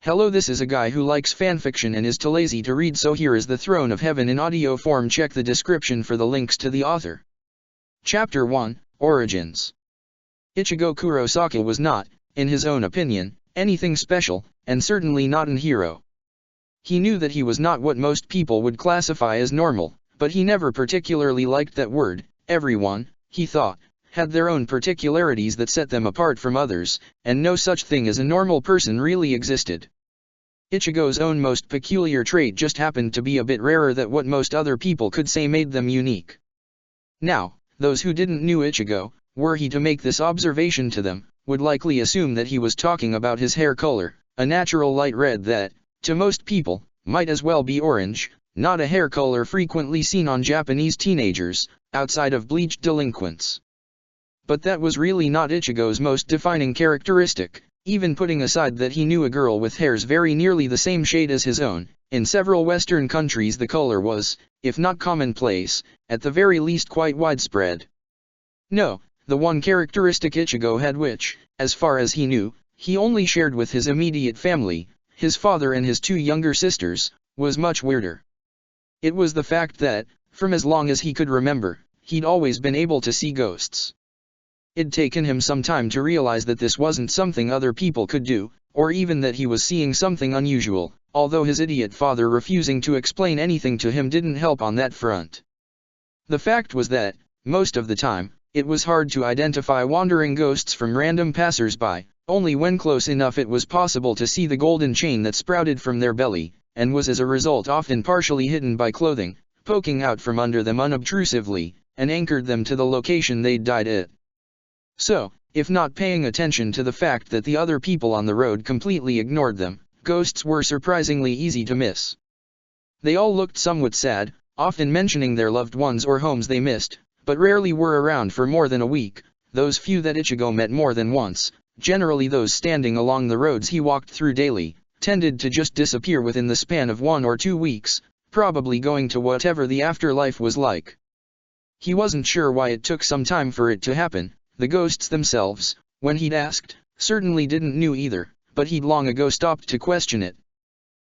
Hello, this is a guy who likes fanfiction and is too lazy to read, so here is the Throne of Heaven in audio form. Check the description for the links to the author. Chapter 1, Origins. Ichigo Kurosaki was not, in his own opinion, anything special, and certainly not an hero. He knew that he was not what most people would classify as normal, but he never particularly liked that word. Everyone, he thought, had their own particularities that set them apart from others, and no such thing as a normal person really existed. Ichigo's own most peculiar trait just happened to be a bit rarer than what most other people could say made them unique. Now, those who didn't knew Ichigo, were he to make this observation to them, would likely assume that he was talking about his hair color, a natural light red that, to most people, might as well be orange, not a hair color frequently seen on Japanese teenagers, outside of bleached delinquents. But that was really not Ichigo's most defining characteristic. Even putting aside that he knew a girl with hairs very nearly the same shade as his own, in several Western countries the color was, if not commonplace, at the very least quite widespread. No, the one characteristic Ichigo had which, as far as he knew, he only shared with his immediate family, his father and his two younger sisters, was much weirder. It was the fact that, from as long as he could remember, he'd always been able to see ghosts. It'd taken him some time to realize that this wasn't something other people could do, or even that he was seeing something unusual, although his idiot father refusing to explain anything to him didn't help on that front. The fact was that, most of the time, it was hard to identify wandering ghosts from random passers-by. Only when close enough it was possible to see the golden chain that sprouted from their belly, and was as a result often partially hidden by clothing, poking out from under them unobtrusively, and anchored them to the location they'd died at. So, if not paying attention to the fact that the other people on the road completely ignored them, ghosts were surprisingly easy to miss. They all looked somewhat sad, often mentioning their loved ones or homes they missed, but rarely were around for more than a week. Those few that Ichigo met more than once, generally those standing along the roads he walked through daily, tended to just disappear within the span of 1 or 2 weeks, probably going to whatever the afterlife was like. He wasn't sure why it took some time for it to happen. The ghosts themselves, when he'd asked, certainly didn't know either, but he'd long ago stopped to question it.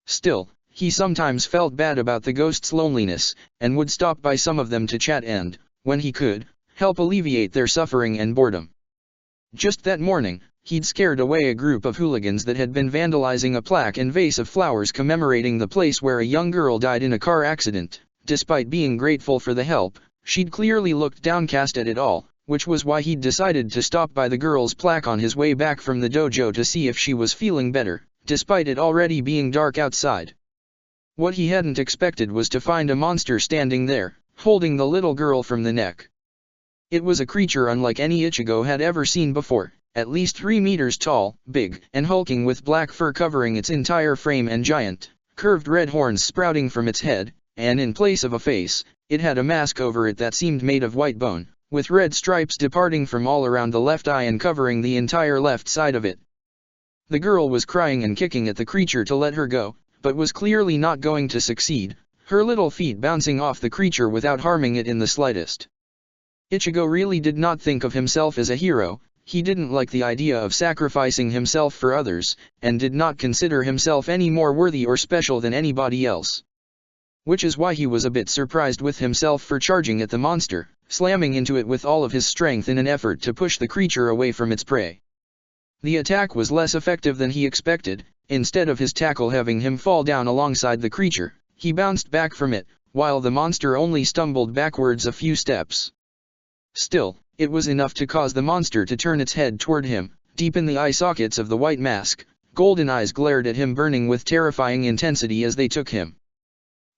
Still, he sometimes felt bad about the ghosts' loneliness, and would stop by some of them to chat and, when he could, help alleviate their suffering and boredom. Just that morning, he'd scared away a group of hooligans that had been vandalizing a plaque and vase of flowers commemorating the place where a young girl died in a car accident. Despite being grateful for the help, she'd clearly looked downcast at it all, which was why he'd decided to stop by the girl's plaque on his way back from the dojo to see if she was feeling better, despite it already being dark outside. What he hadn't expected was to find a monster standing there, holding the little girl from the neck. It was a creature unlike any Ichigo had ever seen before, at least 3 meters tall, big, and hulking with black fur covering its entire frame and giant, curved red horns sprouting from its head, and in place of a face, it had a mask over it that seemed made of white bone, with red stripes departing from all around the left eye and covering the entire left side of it. The girl was crying and kicking at the creature to let her go, but was clearly not going to succeed, her little feet bouncing off the creature without harming it in the slightest. Ichigo really did not think of himself as a hero. He didn't like the idea of sacrificing himself for others, and did not consider himself any more worthy or special than anybody else. Which is why he was a bit surprised with himself for charging at the monster, slamming into it with all of his strength in an effort to push the creature away from its prey. The attack was less effective than he expected. Instead of his tackle having him fall down alongside the creature, he bounced back from it, while the monster only stumbled backwards a few steps. Still, it was enough to cause the monster to turn its head toward him. Deep in the eye sockets of the white mask, golden eyes glared at him, burning with terrifying intensity as they took him.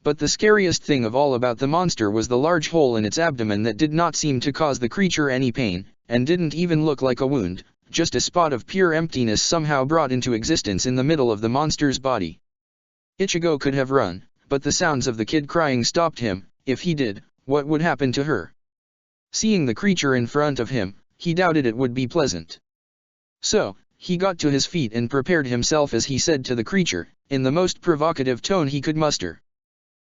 But the scariest thing of all about the monster was the large hole in its abdomen that did not seem to cause the creature any pain, and didn't even look like a wound, just a spot of pure emptiness somehow brought into existence in the middle of the monster's body. Ichigo could have run, but the sounds of the kid crying stopped him. If he did, what would happen to her? Seeing the creature in front of him, he doubted it would be pleasant. So, he got to his feet and prepared himself as he said to the creature, in the most provocative tone he could muster.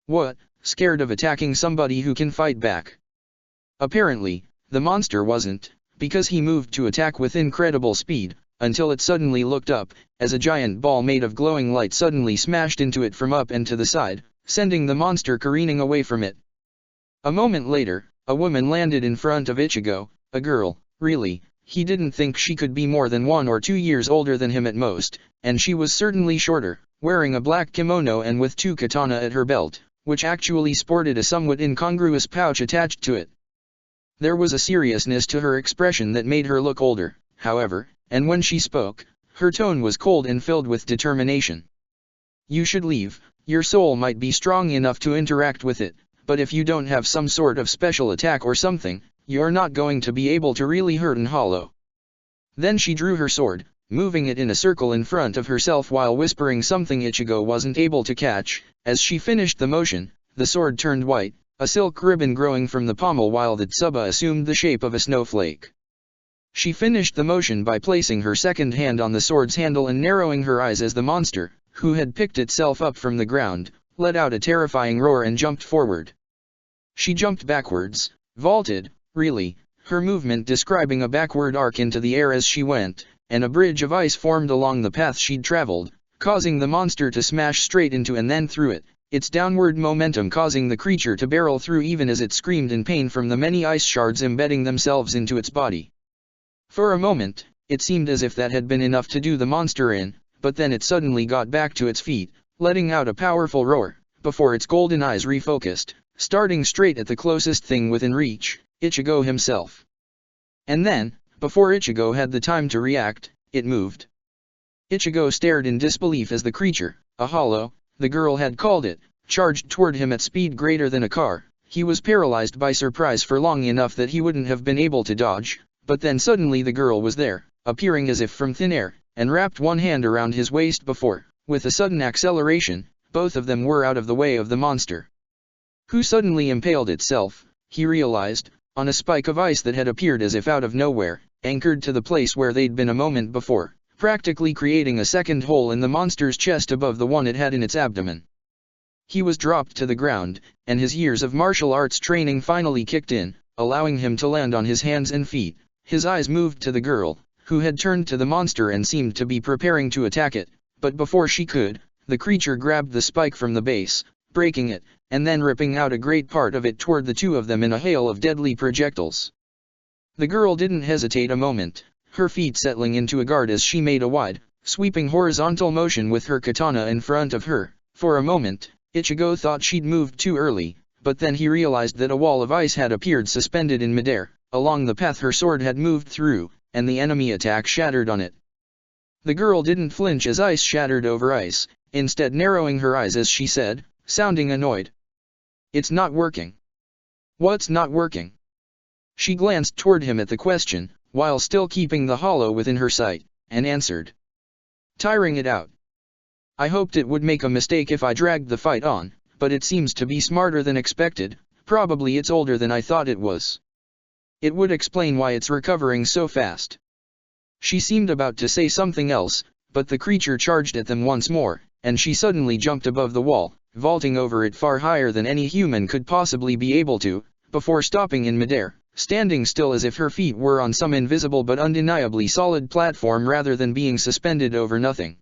"What, scared of attacking somebody who can fight back?" Apparently, the monster wasn't, because he moved to attack with incredible speed, until it suddenly looked up, as a giant ball made of glowing light suddenly smashed into it from up and to the side, sending the monster careening away from it. A moment later, a woman landed in front of Ichigo, a girl, really. He didn't think she could be more than 1 or 2 years older than him at most, and she was certainly shorter, wearing a black kimono and with 2 katana at her belt, which actually sported a somewhat incongruous pouch attached to it. There was a seriousness to her expression that made her look older, however, and when she spoke, her tone was cold and filled with determination. "You should leave. Your soul might be strong enough to interact with it, but if you don't have some sort of special attack or something, you're not going to be able to really hurt and hollow." Then she drew her sword, moving it in a circle in front of herself while whispering something Ichigo wasn't able to catch. As she finished the motion, the sword turned white, a silk ribbon growing from the pommel while the tsuba assumed the shape of a snowflake. She finished the motion by placing her second hand on the sword's handle and narrowing her eyes as the monster, who had picked itself up from the ground, let out a terrifying roar and jumped forward. She jumped backwards, vaulted, really, her movement describing a backward arc into the air as she went, and a bridge of ice formed along the path she'd traveled, causing the monster to smash straight into and then through it, its downward momentum causing the creature to barrel through even as it screamed in pain from the many ice shards embedding themselves into its body. For a moment, it seemed as if that had been enough to do the monster in, but then it suddenly got back to its feet, letting out a powerful roar, before its golden eyes refocused, starting straight at the closest thing within reach, Ichigo himself. And then, before Ichigo had the time to react, it moved. Ichigo stared in disbelief as the creature, a hollow, the girl had called it, charged toward him at speed greater than a car. He was paralyzed by surprise for long enough that he wouldn't have been able to dodge, but then suddenly the girl was there, appearing as if from thin air, and wrapped one hand around his waist before, with a sudden acceleration, both of them were out of the way of the monster, who suddenly impaled itself, he realized, on a spike of ice that had appeared as if out of nowhere, anchored to the place where they'd been a moment before, practically creating a second hole in the monster's chest above the one it had in its abdomen. He was dropped to the ground, and his years of martial arts training finally kicked in, allowing him to land on his hands and feet. His eyes moved to the girl, who had turned to the monster and seemed to be preparing to attack it, but before she could, the creature grabbed the spike from the base, breaking it, and then ripping out a great part of it toward the two of them in a hail of deadly projectiles. The girl didn't hesitate a moment, her feet settling into a guard as she made a wide, sweeping horizontal motion with her katana in front of her. For a moment, Ichigo thought she'd moved too early, but then he realized that a wall of ice had appeared suspended in midair, along the path her sword had moved through, and the enemy attack shattered on it. The girl didn't flinch as ice shattered over ice, instead narrowing her eyes as she said, sounding annoyed, "It's not working." "What's not working?" She glanced toward him at the question, while still keeping the hollow within her sight, and answered, "Tiring it out. I hoped it would make a mistake if I dragged the fight on, but it seems to be smarter than expected. Probably it's older than I thought it was. It would explain why it's recovering so fast." She seemed about to say something else, but the creature charged at them once more, and she suddenly jumped above the wall, vaulting over it far higher than any human could possibly be able to, before stopping in midair, standing still as if her feet were on some invisible but undeniably solid platform rather than being suspended over nothing.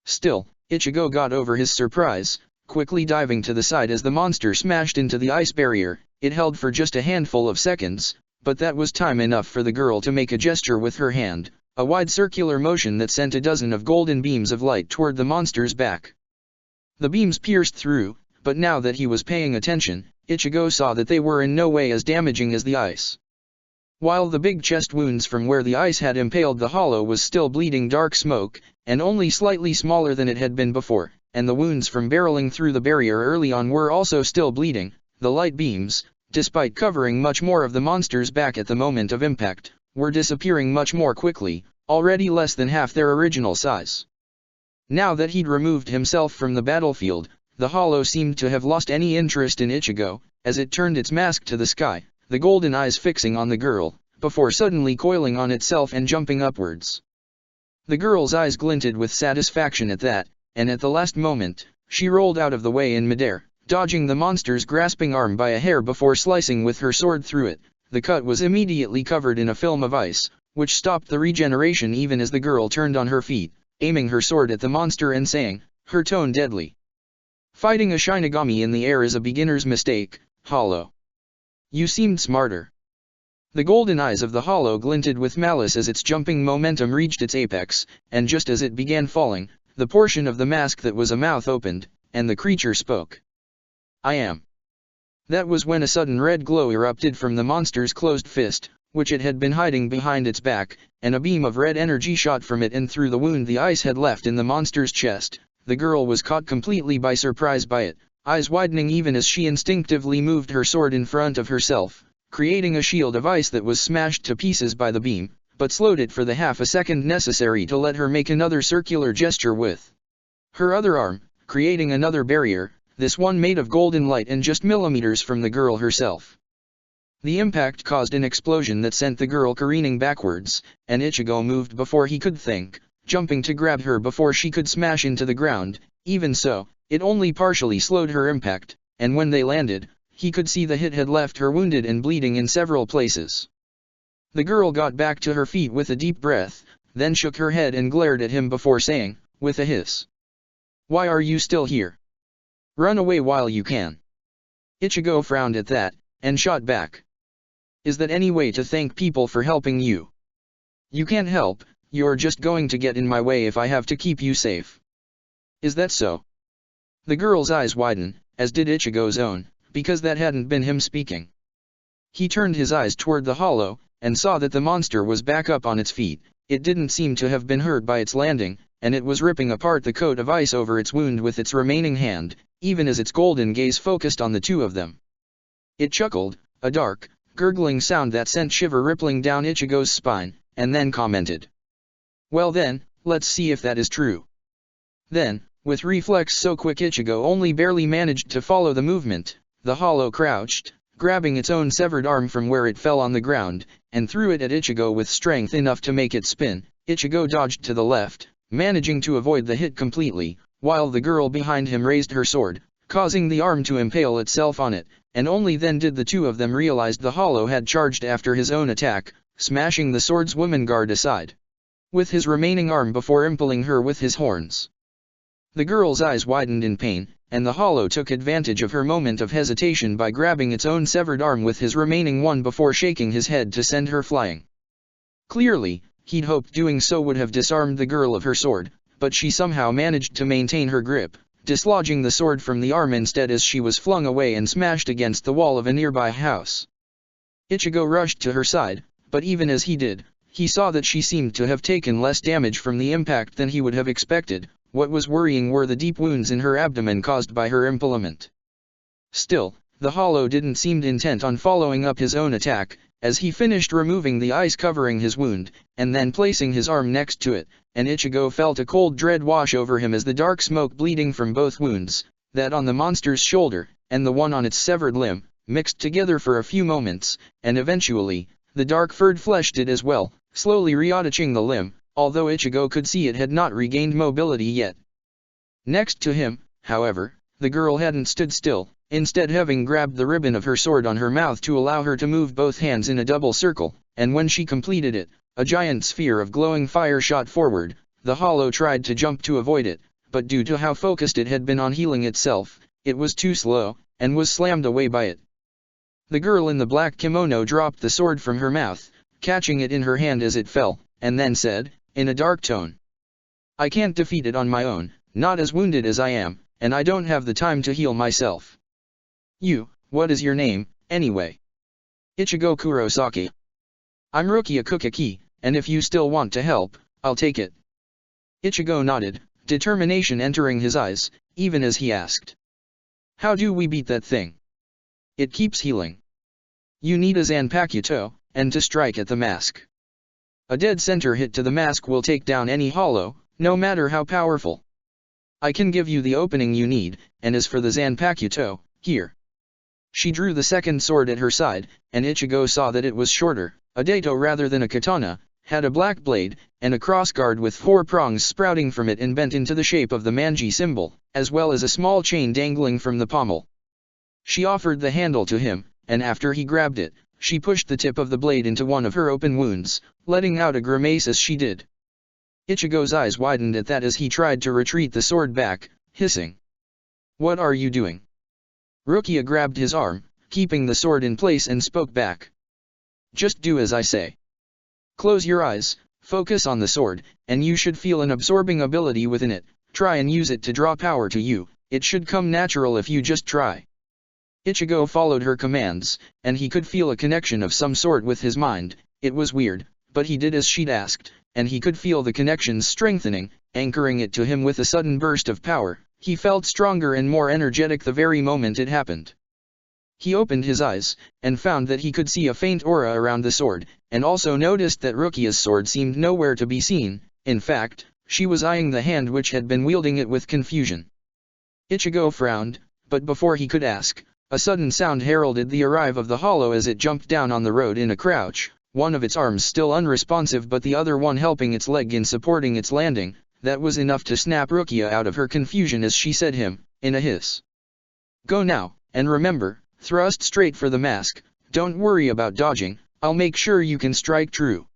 Still, Ichigo got over his surprise, quickly diving to the side as the monster smashed into the ice barrier. It held for just a handful of seconds, but that was time enough for the girl to make a gesture with her hand, a wide circular motion that sent a dozen of golden beams of light toward the monster's back. The beams pierced through, but now that he was paying attention, Ichigo saw that they were in no way as damaging as the ice. While the big chest wounds from where the ice had impaled the hollow was still bleeding dark smoke, and only slightly smaller than it had been before, and the wounds from barreling through the barrier early on were also still bleeding, the light beams, despite covering much more of the monster's back at the moment of impact, were disappearing much more quickly, already less than half their original size. Now that he'd removed himself from the battlefield, the hollow seemed to have lost any interest in Ichigo, as it turned its mask to the sky, the golden eyes fixing on the girl, before suddenly coiling on itself and jumping upwards. The girl's eyes glinted with satisfaction at that, and at the last moment, she rolled out of the way in midair, dodging the monster's grasping arm by a hair before slicing with her sword through it. The cut was immediately covered in a film of ice, which stopped the regeneration even as the girl turned on her feet, aiming her sword at the monster and saying, her tone deadly. Fighting a Shinigami in the air is a beginner's mistake, Hollow. You seemed smarter. The golden eyes of the Hollow glinted with malice as its jumping momentum reached its apex, and just as it began falling, the portion of the mask that was a mouth opened, and the creature spoke. I am. That was when a sudden red glow erupted from the monster's closed fist, which it had been hiding behind its back, and a beam of red energy shot from it and through the wound the ice had left in the monster's chest. The girl was caught completely by surprise by it, eyes widening even as she instinctively moved her sword in front of herself, creating a shield of ice that was smashed to pieces by the beam, but slowed it for the half a second necessary to let her make another circular gesture with her other arm, creating another barrier, this one made of golden light and just millimeters from the girl herself. The impact caused an explosion that sent the girl careening backwards, and Ichigo moved before he could think, jumping to grab her before she could smash into the ground. Even so, it only partially slowed her impact, and when they landed, he could see the hit had left her wounded and bleeding in several places. The girl got back to her feet with a deep breath, then shook her head and glared at him before saying, with a hiss, "Why are you still here? Run away while you can." Ichigo frowned at that, and shot back. "Is that any way to thank people for helping you? You can't help, you're just going to get in my way if I have to keep you safe." "Is that so?" The girl's eyes widened, as did Ichigo's own, because that hadn't been him speaking. He turned his eyes toward the Hollow, and saw that the monster was back up on its feet. It didn't seem to have been hurt by its landing, and it was ripping apart the coat of ice over its wound with its remaining hand, even as its golden gaze focused on the two of them. It chuckled, a dark, gurgling sound that sent shiver rippling down Ichigo's spine, and then commented, "Well then, let's see if that is true." Then, with reflex so quick Ichigo only barely managed to follow the movement, the Hollow crouched, grabbing its own severed arm from where it fell on the ground, and threw it at Ichigo with strength enough to make it spin. Ichigo dodged to the left, managing to avoid the hit completely, while the girl behind him raised her sword, causing the arm to impale itself on it, and only then did the two of them realize the Hollow had charged after his own attack, smashing the swordswoman guard aside with his remaining arm before impaling her with his horns. The girl's eyes widened in pain, and the Hollow took advantage of her moment of hesitation by grabbing its own severed arm with his remaining one before shaking his head to send her flying. Clearly, he'd hoped doing so would have disarmed the girl of her sword, but she somehow managed to maintain her grip, dislodging the sword from the arm instead as she was flung away and smashed against the wall of a nearby house. Ichigo rushed to her side, but even as he did, he saw that she seemed to have taken less damage from the impact than he would have expected. What was worrying were the deep wounds in her abdomen caused by her impalement. Still, the Hollow didn't seem intent on following up his own attack, as he finished removing the ice covering his wound, and then placing his arm next to it, and Ichigo felt a cold dread wash over him as the dark smoke bleeding from both wounds, that on the monster's shoulder, and the one on its severed limb, mixed together for a few moments, and eventually, the dark furred flesh did as well, slowly reattaching the limb, although Ichigo could see it had not regained mobility yet. Next to him, however, the girl hadn't stood still, instead having grabbed the ribbon of her sword on her mouth to allow her to move both hands in a double circle, and when she completed it, a giant sphere of glowing fire shot forward. The Hollow tried to jump to avoid it, but due to how focused it had been on healing itself, it was too slow, and was slammed away by it. The girl in the black kimono dropped the sword from her mouth, catching it in her hand as it fell, and then said, in a dark tone, "I can't defeat it on my own, not as wounded as I am, and I don't have the time to heal myself." What is your name, anyway?" "Ichigo Kurosaki. I'm Rukia Kukaki, and if you still want to help, I'll take it." Ichigo nodded, determination entering his eyes, even as he asked, "How do we beat that thing? It keeps healing." "You need a Zanpakuto, and to strike at the mask. A dead center hit to the mask will take down any Hollow, no matter how powerful. I can give you the opening you need, and as for the Zanpakuto, here." She drew the second sword at her side, and Ichigo saw that it was shorter, a daito rather than a katana, had a black blade, and a crossguard with 4 prongs sprouting from it and bent into the shape of the manji symbol, as well as a small chain dangling from the pommel. She offered the handle to him, and after he grabbed it, she pushed the tip of the blade into one of her open wounds, letting out a grimace as she did. Ichigo's eyes widened at that as he tried to retreat the sword back, hissing. "What are you doing?" Rukia grabbed his arm, keeping the sword in place and spoke back. "Just do as I say. Close your eyes, focus on the sword, and you should feel an absorbing ability within it. Try and use it to draw power to you, it should come natural if you just try." Ichigo followed her commands, and he could feel a connection of some sort with his mind. It was weird, but he did as she'd asked, and he could feel the connections strengthening, anchoring it to him with a sudden burst of power. He felt stronger and more energetic the very moment it happened. He opened his eyes, and found that he could see a faint aura around the sword, and also noticed that Rukia's sword seemed nowhere to be seen. In fact, she was eyeing the hand which had been wielding it with confusion. Ichigo frowned, but before he could ask, a sudden sound heralded the arrival of the hollow as it jumped down on the road in a crouch, one of its arms still unresponsive but the other one helping its leg in supporting its landing. That was enough to snap Rukia out of her confusion as she said him, in a hiss. "Go now, and remember, thrust straight for the mask, don't worry about dodging, I'll make sure you can strike true."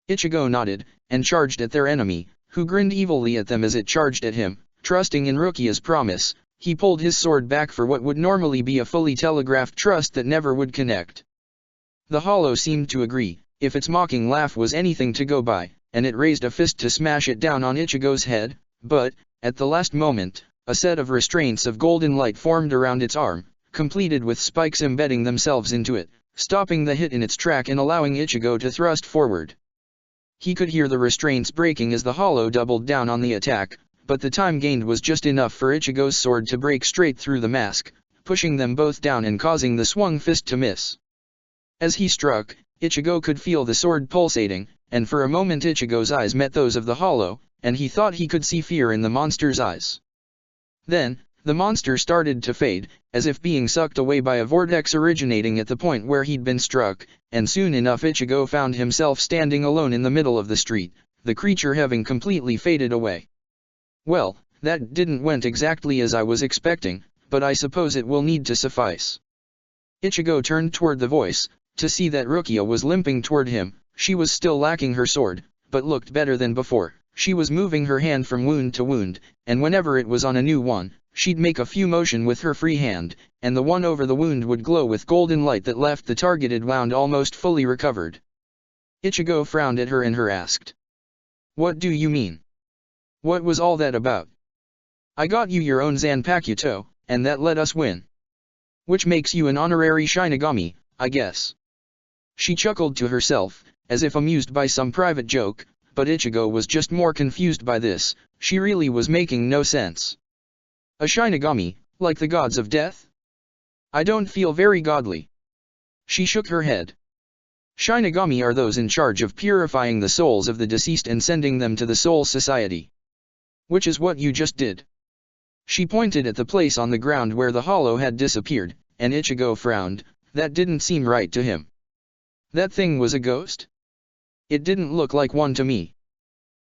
Ichigo nodded, and charged at their enemy, who grinned evilly at them as it charged at him. Trusting in Rukia's promise, he pulled his sword back for what would normally be a fully telegraphed trust that never would connect. The hollow seemed to agree, if its mocking laugh was anything to go by, and it raised a fist to smash it down on Ichigo's head, but, at the last moment, a set of restraints of golden light formed around its arm, completed with spikes embedding themselves into it, stopping the hit in its track and allowing Ichigo to thrust forward. He could hear the restraints breaking as the hollow doubled down on the attack, but the time gained was just enough for Ichigo's sword to break straight through the mask, pushing them both down and causing the swung fist to miss. As he struck, Ichigo could feel the sword pulsating, and for a moment Ichigo's eyes met those of the hollow, and he thought he could see fear in the monster's eyes. Then, the monster started to fade, as if being sucked away by a vortex originating at the point where he'd been struck, and soon enough Ichigo found himself standing alone in the middle of the street, the creature having completely faded away. "Well, that didn't went exactly as I was expecting, but I suppose it will need to suffice." Ichigo turned toward the voice, to see that Rukia was limping toward him. She was still lacking her sword, but looked better than before. She was moving her hand from wound to wound, and whenever it was on a new one, she'd make a few motion with her free hand, and the one over the wound would glow with golden light that left the targeted wound almost fully recovered. Ichigo frowned at her and asked, "What do you mean? What was all that about? I got you your own Zanpakuto, and that let us win. Which makes you an honorary Shinigami, I guess." She chuckled to herself, as if amused by some private joke, but Ichigo was just more confused by this. She really was making no sense. "A Shinigami, like the gods of death? I don't feel very godly." She shook her head. "Shinigami are those in charge of purifying the souls of the deceased and sending them to the Soul Society. Which is what you just did." She pointed at the place on the ground where the hollow had disappeared, and Ichigo frowned. That didn't seem right to him. That thing was a ghost? It didn't look like one to me.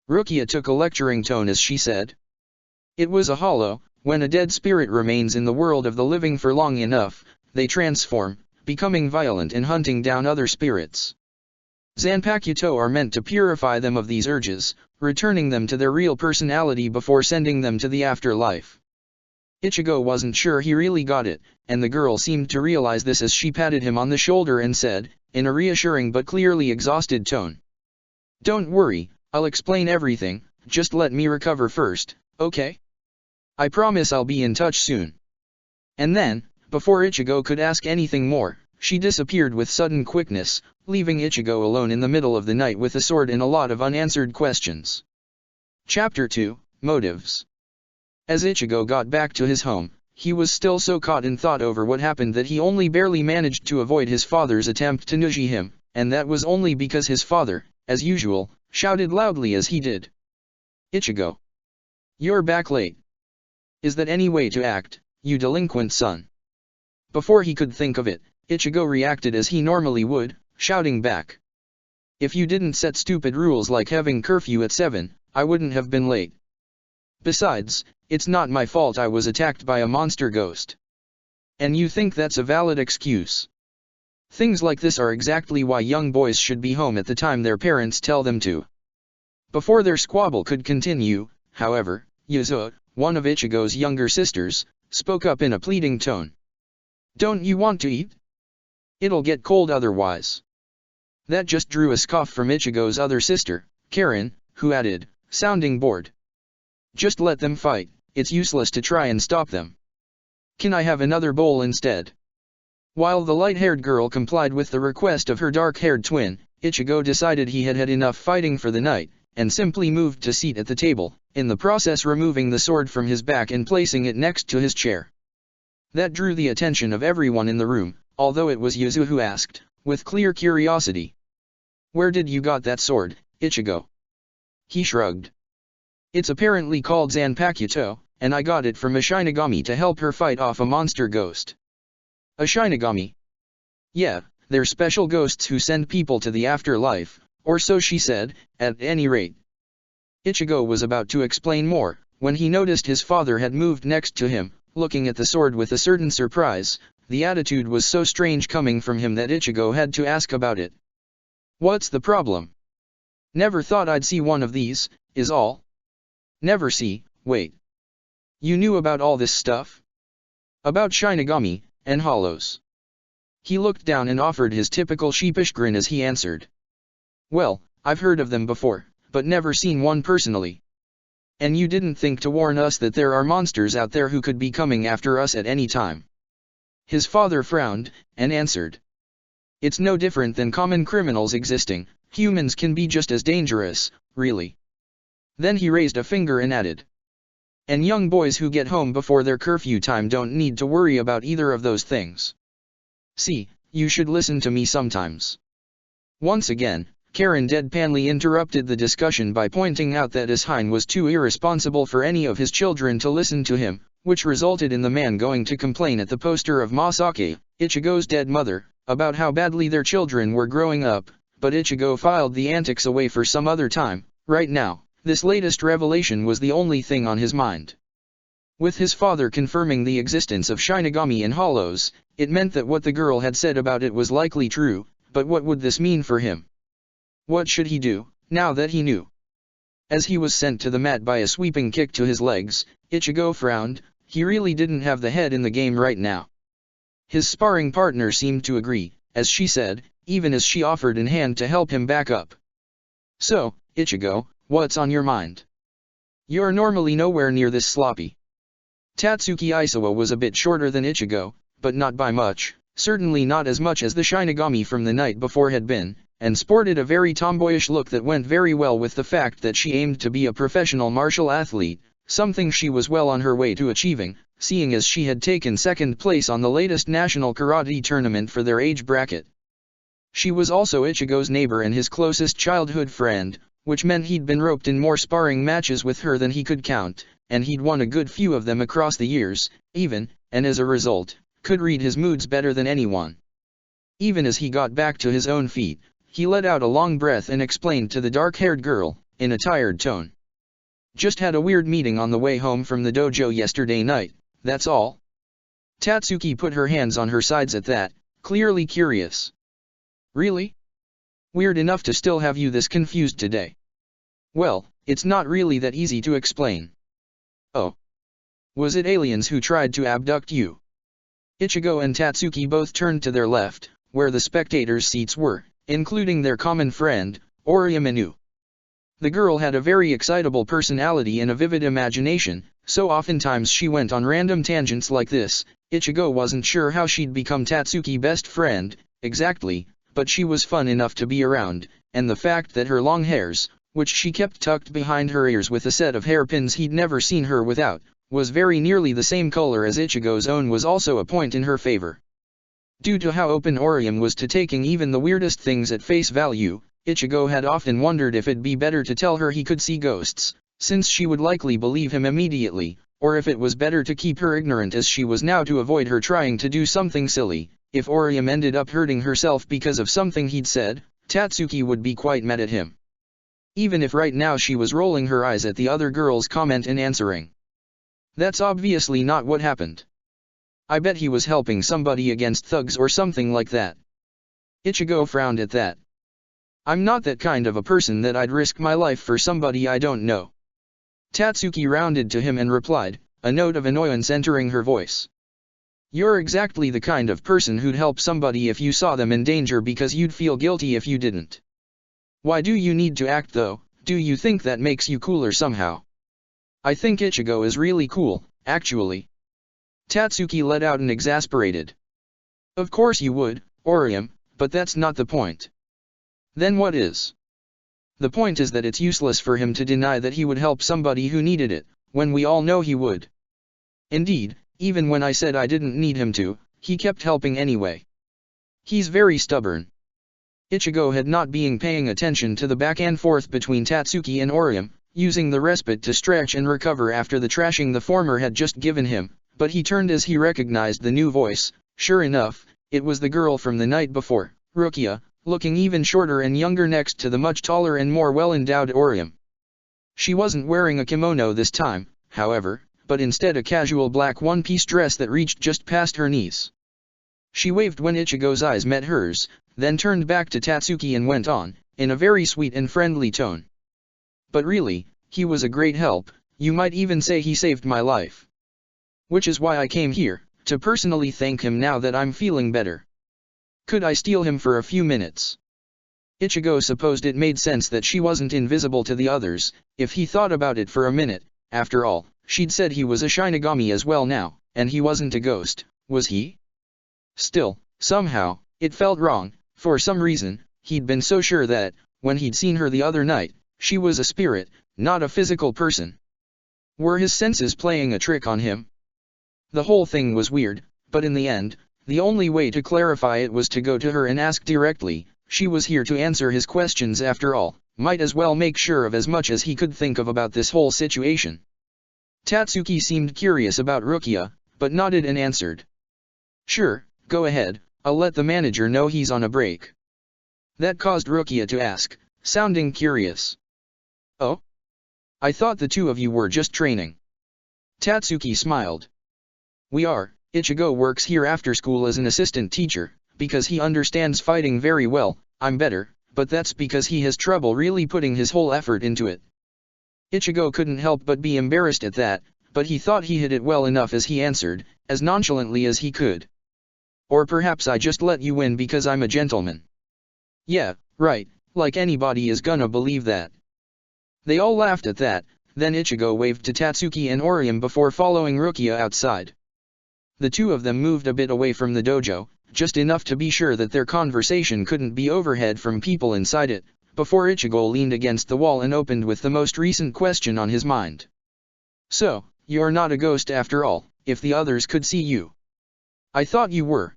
Rukia took a lecturing tone as she said. "It was a hollow. When a dead spirit remains in the world of the living for long enough, they transform, becoming violent and hunting down other spirits. Zanpakuto are meant to purify them of these urges, returning them to their real personality before sending them to the afterlife." Ichigo wasn't sure he really got it, and the girl seemed to realize this as she patted him on the shoulder and said, in a reassuring but clearly exhausted tone, "Don't worry, I'll explain everything, just let me recover first, okay? I promise I'll be in touch soon." And then, before Ichigo could ask anything more, she disappeared with sudden quickness, leaving Ichigo alone in the middle of the night with a sword and a lot of unanswered questions. Chapter 2, Motives. As Ichigo got back to his home, he was still so caught in thought over what happened that he only barely managed to avoid his father's attempt to nudge him, and that was only because his father, as usual, shouted loudly as he did. "Ichigo! You're back late. Is that any way to act, you delinquent son?" Before he could think of it, Ichigo reacted as he normally would, shouting back. "If you didn't set stupid rules like having curfew at 7, I wouldn't have been late. Besides, it's not my fault I was attacked by a monster ghost. And you think that's a valid excuse?" Things like this are exactly why young boys should be home at the time their parents tell them to. Before their squabble could continue, however, Yuzo, one of Ichigo's younger sisters, spoke up in a pleading tone. "Don't you want to eat? It'll get cold otherwise." That just drew a scoff from Ichigo's other sister, Karen, who added, sounding bored. "Just let them fight, it's useless to try and stop them. Can I have another bowl instead?" While the light-haired girl complied with the request of her dark-haired twin, Ichigo decided he had had enough fighting for the night, and simply moved to seat at the table, in the process removing the sword from his back and placing it next to his chair. That drew the attention of everyone in the room, although it was Yuzu who asked, with clear curiosity. "Where did you got that sword, Ichigo?" He shrugged. "It's apparently called Zanpakuto, and I got it from a Shinigami to help her fight off a monster ghost." "A Shinigami?" "Yeah, they're special ghosts who send people to the afterlife, or so she said, at any rate." Ichigo was about to explain more, when he noticed his father had moved next to him, looking at the sword with a certain surprise. The attitude was so strange coming from him that Ichigo had to ask about it. "What's the problem?" "Never thought I'd see one of these, is all." "Never see, wait. You knew about all this stuff? About Shinigami, and hollows?" He looked down and offered his typical sheepish grin as he answered. "Well, I've heard of them before, but never seen one personally." "And you didn't think to warn us that there are monsters out there who could be coming after us at any time?" His father frowned, and answered. "It's no different than common criminals existing, humans can be just as dangerous, really." Then he raised a finger and added. "And young boys who get home before their curfew time don't need to worry about either of those things. See, you should listen to me sometimes." Once again, Karen deadpanly interrupted the discussion by pointing out that Ashine was too irresponsible for any of his children to listen to him, which resulted in the man going to complain at the poster of Masake, Ichigo's dead mother, about how badly their children were growing up, but Ichigo filed the antics away for some other time. Right now, this latest revelation was the only thing on his mind. With his father confirming the existence of Shinigami and hollows, it meant that what the girl had said about it was likely true, but what would this mean for him? What should he do, now that he knew? As he was sent to the mat by a sweeping kick to his legs, Ichigo frowned. He really didn't have the head in the game right now. His sparring partner seemed to agree, as she said, even as she offered an hand to help him back up. "So, Ichigo, what's on your mind? You're normally nowhere near this sloppy." Tatsuki Isowa was a bit shorter than Ichigo, but not by much, certainly not as much as the Shinigami from the night before had been, and sported a very tomboyish look that went very well with the fact that she aimed to be a professional martial athlete, something she was well on her way to achieving, seeing as she had taken second place on the latest national karate tournament for their age bracket. She was also Ichigo's neighbor and his closest childhood friend, which meant he'd been roped in more sparring matches with her than he could count, and he'd won a good few of them across the years, even, and as a result, could read his moods better than anyone. Even as he got back to his own feet, he let out a long breath and explained to the dark-haired girl, in a tired tone. "Just had a weird meeting on the way home from the dojo yesterday night, that's all." Tatsuki put her hands on her sides at that, clearly curious. "Really? Weird enough to still have you this confused today?" "Well, it's not really that easy to explain." "Oh. Was it aliens who tried to abduct you?" Ichigo and Tatsuki both turned to their left, where the spectators' seats were, including their common friend, Oriamanu. The girl had a very excitable personality and a vivid imagination, so oftentimes she went on random tangents like this. Ichigo wasn't sure how she'd become Tatsuki's best friend, exactly, but she was fun enough to be around, and the fact that her long hairs, which she kept tucked behind her ears with a set of hairpins he'd never seen her without, was very nearly the same color as Ichigo's own was also a point in her favor. Due to how open Oriam was to taking even the weirdest things at face value, Ichigo had often wondered if it'd be better to tell her he could see ghosts, since she would likely believe him immediately, or if it was better to keep her ignorant as she was now to avoid her trying to do something silly. If Oriam ended up hurting herself because of something he'd said, Tatsuki would be quite mad at him. Even if right now she was rolling her eyes at the other girl's comment and answering. "That's obviously not what happened. I bet he was helping somebody against thugs or something like that." Ichigo frowned at that. I'm not that kind of a person that I'd risk my life for somebody I don't know. Tatsuki rounded to him and replied, a note of annoyance entering her voice. You're exactly the kind of person who'd help somebody if you saw them in danger because you'd feel guilty if you didn't. Why do you need to act though? Do you think that makes you cooler somehow? I think Ichigo is really cool, actually. Tatsuki let out an exasperated. Of course you would, Orium, but that's not the point. Then what is? The point is that it's useless for him to deny that he would help somebody who needed it, when we all know he would. Indeed, even when I said I didn't need him to, he kept helping anyway. He's very stubborn. Ichigo had not been paying attention to the back and forth between Tatsuki and Orium, using the respite to stretch and recover after the trashing the former had just given him, but he turned as he recognized the new voice. Sure enough, it was the girl from the night before, Rukia, looking even shorter and younger next to the much taller and more well-endowed Orium. She wasn't wearing a kimono this time, however, but instead a casual black one-piece dress that reached just past her knees. She waved when Ichigo's eyes met hers, then turned back to Tatsuki and went on, in a very sweet and friendly tone. But really, he was a great help, you might even say he saved my life. Which is why I came here, to personally thank him now that I'm feeling better. Could I steal him for a few minutes? Ichigo supposed it made sense that she wasn't invisible to the others, if he thought about it for a minute. After all, she'd said he was a Shinigami as well now, and he wasn't a ghost, was he? Still, somehow, it felt wrong. For some reason, he'd been so sure that, when he'd seen her the other night, she was a spirit, not a physical person. Were his senses playing a trick on him? The whole thing was weird, but in the end, the only way to clarify it was to go to her and ask directly. She was here to answer his questions after all, might as well make sure of as much as he could think of about this whole situation. Tatsuki seemed curious about Rukia, but nodded and answered. Sure, go ahead, I'll let the manager know he's on a break. That caused Rukia to ask, sounding curious. Oh? I thought the two of you were just training. Tatsuki smiled. We are. Ichigo works here after school as an assistant teacher, because he understands fighting very well. I'm better, but that's because he has trouble really putting his whole effort into it. Ichigo couldn't help but be embarrassed at that, but he thought he hid it well enough as he answered, as nonchalantly as he could. Or perhaps I just let you win because I'm a gentleman. Yeah, right, like anybody is gonna believe that. They all laughed at that, then Ichigo waved to Tatsuki and Orium before following Rukia outside. The two of them moved a bit away from the dojo, just enough to be sure that their conversation couldn't be overheard from people inside it, before Ichigo leaned against the wall and opened with the most recent question on his mind. So, you're not a ghost after all, if the others could see you. I thought you were.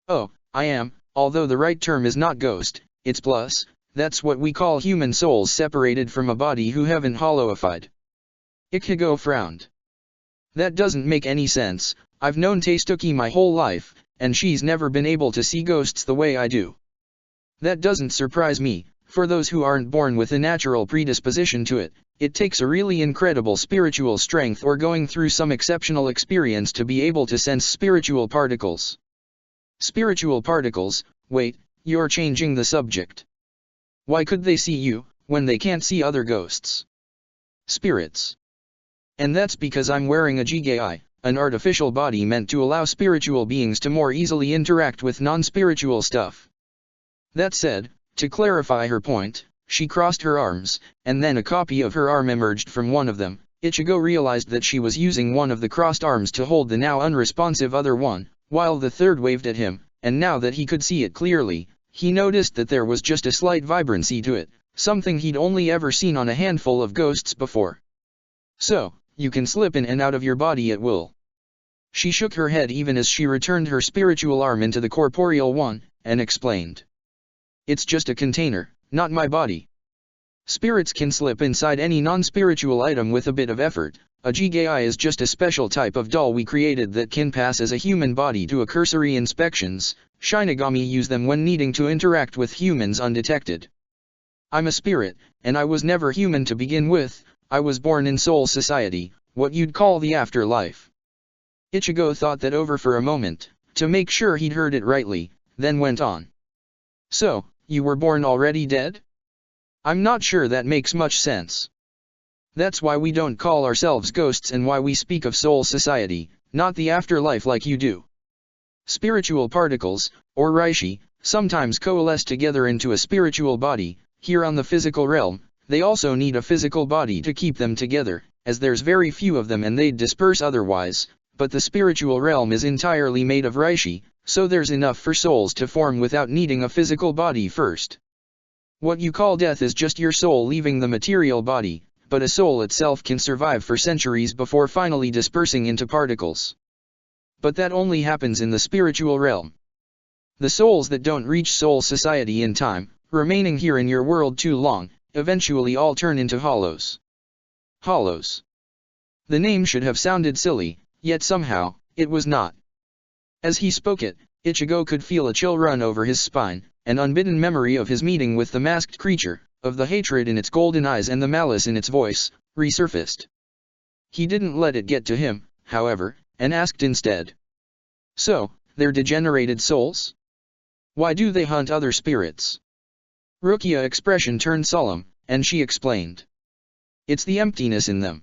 Oh, I am, although the right term is not ghost, it's plus, that's what we call human souls separated from a body who haven't hollowified. Ichigo frowned. That doesn't make any sense. I've known Tatsuki my whole life, and she's never been able to see ghosts the way I do. That doesn't surprise me. For those who aren't born with a natural predisposition to it, it takes a really incredible spiritual strength or going through some exceptional experience to be able to sense spiritual particles. Spiritual particles? Wait, you're changing the subject. Why could they see you, when they can't see other ghosts? Spirits. And that's because I'm wearing a Jigai, an artificial body meant to allow spiritual beings to more easily interact with non-spiritual stuff. That said, to clarify her point, she crossed her arms, and then a copy of her arm emerged from one of them. Ichigo realized that she was using one of the crossed arms to hold the now unresponsive other one, while the third waved at him, and now that he could see it clearly, he noticed that there was just a slight vibrancy to it, something he'd only ever seen on a handful of ghosts before. So, you can slip in and out of your body at will. She shook her head even as she returned her spiritual arm into the corporeal one, and explained. It's just a container, not my body. Spirits can slip inside any non-spiritual item with a bit of effort. A Jigai is just a special type of doll we created that can pass as a human body to a cursory inspections. Shinigami use them when needing to interact with humans undetected. I'm a spirit, and I was never human to begin with. I was born in Soul Society, what you'd call the afterlife. Ichigo thought that over for a moment, to make sure he'd heard it rightly, then went on. So, you were born already dead? I'm not sure that makes much sense. That's why we don't call ourselves ghosts and why we speak of soul society, not the afterlife like you do. Spiritual particles, or reishi, sometimes coalesce together into a spiritual body. Here on the physical realm, they also need a physical body to keep them together, as there's very few of them and they'd disperse otherwise, but the spiritual realm is entirely made of reishi, so there's enough for souls to form without needing a physical body first. What you call death is just your soul leaving the material body, but a soul itself can survive for centuries before finally dispersing into particles. But that only happens in the spiritual realm. The souls that don't reach soul society in time, remaining here in your world too long, eventually all turn into hollows. Hollows. The name should have sounded silly, yet somehow, it was not. As he spoke it, Ichigo could feel a chill run over his spine, an unbidden memory of his meeting with the masked creature, of the hatred in its golden eyes and the malice in its voice, resurfaced. He didn't let it get to him, however, and asked instead. So, they're degenerated souls? Why do they hunt other spirits? Rukia's expression turned solemn, and she explained. It's the emptiness in them.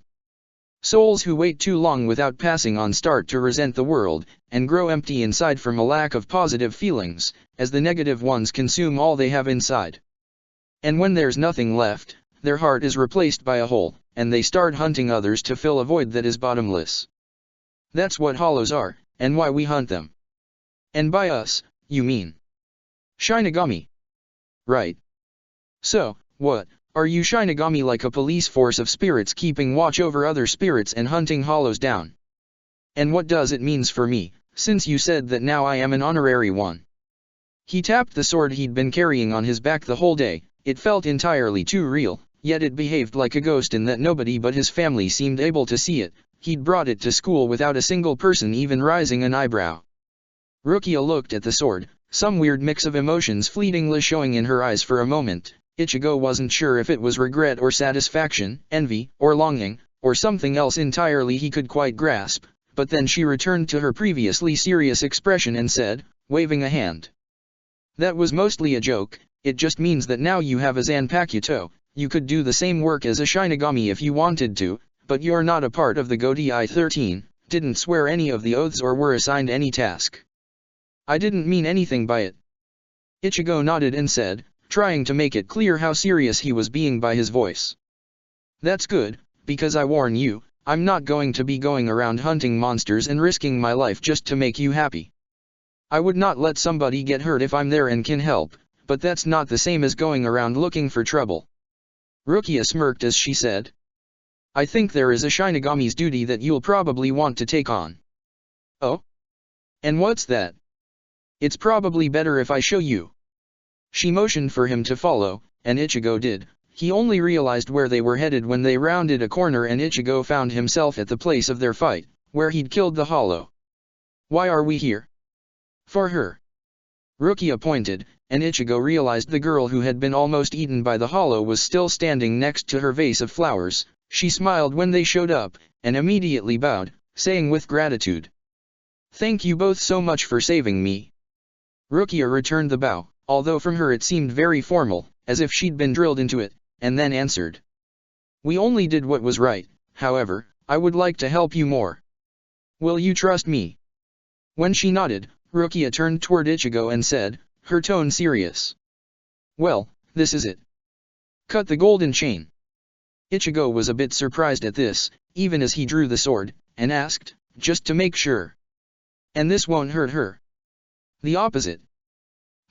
Souls who wait too long without passing on start to resent the world, and grow empty inside from a lack of positive feelings, as the negative ones consume all they have inside. And when there's nothing left, their heart is replaced by a hole, and they start hunting others to fill a void that is bottomless. That's what hollows are, and why we hunt them. And by us, you mean Shinigami. Right. So, what, are you Shinigami, like a police force of spirits keeping watch over other spirits and hunting hollows down? And what does it means for me, since you said that now I am an honorary one? He tapped the sword he'd been carrying on his back the whole day. It felt entirely too real, yet it behaved like a ghost in that nobody but his family seemed able to see it. He'd brought it to school without a single person even raising an eyebrow. Rukia looked at the sword, some weird mix of emotions fleetingly showing in her eyes for a moment. Ichigo wasn't sure if it was regret or satisfaction, envy, or longing, or something else entirely he could quite grasp, but then she returned to her previously serious expression and said, waving a hand. That was mostly a joke, it just means that now you have a Zanpakuto, you could do the same work as a Shinigami if you wanted to, but you're not a part of the Gotei 13, didn't swear any of the oaths or were assigned any task. I didn't mean anything by it. Ichigo nodded and said, trying to make it clear how serious he was being by his voice. That's good, because I warn you, I'm not going to be going around hunting monsters and risking my life just to make you happy. I would not let somebody get hurt if I'm there and can help, but that's not the same as going around looking for trouble. Rukia smirked as she said. I think there is a Shinigami's duty that you'll probably want to take on. Oh? And what's that? It's probably better if I show you. She motioned for him to follow, and Ichigo did. He only realized where they were headed when they rounded a corner and Ichigo found himself at the place of their fight, where he'd killed the hollow. Why are we here? For her. Rukia pointed, and Ichigo realized the girl who had been almost eaten by the hollow was still standing next to her vase of flowers. She smiled when they showed up, and immediately bowed, saying with gratitude. Thank you both so much for saving me. Rukia returned the bow, although from her it seemed very formal, as if she'd been drilled into it, and then answered. We only did what was right, however, I would like to help you more. Will you trust me? When she nodded, Rukia turned toward Ichigo and said, her tone serious. Well, this is it. Cut the golden chain. Ichigo was a bit surprised at this, even as he drew the sword, and asked, just to make sure. And this won't hurt her. The opposite.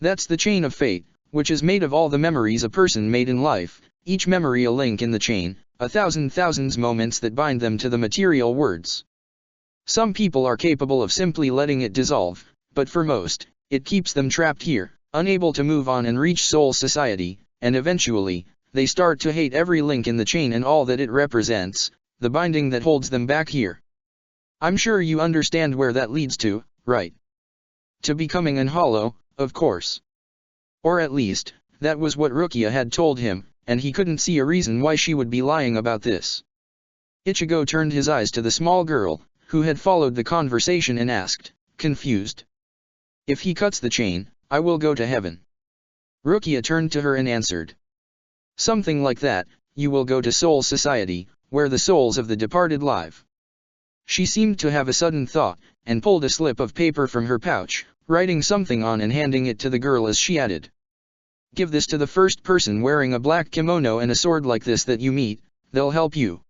That's the chain of fate, which is made of all the memories a person made in life, each memory a link in the chain, thousands moments that bind them to the material words. Some people are capable of simply letting it dissolve, but for most, it keeps them trapped here, unable to move on and reach soul society, and eventually, they start to hate every link in the chain and all that it represents, the binding that holds them back here. I'm sure you understand where that leads to, right? To becoming an hollow, of course. Or at least, that was what Rukia had told him, and he couldn't see a reason why she would be lying about this. Ichigo turned his eyes to the small girl, who had followed the conversation and asked, confused. If he cuts the chain, I will go to heaven. Rukia turned to her and answered. Something like that. You will go to Soul Society, where the souls of the departed live. She seemed to have a sudden thought, and pulled a slip of paper from her pouch, writing something on and handing it to the girl as she added. Give this to the first person wearing a black kimono and a sword like this that you meet, they'll help you.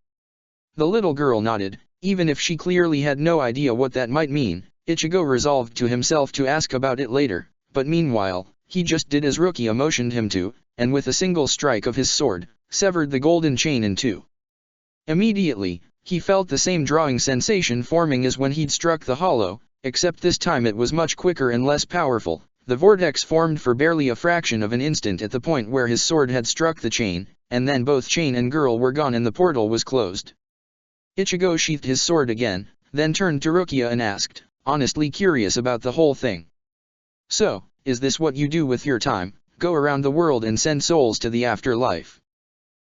The little girl nodded, even if she clearly had no idea what that might mean. Ichigo resolved to himself to ask about it later, but meanwhile, he just did as Rukia motioned him to, and with a single strike of his sword, severed the golden chain in two. Immediately, he felt the same drawing sensation forming as when he'd struck the hollow, except this time it was much quicker and less powerful. The vortex formed for barely a fraction of an instant at the point where his sword had struck the chain, and then both chain and girl were gone and the portal was closed. Ichigo sheathed his sword again, then turned to Rukia and asked, honestly curious about the whole thing. So, is this what you do with your time, go around the world and send souls to the afterlife?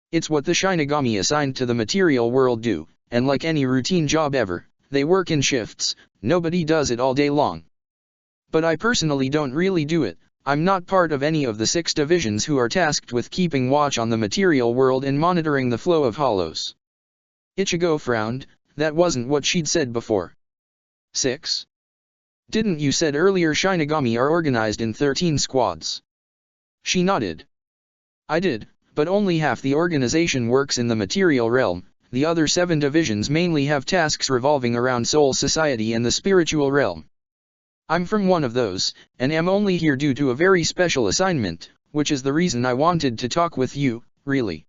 It's what the Shinigami assigned to the material world do, and like any routine job ever, they work in shifts, nobody does it all day long. But I personally don't really do it. I'm not part of any of the 6 divisions who are tasked with keeping watch on the material world and monitoring the flow of hollows. Ichigo frowned, that wasn't what she'd said before. 6? Didn't you said earlier Shinigami are organized in 13 squads? She nodded. I did, but only half the organization works in the material realm. The other 7 divisions mainly have tasks revolving around Soul Society and the spiritual realm. I'm from one of those, and am only here due to a very special assignment, which is the reason I wanted to talk with you, really.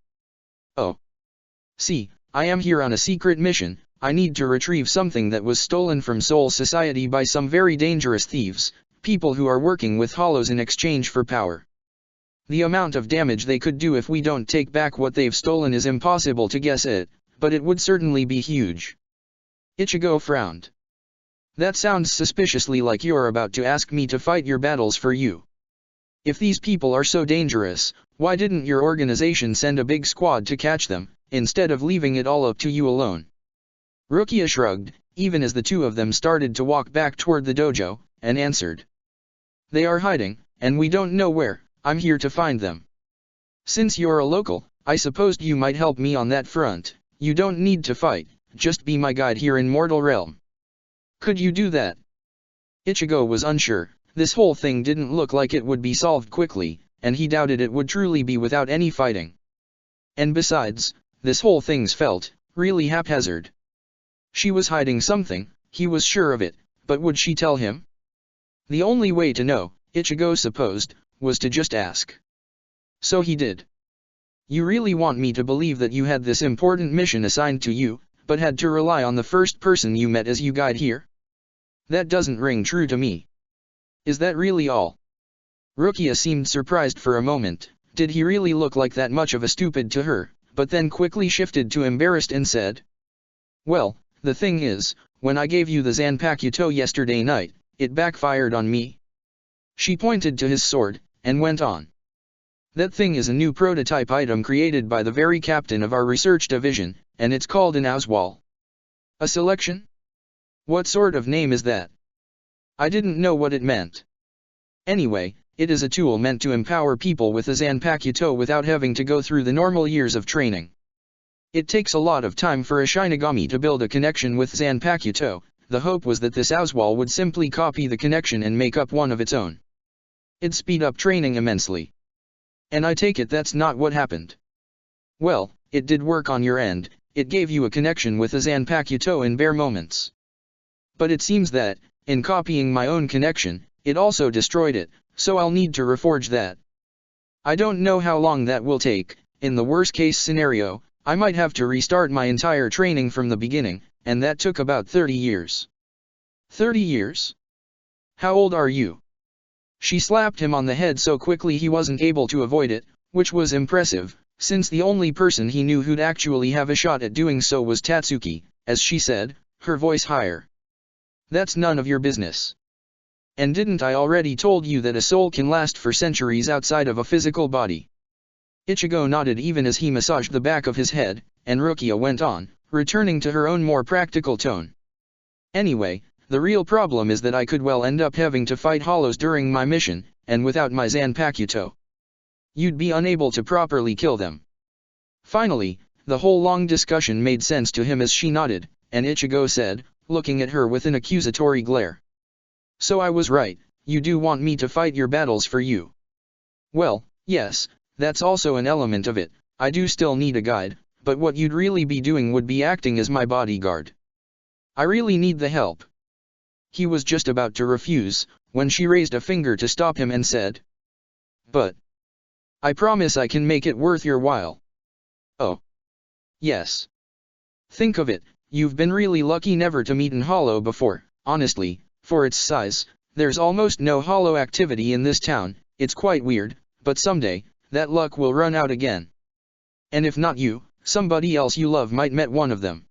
Oh. See, I am here on a secret mission. I need to retrieve something that was stolen from Soul Society by some very dangerous thieves, people who are working with hollows in exchange for power. The amount of damage they could do if we don't take back what they've stolen is impossible to guess at, but it would certainly be huge. Ichigo frowned. That sounds suspiciously like you're about to ask me to fight your battles for you. If these people are so dangerous, why didn't your organization send a big squad to catch them, instead of leaving it all up to you alone? Rukia shrugged, even as the two of them started to walk back toward the dojo, and answered. They are hiding, and we don't know where. I'm here to find them. Since you're a local, I supposed you might help me on that front. You don't need to fight, just be my guide here in Mortal Realm. Could you do that? Ichigo was unsure. This whole thing didn't look like it would be solved quickly, and he doubted it would truly be without any fighting. And besides, this whole thing's felt really haphazard. She was hiding something, he was sure of it, but would she tell him? The only way to know, Ichigo supposed, was to just ask. So he did. You really want me to believe that you had this important mission assigned to you, but had to rely on the first person you met as you guide here? That doesn't ring true to me. Is that really all? Rukia seemed surprised for a moment. Did he really look like that much of a stupid to her, but then quickly shifted to embarrassed and said. Well, the thing is, when I gave you the Zanpakuto yesterday night, it backfired on me. She pointed to his sword, and went on. That thing is a new prototype item created by the very captain of our research division, and it's called an Oswal. A selection? What sort of name is that? I didn't know what it meant. Anyway, it is a tool meant to empower people with a Zanpakuto without having to go through the normal years of training. It takes a lot of time for a Shinigami to build a connection with Zanpakuto. The hope was that this Oswal would simply copy the connection and make up one of its own. It'd speed up training immensely. And I take it that's not what happened. Well, it did work on your end. It gave you a connection with a Zanpakuto in bare moments. But it seems that, in copying my own connection, it also destroyed it, so I'll need to reforge that. I don't know how long that will take. In the worst case scenario, I might have to restart my entire training from the beginning, and that took about 30 years. 30 years? How old are you? She slapped him on the head so quickly he wasn't able to avoid it, which was impressive, since the only person he knew who'd actually have a shot at doing so was Tatsuki, as she said, her voice higher. That's none of your business. And didn't I already told you that a soul can last for centuries outside of a physical body? Ichigo nodded even as he massaged the back of his head, and Rukia went on, returning to her own more practical tone. Anyway, the real problem is that I could well end up having to fight hollows during my mission, and without my Zanpakuto. you'd be unable to properly kill them. Finally, the whole long discussion made sense to him as she nodded, and Ichigo said, looking at her with an accusatory glare. So I was right, you do want me to fight your battles for you. Well, yes, that's also an element of it, I do still need a guide, but what you'd really be doing would be acting as my bodyguard. I really need the help. He was just about to refuse, when she raised a finger to stop him and said, But I promise I can make it worth your while. Oh. Yes. Think of it, you've been really lucky never to meet an hollow before. Honestly, for its size, there's almost no hollow activity in this town. It's quite weird, but someday, that luck will run out again. And if not you, somebody else you love might met one of them.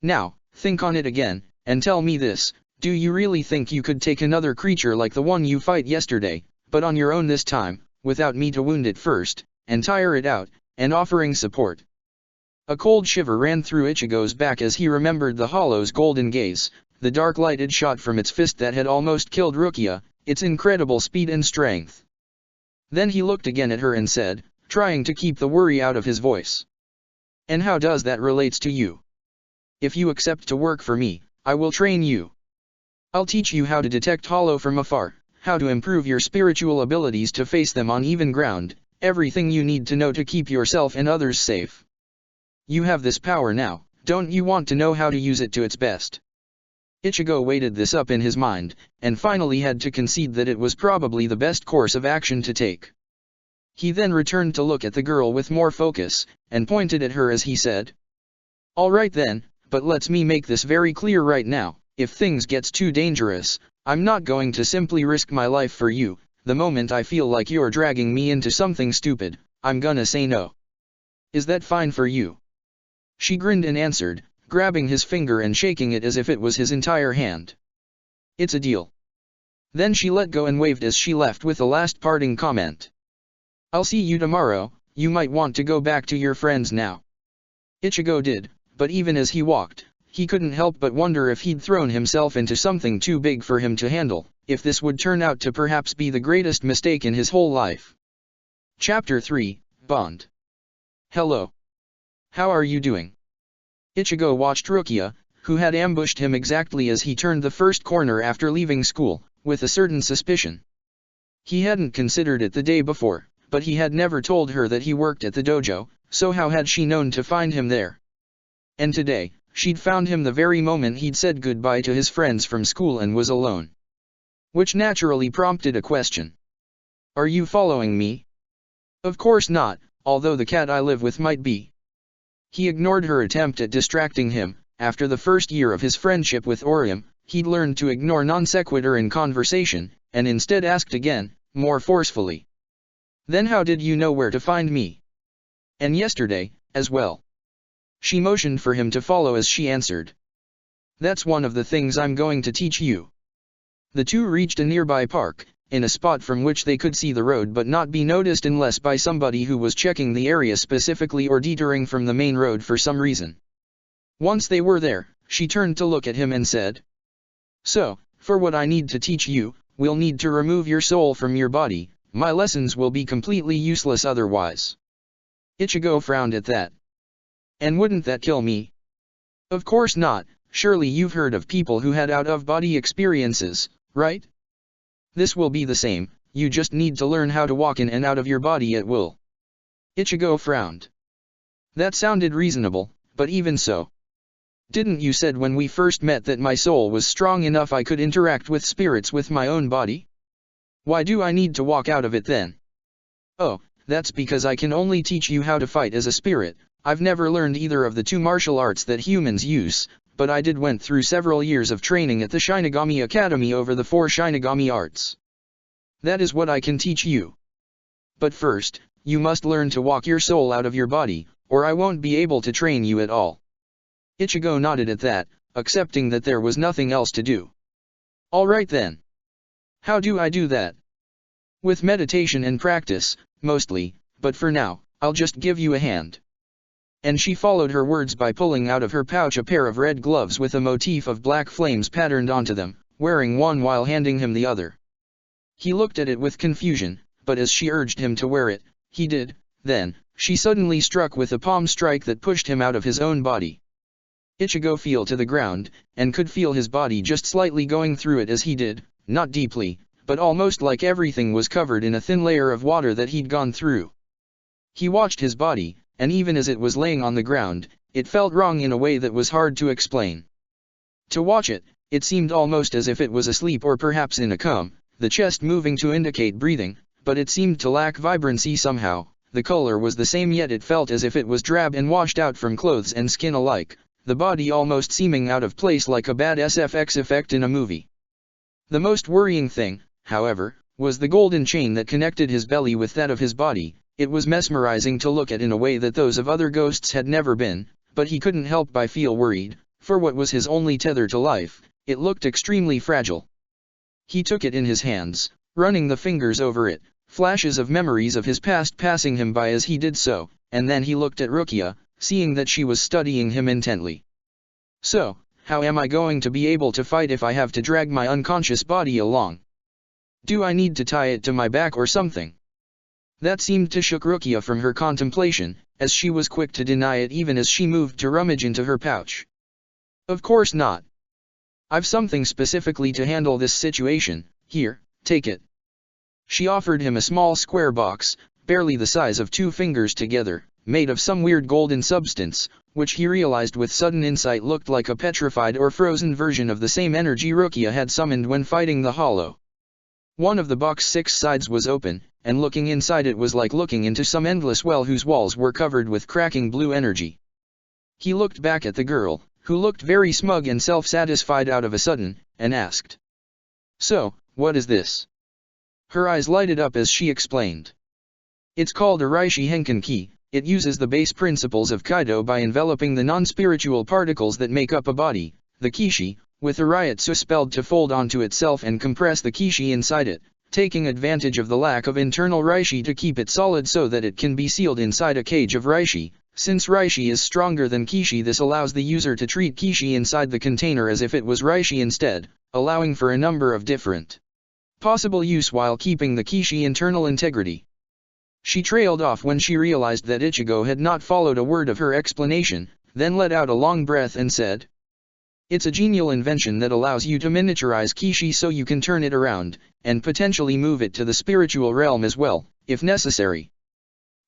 Now, think on it again, and tell me this, do you really think you could take another creature like the one you fight yesterday, but on your own this time, without me to wound it first, and tire it out, and offering support? A cold shiver ran through Ichigo's back as he remembered the hollow's golden gaze, the dark light it shot from its fist that had almost killed Rukia, its incredible speed and strength. Then he looked again at her and said, trying to keep the worry out of his voice. And how does that relate to you? If you accept to work for me, I will train you. I'll teach you how to detect hollow from afar, how to improve your spiritual abilities to face them on even ground, everything you need to know to keep yourself and others safe. You have this power now, don't you want to know how to use it to its best? Ichigo weighed this up in his mind, and finally had to concede that it was probably the best course of action to take. He then returned to look at the girl with more focus, and pointed at her as he said, Alright then, but let's me make this very clear right now, if things gets too dangerous, I'm not going to simply risk my life for you. The moment I feel like you're dragging me into something stupid, I'm gonna say no. Is that fine for you? She grinned and answered, grabbing his finger and shaking it as if it was his entire hand. It's a deal. Then she let go and waved as she left with a last parting comment. I'll see you tomorrow, you might want to go back to your friends now. Ichigo did, but even as he walked, he couldn't help but wonder if he'd thrown himself into something too big for him to handle, if this would turn out to perhaps be the greatest mistake in his whole life. Chapter 3, Bond. Hello. How are you doing? Ichigo watched Rukia, who had ambushed him exactly as he turned the first corner after leaving school, with a certain suspicion. He hadn't considered it the day before, but he had never told her that he worked at the dojo, so how had she known to find him there? And today, she'd found him the very moment he'd said goodbye to his friends from school and was alone. Which naturally prompted a question. Are you following me? Of course not, although the cat I live with might be. He ignored her attempt at distracting him. After the first year of his friendship with Orium, he'd learned to ignore non sequitur in conversation, and instead asked again, more forcefully. Then how did you know where to find me? And yesterday, as well. She motioned for him to follow as she answered. That's one of the things I'm going to teach you. The two reached a nearby park, in a spot from which they could see the road but not be noticed unless by somebody who was checking the area specifically or detouring from the main road for some reason. Once they were there, she turned to look at him and said, So, for what I need to teach you, we'll need to remove your soul from your body. My lessons will be completely useless otherwise. Ichigo frowned at that. And wouldn't that kill me? Of course not, surely you've heard of people who had out-of-body experiences, right? This will be the same, you just need to learn how to walk in and out of your body at will. Ichigo frowned. That sounded reasonable, but even so. Didn't you said when we first met that my soul was strong enough I could interact with spirits with my own body? Why do I need to walk out of it then? Oh, that's because I can only teach you how to fight as a spirit. I've never learned either of the two martial arts that humans use, but I did went through several years of training at the Shinigami Academy over the 4 Shinigami arts. That is what I can teach you. But first, you must learn to walk your soul out of your body, or I won't be able to train you at all. Ichigo nodded at that, accepting that there was nothing else to do. Alright then. How do I do that? With meditation and practice, mostly, but for now, I'll just give you a hand. And she followed her words by pulling out of her pouch a pair of red gloves with a motif of black flames patterned onto them, wearing one while handing him the other. He looked at it with confusion, but as she urged him to wear it, he did. Then, she suddenly struck with a palm strike that pushed him out of his own body. Ichigo fell to the ground, and could feel his body just slightly going through it as he did, not deeply, but almost like everything was covered in a thin layer of water that he'd gone through. He watched his body, and even as it was laying on the ground, it felt wrong in a way that was hard to explain. To watch it, it seemed almost as if it was asleep or perhaps in a coma, the chest moving to indicate breathing, but it seemed to lack vibrancy somehow. The color was the same, yet it felt as if it was drab and washed out from clothes and skin alike, the body almost seeming out of place like a bad SFX effect in a movie. The most worrying thing, however, was the golden chain that connected his belly with that of his body. It was mesmerizing to look at in a way that those of other ghosts had never been, but he couldn't help but feel worried, for what was his only tether to life, it looked extremely fragile. He took it in his hands, running the fingers over it, flashes of memories of his past passing him by as he did so, and then he looked at Rukia, seeing that she was studying him intently. So, how am I going to be able to fight if I have to drag my unconscious body along? Do I need to tie it to my back or something? That seemed to shook Rukia from her contemplation, as she was quick to deny it even as she moved to rummage into her pouch. Of course not. I've something specifically to handle this situation. Here, take it. She offered him a small square box, barely the size of 2 fingers together, made of some weird golden substance, which he realized with sudden insight looked like a petrified or frozen version of the same energy Rukia had summoned when fighting the Hollow. One of the box's 6 sides was open, and looking inside it was like looking into some endless well whose walls were covered with cracking blue energy. He looked back at the girl, who looked very smug and self-satisfied out of a sudden, and asked, "So, what is this?" Her eyes lighted up as she explained. "It's called a Reishi Henkin Ki. It uses the base principles of Kaido by enveloping the non-spiritual particles that make up a body, the Kishi, with a Ryutsu spelled to fold onto itself and compress the Kishi inside it, taking advantage of the lack of internal Reishi to keep it solid so that it can be sealed inside a cage of Reishi. Since Reishi is stronger than Kishi, this allows the user to treat Kishi inside the container as if it was Reishi instead, allowing for a number of different possible use while keeping the Kishi internal integrity." She trailed off when she realized that Ichigo had not followed a word of her explanation, then let out a long breath and said, "It's a genial invention that allows you to miniaturize Kishi so you can turn it around, and potentially move it to the spiritual realm as well, if necessary.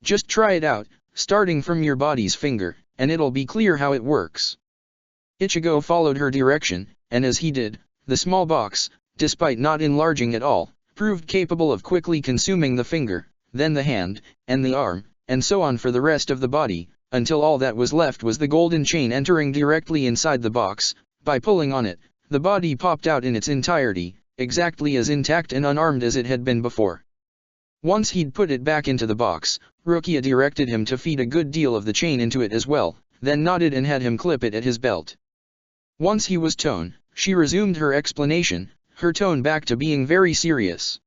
Just try it out, starting from your body's finger, and it'll be clear how it works." Ichigo followed her direction, and as he did, the small box, despite not enlarging at all, proved capable of quickly consuming the finger, then the hand, and the arm, and so on for the rest of the body, until all that was left was the golden chain entering directly inside the box. By pulling on it, the body popped out in its entirety, exactly as intact and unarmed as it had been before. Once he'd put it back into the box, Rukia directed him to feed a good deal of the chain into it as well, then nodded and had him clip it at his belt. Once he was done, she resumed her explanation, her tone back to being very serious.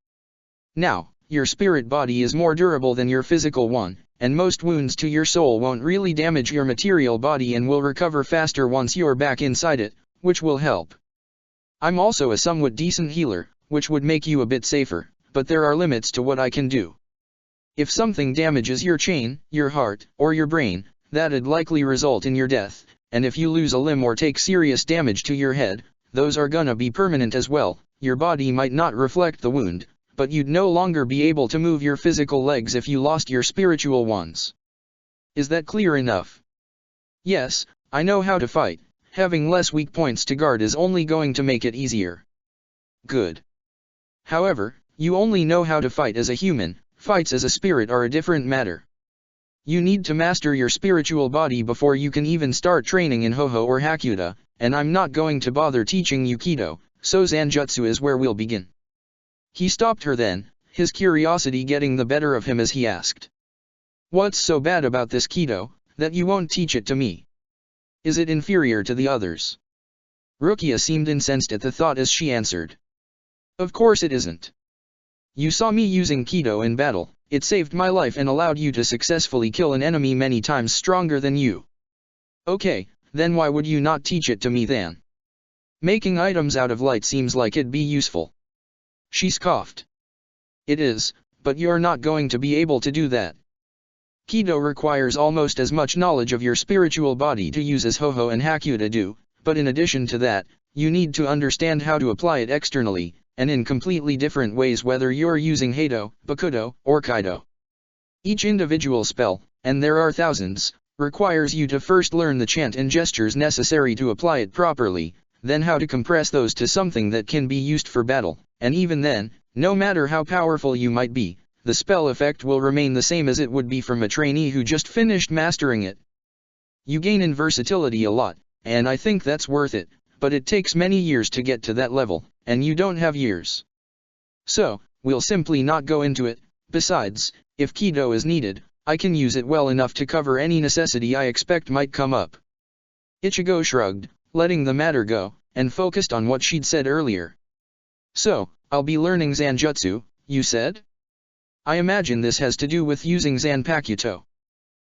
"Now, your spirit body is more durable than your physical one, and most wounds to your soul won't really damage your material body and will recover faster once you're back inside it, which will help. I'm also a somewhat decent healer, which would make you a bit safer, but there are limits to what I can do. If something damages your chain, your heart, or your brain, that'd likely result in your death, and if you lose a limb or take serious damage to your head, those are gonna be permanent as well. Your body might not reflect the wound, but you'd no longer be able to move your physical legs if you lost your spiritual ones. Is that clear enough?" "Yes, I know how to fight. Having less weak points to guard is only going to make it easier." "Good. However, you only know how to fight as a human. Fights as a spirit are a different matter. You need to master your spiritual body before you can even start training in Hoho or Hakuta, and I'm not going to bother teaching you Kido, so Zanjutsu is where we'll begin." He stopped her then, his curiosity getting the better of him as he asked, "What's so bad about this Kido, that you won't teach it to me? Is it inferior to the others?" Rukia seemed incensed at the thought as she answered, "Of course it isn't. You saw me using Kido in battle, it saved my life and allowed you to successfully kill an enemy many times stronger than you. Okay, then why would you not teach it to me then? Making items out of light seems like it'd be useful." She scoffed. "It is, but you're not going to be able to do that. Kido requires almost as much knowledge of your spiritual body to use as Hoho and Hakuta do, but in addition to that, you need to understand how to apply it externally, and in completely different ways whether you're using Hado, Bakudo, or Kaido. Each individual spell, and there are thousands, requires you to first learn the chant and gestures necessary to apply it properly, then how to compress those to something that can be used for battle, and even then, no matter how powerful you might be, the spell effect will remain the same as it would be from a trainee who just finished mastering it. You gain in versatility a lot, and I think that's worth it, but it takes many years to get to that level, and you don't have years. So, we'll simply not go into it. Besides, if Kido is needed, I can use it well enough to cover any necessity I expect might come up. Ichigo shrugged, letting the matter go, and focused on what she'd said earlier. So, I'll be learning Zanjutsu, you said? I imagine this has to do with using Zanpakuto.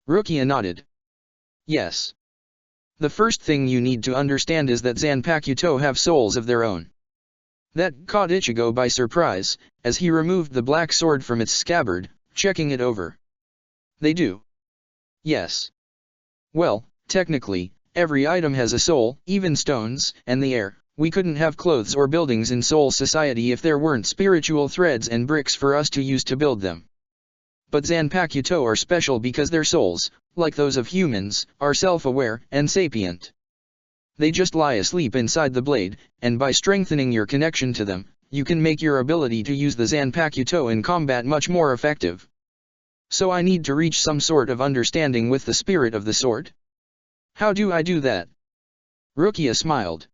Rukia nodded. Yes. The first thing you need to understand is that Zanpakuto have souls of their own. That caught Ichigo by surprise, as he removed the black sword from its scabbard, checking it over. They do. Yes. Well, technically, every item has a soul, even stones, and the air. We couldn't have clothes or buildings in Soul Society if there weren't spiritual threads and bricks for us to use to build them. But Zanpakuto are special because their souls, like those of humans, are self-aware and sapient. They just lie asleep inside the blade, and by strengthening your connection to them, you can make your ability to use the Zanpakuto in combat much more effective. So I need to reach some sort of understanding with the spirit of the sword? How do I do that? Rukia smiled.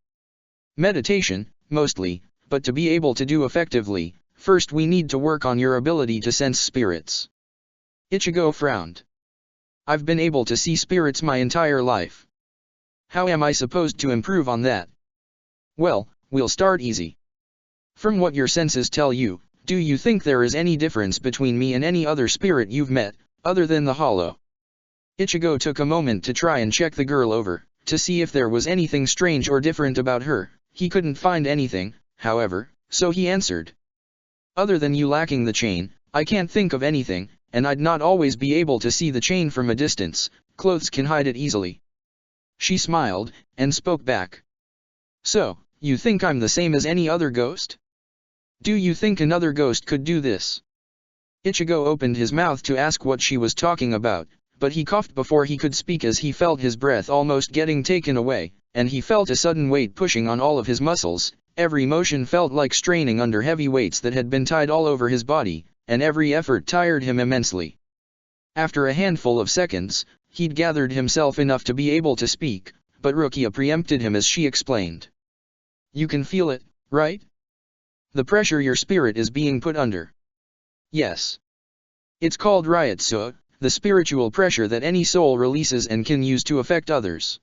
Meditation, mostly, but to be able to do effectively, first we need to work on your ability to sense spirits. Ichigo frowned. I've been able to see spirits my entire life. How am I supposed to improve on that? Well, we'll start easy. From what your senses tell you, do you think there is any difference between me and any other spirit you've met, other than the Hollow? Ichigo took a moment to try and check the girl over, to see if there was anything strange or different about her. He couldn't find anything, however, so he answered. Other than you lacking the chain, I can't think of anything, and I'd not always be able to see the chain from a distance. Clothes can hide it easily. She smiled, and spoke back. So, you think I'm the same as any other ghost? Do you think another ghost could do this? Ichigo opened his mouth to ask what she was talking about, but he coughed before he could speak as he felt his breath almost getting taken away, and he felt a sudden weight pushing on all of his muscles. Every motion felt like straining under heavy weights that had been tied all over his body, and every effort tired him immensely. After a handful of seconds, he'd gathered himself enough to be able to speak, but Rukia preempted him as she explained. You can feel it, right? The pressure your spirit is being put under. Yes. It's called Ryutsu, the spiritual pressure that any soul releases and can use to affect others.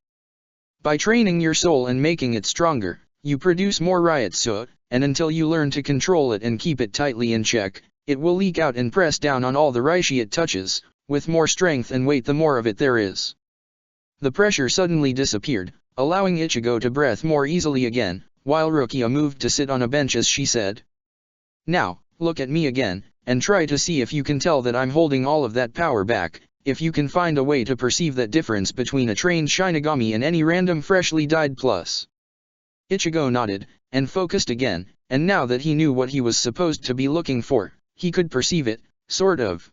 By training your soul and making it stronger, you produce more Ryutsu, and until you learn to control it and keep it tightly in check, it will leak out and press down on all the Reishi it touches. With more strength and weight the more of it there is. The pressure suddenly disappeared, allowing Ichigo to breathe more easily again, while Rukia moved to sit on a bench as she said. Now, look at me again, and try to see if you can tell that I'm holding all of that power back, if you can find a way to perceive that difference between a trained Shinigami and any random freshly dyed plus. Ichigo nodded, and focused again, and now that he knew what he was supposed to be looking for, he could perceive it, sort of.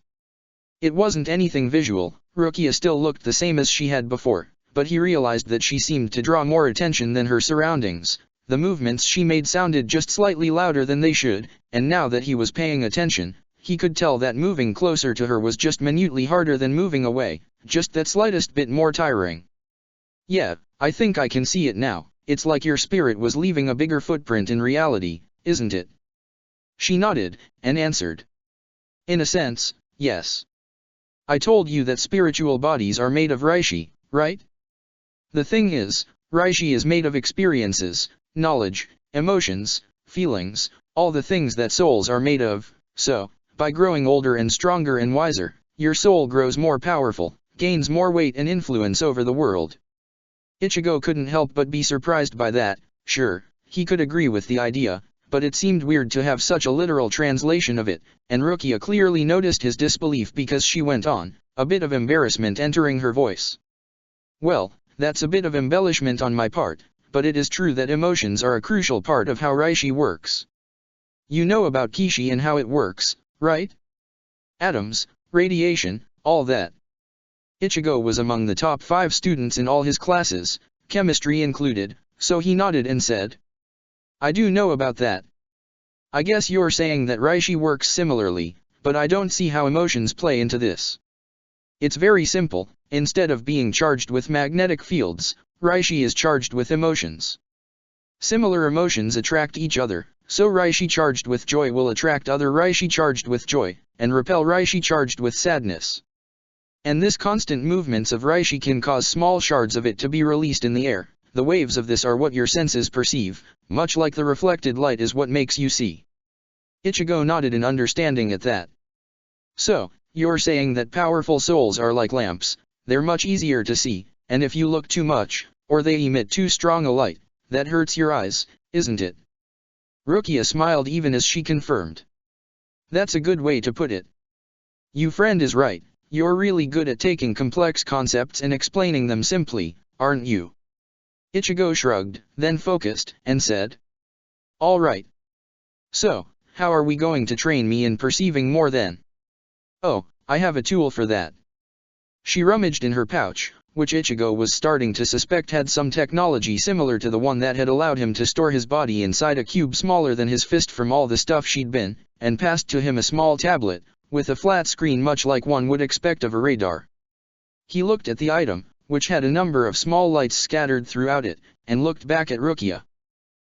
It wasn't anything visual. Rukia still looked the same as she had before, but he realized that she seemed to draw more attention than her surroundings. The movements she made sounded just slightly louder than they should, and now that he was paying attention, he could tell that moving closer to her was just minutely harder than moving away, just that slightest bit more tiring. Yeah, I think I can see it now. It's like your spirit was leaving a bigger footprint in reality, isn't it? She nodded, and answered. In a sense, yes. I told you that spiritual bodies are made of Reishi, right? The thing is, Reishi is made of experiences, knowledge, emotions, feelings, all the things that souls are made of. So, by growing older and stronger and wiser, your soul grows more powerful, gains more weight and influence over the world. Ichigo couldn't help but be surprised by that. Sure, he could agree with the idea, but it seemed weird to have such a literal translation of it, and Rukia clearly noticed his disbelief because she went on, a bit of embarrassment entering her voice. Well, that's a bit of embellishment on my part, but it is true that emotions are a crucial part of how Reishi works. You know about Kishi and how it works, right? Atoms, radiation, all that. Ichigo was among the top 5 students in all his classes, chemistry included, so he nodded and said, I do know about that. I guess you're saying that Reishi works similarly, but I don't see how emotions play into this. It's very simple, instead of being charged with magnetic fields, Reishi is charged with emotions. Similar emotions attract each other, so Reishi charged with joy will attract other Reishi charged with joy, and repel Reishi charged with sadness. And this constant movements of Reishi can cause small shards of it to be released in the air. The waves of this are what your senses perceive, much like the reflected light is what makes you see. Ichigo nodded in understanding at that. So, you're saying that powerful souls are like lamps, they're much easier to see, and if you look too much, or they emit too strong a light, that hurts your eyes, isn't it? Rukia smiled even as she confirmed. That's a good way to put it. You friend is right, you're really good at taking complex concepts and explaining them simply, aren't you? Ichigo shrugged, then focused, and said. All right. So, how are we going to train me in perceiving more then? Oh, I have a tool for that. She rummaged in her pouch, which Ichigo was starting to suspect had some technology similar to the one that had allowed him to store his body inside a cube smaller than his fist from all the stuff she'd been, and passed to him a small tablet, with a flat screen much like one would expect of a radar. He looked at the item, which had a number of small lights scattered throughout it, and looked back at Rukia.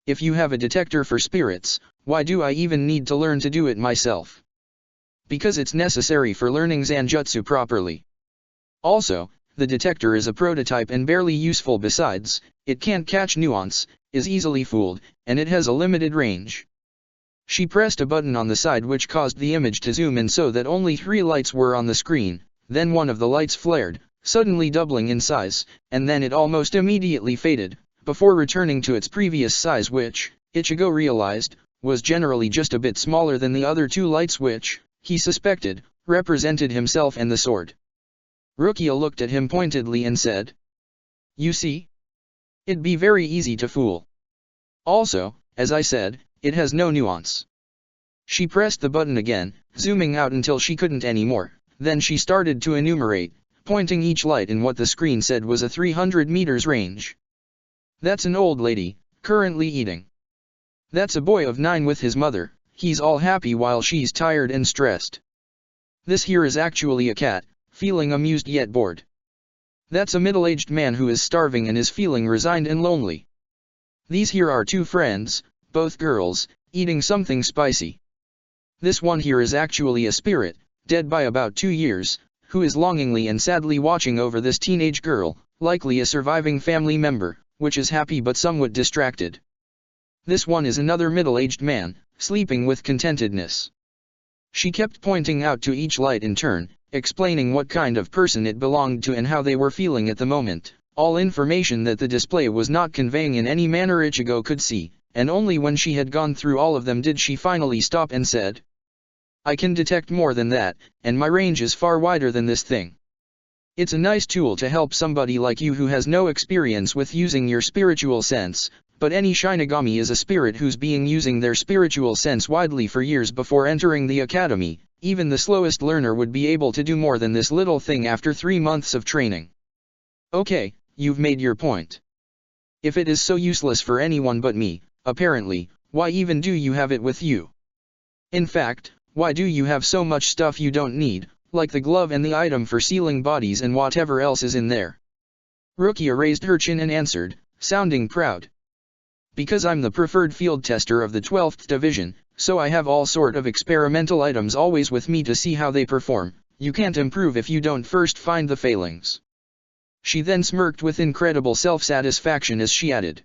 If you have a detector for spirits, why do I even need to learn to do it myself? Because it's necessary for learning Zanjutsu properly. Also, the detector is a prototype and barely useful besides, it can't catch nuance, is easily fooled, and it has a limited range. She pressed a button on the side which caused the image to zoom in so that only 3 lights were on the screen, then one of the lights flared, suddenly doubling in size, and then it almost immediately faded, before returning to its previous size which, Ichigo realized, was generally just a bit smaller than the other 2 lights which, he suspected, represented himself and the sword. Rukia looked at him pointedly and said, You see? It'd be very easy to fool. Also, as I said, it has no nuance. She pressed the button again, zooming out until she couldn't anymore, then she started to enumerate, pointing each light in what the screen said was a 300 meters range. That's an old lady, currently eating. That's a boy of 9 with his mother, he's all happy while she's tired and stressed. This here is actually a cat, feeling amused yet bored. That's a middle-aged man who is starving and is feeling resigned and lonely. These here are 2 friends, both girls, eating something spicy. This one here is actually a spirit, dead by about 2 years, who is longingly and sadly watching over this teenage girl, likely a surviving family member, which is happy but somewhat distracted. This one is another middle-aged man, sleeping with contentedness. She kept pointing out to each light in turn, explaining what kind of person it belonged to and how they were feeling at the moment, all information that the display was not conveying in any manner Ichigo could see, and only when she had gone through all of them did she finally stop and said, I can detect more than that, and my range is far wider than this thing. It's a nice tool to help somebody like you who has no experience with using your spiritual sense, but any Shinigami is a spirit who's been using their spiritual sense widely for years before entering the academy. Even the slowest learner would be able to do more than this little thing after 3 months of training. Okay, you've made your point. If it is so useless for anyone but me, apparently, why even do you have it with you? In fact, why do you have so much stuff you don't need, like the glove and the item for sealing bodies and whatever else is in there? Rukia raised her chin and answered, sounding proud. Because I'm the preferred field tester of the 12th Division, so I have all sort of experimental items always with me to see how they perform. You can't improve if you don't first find the failings. She then smirked with incredible self-satisfaction as she added.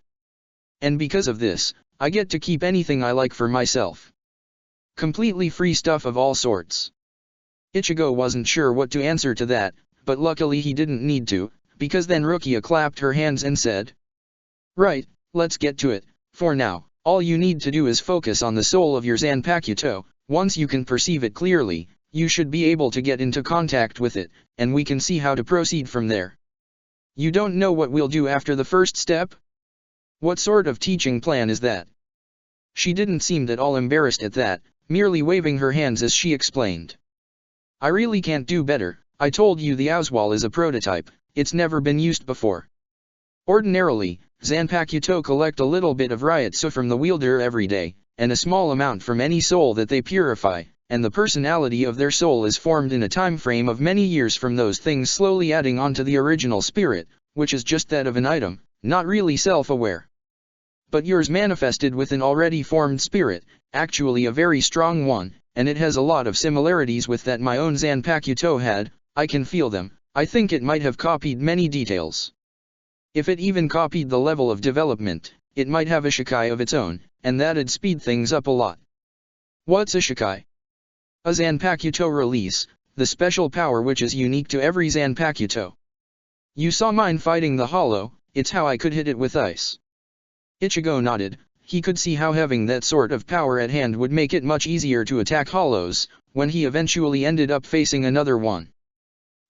And because of this, I get to keep anything I like for myself. Completely free stuff of all sorts. Ichigo wasn't sure what to answer to that, but luckily he didn't need to, because then Rukia clapped her hands and said, Right, let's get to it. For now, all you need to do is focus on the soul of your Zanpakuto. Once you can perceive it clearly, you should be able to get into contact with it, and we can see how to proceed from there. You don't know what we'll do after the first step? What sort of teaching plan is that? She didn't seem at all embarrassed at that, merely waving her hands as she explained. I really can't do better. I told you the Oswal is a prototype, it's never been used before. Ordinarily, Zanpakuto collect a little bit of Ryotsu from the wielder every day, and a small amount from any soul that they purify, and the personality of their soul is formed in a time frame of many years from those things slowly adding on to the original spirit, which is just that of an item, not really self-aware. But yours manifested with an already formed spirit, actually a very strong one, and it has a lot of similarities with that my own Zanpakuto had. I can feel them. I think it might have copied many details. If it even copied the level of development, it might have a Shikai of its own, and that'd speed things up a lot. What's a Shikai? A Zanpakuto release, the special power which is unique to every Zanpakuto. You saw mine fighting the hollow, it's how I could hit it with ice. Ichigo nodded. He could see how having that sort of power at hand would make it much easier to attack hollows, when he eventually ended up facing another one.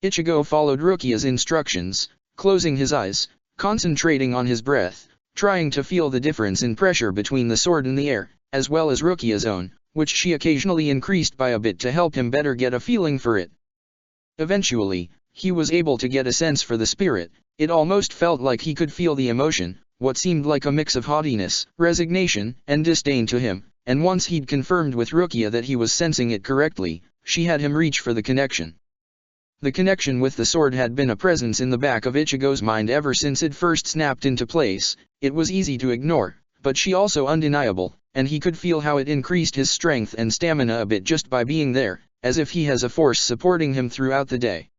Ichigo followed Rukia's instructions, closing his eyes, concentrating on his breath, trying to feel the difference in pressure between the sword and the air, as well as Rukia's own, which she occasionally increased by a bit to help him better get a feeling for it. Eventually, he was able to get a sense for the spirit. It almost felt like he could feel the emotion, what seemed like a mix of haughtiness, resignation, and disdain to him, and once he'd confirmed with Rukia that he was sensing it correctly, she had him reach for the connection. The connection with the sword had been a presence in the back of Ichigo's mind ever since it first snapped into place. It was easy to ignore, but she also undeniable, and he could feel how it increased his strength and stamina a bit just by being there, as if he has a force supporting him throughout the day.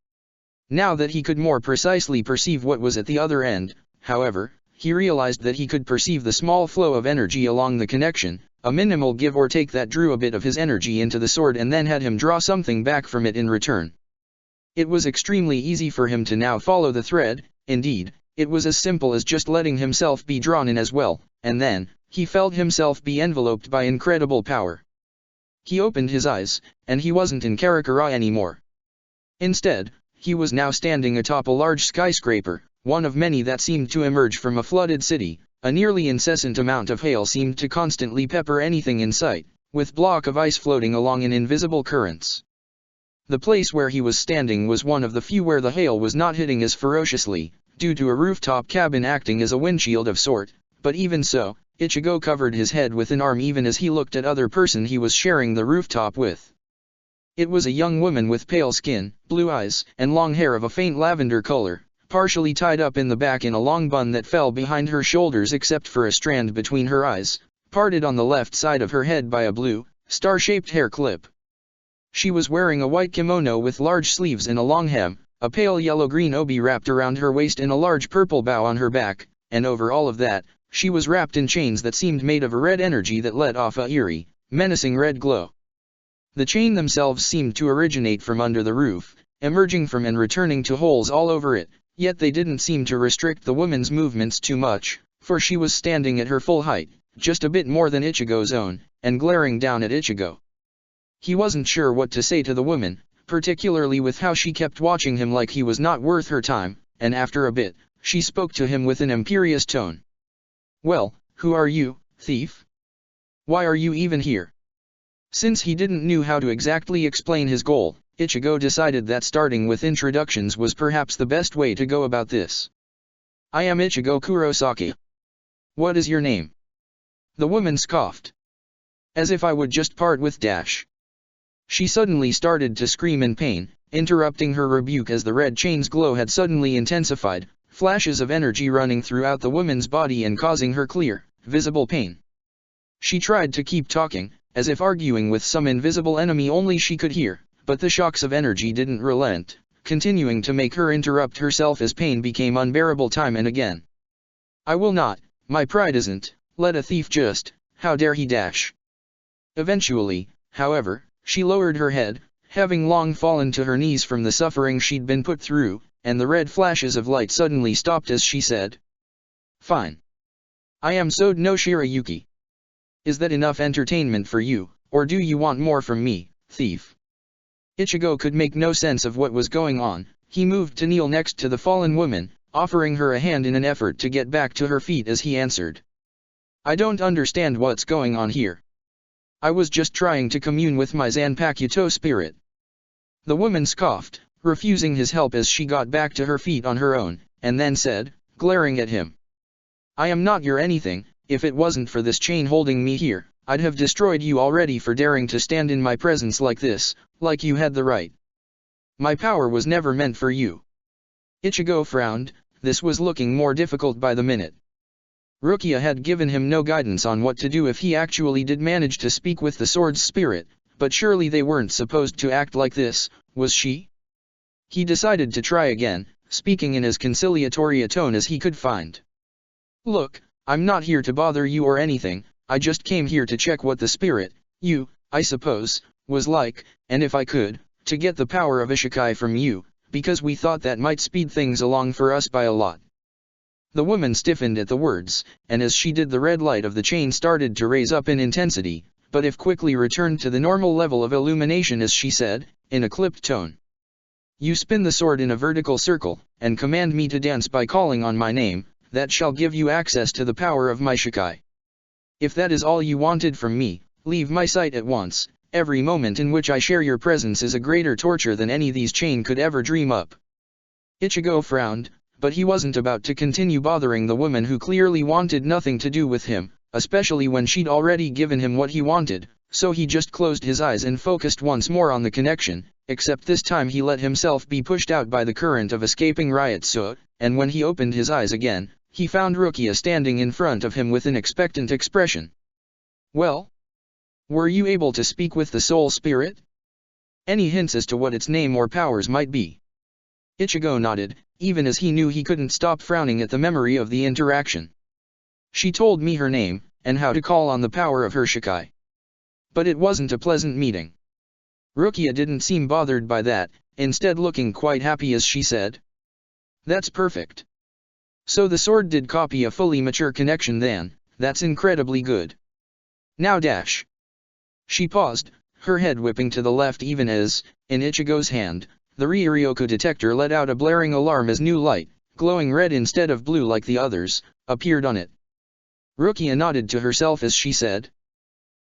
Now that he could more precisely perceive what was at the other end, however, he realized that he could perceive the small flow of energy along the connection, a minimal give or take that drew a bit of his energy into the sword and then had him draw something back from it in return. It was extremely easy for him to now follow the thread. Indeed, it was as simple as just letting himself be drawn in as well, and then, he felt himself be enveloped by incredible power. He opened his eyes, and he wasn't in Karakura anymore. Instead, he was now standing atop a large skyscraper, one of many that seemed to emerge from a flooded city. A nearly incessant amount of hail seemed to constantly pepper anything in sight, with block of ice floating along in invisible currents. The place where he was standing was one of the few where the hail was not hitting as ferociously, due to a rooftop cabin acting as a windshield of sort, but even so, Ichigo covered his head with an arm even as he looked at other person he was sharing the rooftop with. It was a young woman with pale skin, blue eyes, and long hair of a faint lavender color, partially tied up in the back in a long bun that fell behind her shoulders except for a strand between her eyes, parted on the left side of her head by a blue, star-shaped hair clip. She was wearing a white kimono with large sleeves and a long hem, a pale yellow-green obi wrapped around her waist and a large purple bow on her back, and over all of that, she was wrapped in chains that seemed made of a red energy that let off a eerie, menacing red glow. The chain themselves seemed to originate from under the roof, emerging from and returning to holes all over it, yet they didn't seem to restrict the woman's movements too much, for she was standing at her full height, just a bit more than Ichigo's own, and glaring down at Ichigo. He wasn't sure what to say to the woman, particularly with how she kept watching him like he was not worth her time, and after a bit, she spoke to him with an imperious tone. "Well, who are you, thief? Why are you even here?" Since he didn't know how to exactly explain his goal, Ichigo decided that starting with introductions was perhaps the best way to go about this. "I am Ichigo Kurosaki. What is your name?" The woman scoffed. "As if I would just part with dash." She suddenly started to scream in pain, interrupting her rebuke as the red chain's glow had suddenly intensified, flashes of energy running throughout the woman's body and causing her clear, visible pain. She tried to keep talking, as if arguing with some invisible enemy only she could hear, but the shocks of energy didn't relent, continuing to make her interrupt herself as pain became unbearable time and again. "I will not, my pride isn't, let a thief just, how dare he dash." Eventually, however, she lowered her head, having long fallen to her knees from the suffering she'd been put through, and the red flashes of light suddenly stopped as she said, "Fine. I am Sode no Shirayuki. Is that enough entertainment for you, or do you want more from me, thief?" Ichigo could make no sense of what was going on. He moved to kneel next to the fallen woman, offering her a hand in an effort to get back to her feet as he answered. I don't understand what's going on here. I was just trying to commune with my Zanpakuto spirit. The woman scoffed, refusing his help as she got back to her feet on her own, and then said, glaring at him. I am not your anything. If it wasn't for this chain holding me here, I'd have destroyed you already for daring to stand in my presence like this, like you had the right. My power was never meant for you. Ichigo frowned. This was looking more difficult by the minute. Rukia had given him no guidance on what to do if he actually did manage to speak with the sword's spirit, but surely they weren't supposed to act like this, was she? He decided to try again, speaking in as conciliatory a tone as he could find. Look, I'm not here to bother you or anything, I just came here to check what the spirit, you, I suppose, was like, and if I could, to get the power of Ishikai from you, because we thought that might speed things along for us by a lot. The woman stiffened at the words, and as she did the red light of the chain started to raise up in intensity, but if quickly returned to the normal level of illumination as she said, in a clipped tone. You spin the sword in a vertical circle, and command me to dance by calling on my name, that shall give you access to the power of my Shikai. If that is all you wanted from me, leave my sight at once. Every moment in which I share your presence is a greater torture than any these chain could ever dream up. Ichigo frowned, but he wasn't about to continue bothering the woman who clearly wanted nothing to do with him, especially when she'd already given him what he wanted, so he just closed his eyes and focused once more on the connection, except this time he let himself be pushed out by the current of escaping Ryotsu, and when he opened his eyes again, he found Rukia standing in front of him with an expectant expression. Well? Were you able to speak with the soul spirit? Any hints as to what its name or powers might be? Ichigo nodded, even as he knew he couldn't stop frowning at the memory of the interaction. She told me her name, and how to call on the power of her Shikai. But it wasn't a pleasant meeting. Rukia didn't seem bothered by that, instead looking quite happy as she said. That's perfect. So the sword did copy a fully mature connection then, that's incredibly good. Now dash. She paused, her head whipping to the left even as, in Ichigo's hand, the Ryuryoku detector let out a blaring alarm as new light, glowing red instead of blue like the others, appeared on it. Rukia nodded to herself as she said.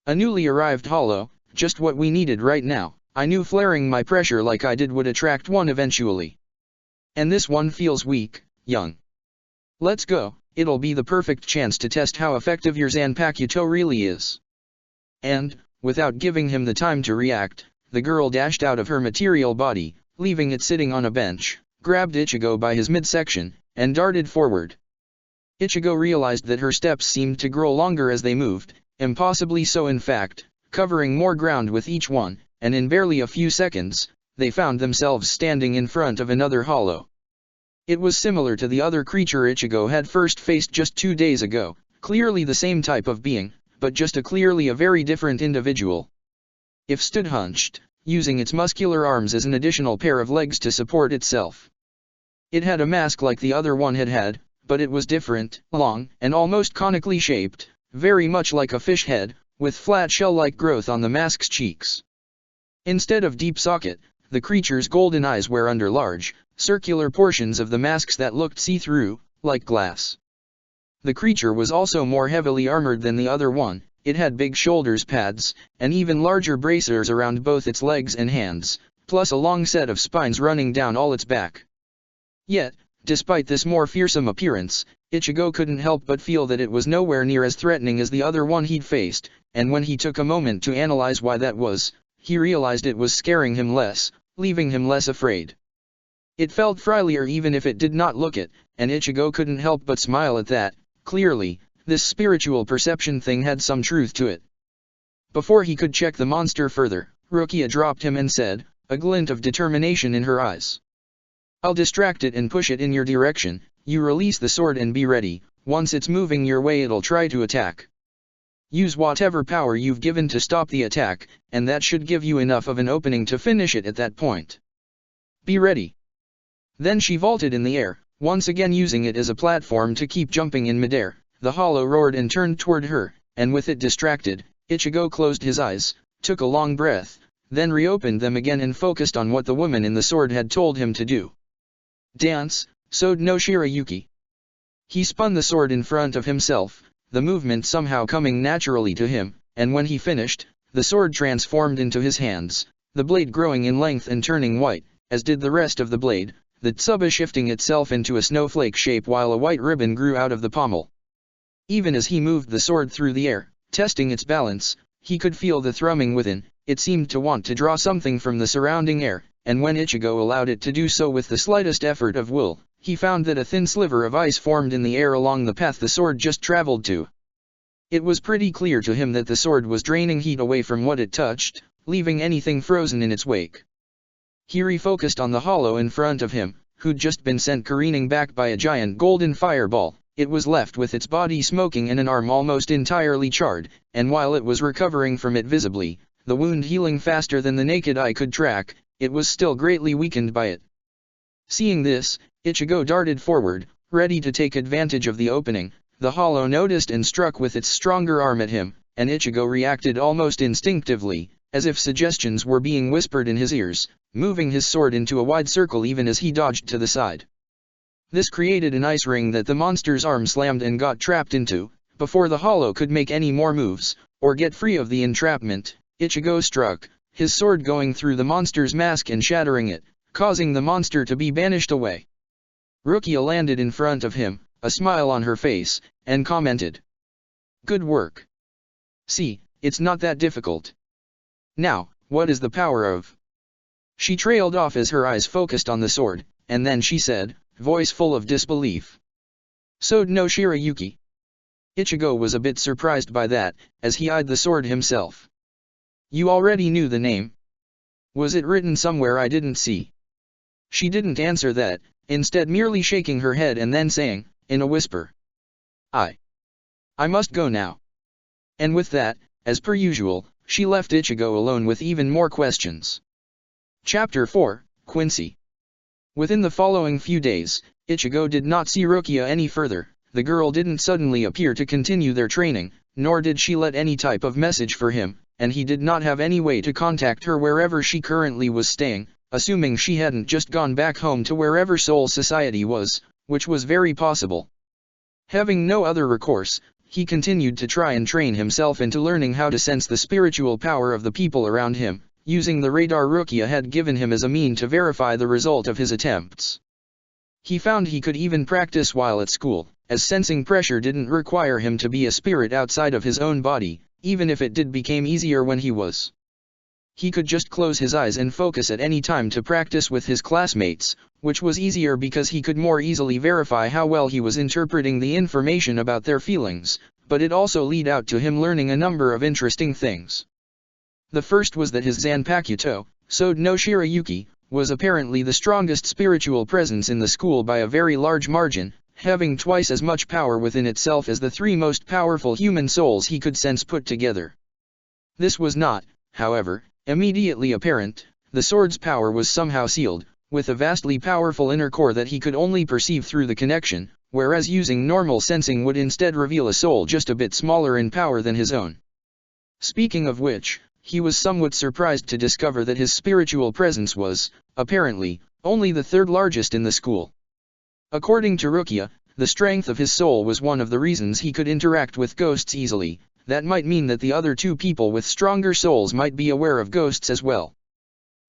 A newly arrived hollow, just what we needed right now. I knew flaring my pressure like I did would attract one eventually. And this one feels weak, young. Let's go, it'll be the perfect chance to test how effective your Zanpakuto really is. And, without giving him the time to react, the girl dashed out of her material body, leaving it sitting on a bench, grabbed Ichigo by his midsection, and darted forward. Ichigo realized that her steps seemed to grow longer as they moved, impossibly so in fact, covering more ground with each one, and in barely a few seconds, they found themselves standing in front of another hollow. It was similar to the other creature Ichigo had first faced just 2 days ago, clearly the same type of being, but just clearly a very different individual. It stood hunched, using its muscular arms as an additional pair of legs to support itself. It had a mask like the other one had had, but it was different, long, and almost conically shaped, very much like a fish head, with flat shell-like growth on the mask's cheeks. Instead of deep socket, the creature's golden eyes were under large, circular portions of the masks that looked see-through, like glass. The creature was also more heavily armored than the other one. It had big shoulders pads, and even larger bracers around both its legs and hands, plus a long set of spines running down all its back. Yet, despite this more fearsome appearance, Ichigo couldn't help but feel that it was nowhere near as threatening as the other one he'd faced, and when he took a moment to analyze why that was, he realized it was scaring him less, leaving him less afraid. It felt friendlier even if it did not look it, and Ichigo couldn't help but smile at that. Clearly, this spiritual perception thing had some truth to it. Before he could check the monster further, Rukia dropped him and said, a glint of determination in her eyes. I'll distract it and push it in your direction. You release the sword and be ready. Once it's moving your way it'll try to attack. Use whatever power you've given to stop the attack, and that should give you enough of an opening to finish it at that point. Be ready. Then she vaulted in the air, once again using it as a platform to keep jumping in midair. The hollow roared and turned toward her, and with it distracted, Ichigo closed his eyes, took a long breath, then reopened them again and focused on what the woman in the sword had told him to do. Dance, Sode no Shirayuki. He spun the sword in front of himself, the movement somehow coming naturally to him, and when he finished, the sword transformed into his hands, the blade growing in length and turning white, as did the rest of the blade, the tsuba shifting itself into a snowflake shape while a white ribbon grew out of the pommel. Even as he moved the sword through the air, testing its balance, he could feel the thrumming within. It seemed to want to draw something from the surrounding air, and when Ichigo allowed it to do so with the slightest effort of will, he found that a thin sliver of ice formed in the air along the path the sword just traveled to. It was pretty clear to him that the sword was draining heat away from what it touched, leaving anything frozen in its wake. He refocused on the hollow in front of him, who'd just been sent careening back by a giant golden fireball. It was left with its body smoking and an arm almost entirely charred, and while it was recovering from it visibly, the wound healing faster than the naked eye could track, it was still greatly weakened by it. Seeing this, Ichigo darted forward, ready to take advantage of the opening. The hollow noticed and struck with its stronger arm at him, and Ichigo reacted almost instinctively, as if suggestions were being whispered in his ears, moving his sword into a wide circle even as he dodged to the side. This created an ice ring that the monster's arm slammed and got trapped into. Before the hollow could make any more moves, or get free of the entrapment, Ichigo struck, his sword going through the monster's mask and shattering it, causing the monster to be banished away. Rukia landed in front of him, a smile on her face, and commented, "Good work. See, it's not that difficult. Now, what is the power of?" She trailed off as her eyes focused on the sword, and then she said, voice full of disbelief, "Sode no Shirayuki." Ichigo was a bit surprised by that, as he eyed the sword himself. "You already knew the name? Was it written somewhere I didn't see?" She didn't answer that, instead merely shaking her head and then saying, in a whisper, I must go now." And with that, as per usual, she left Ichigo alone with even more questions. Chapter 4, Quincy. Within the following few days, Ichigo did not see Rukia any further. The girl didn't suddenly appear to continue their training, nor did she let any type of message for him, and he did not have any way to contact her wherever she currently was staying, assuming she hadn't just gone back home to wherever Soul Society was, which was very possible. Having no other recourse, he continued to try and train himself into learning how to sense the spiritual power of the people around him, using the radar Rukia had given him as a mean to verify the result of his attempts. He found he could even practice while at school, as sensing pressure didn't require him to be a spirit outside of his own body, even if it did become easier when he was. He could just close his eyes and focus at any time to practice with his classmates, which was easier because he could more easily verify how well he was interpreting the information about their feelings, but it also led out to him learning a number of interesting things. The first was that his Zanpakuto, Sode no Shirayuki, was apparently the strongest spiritual presence in the school by a very large margin, having twice as much power within itself as the three most powerful human souls he could sense put together. This was not, however, immediately apparent. The sword's power was somehow sealed, with a vastly powerful inner core that he could only perceive through the connection, whereas using normal sensing would instead reveal a soul just a bit smaller in power than his own. Speaking of which, he was somewhat surprised to discover that his spiritual presence was, apparently, only the third largest in the school. According to Rukia, the strength of his soul was one of the reasons he could interact with ghosts easily. That might mean that the other two people with stronger souls might be aware of ghosts as well.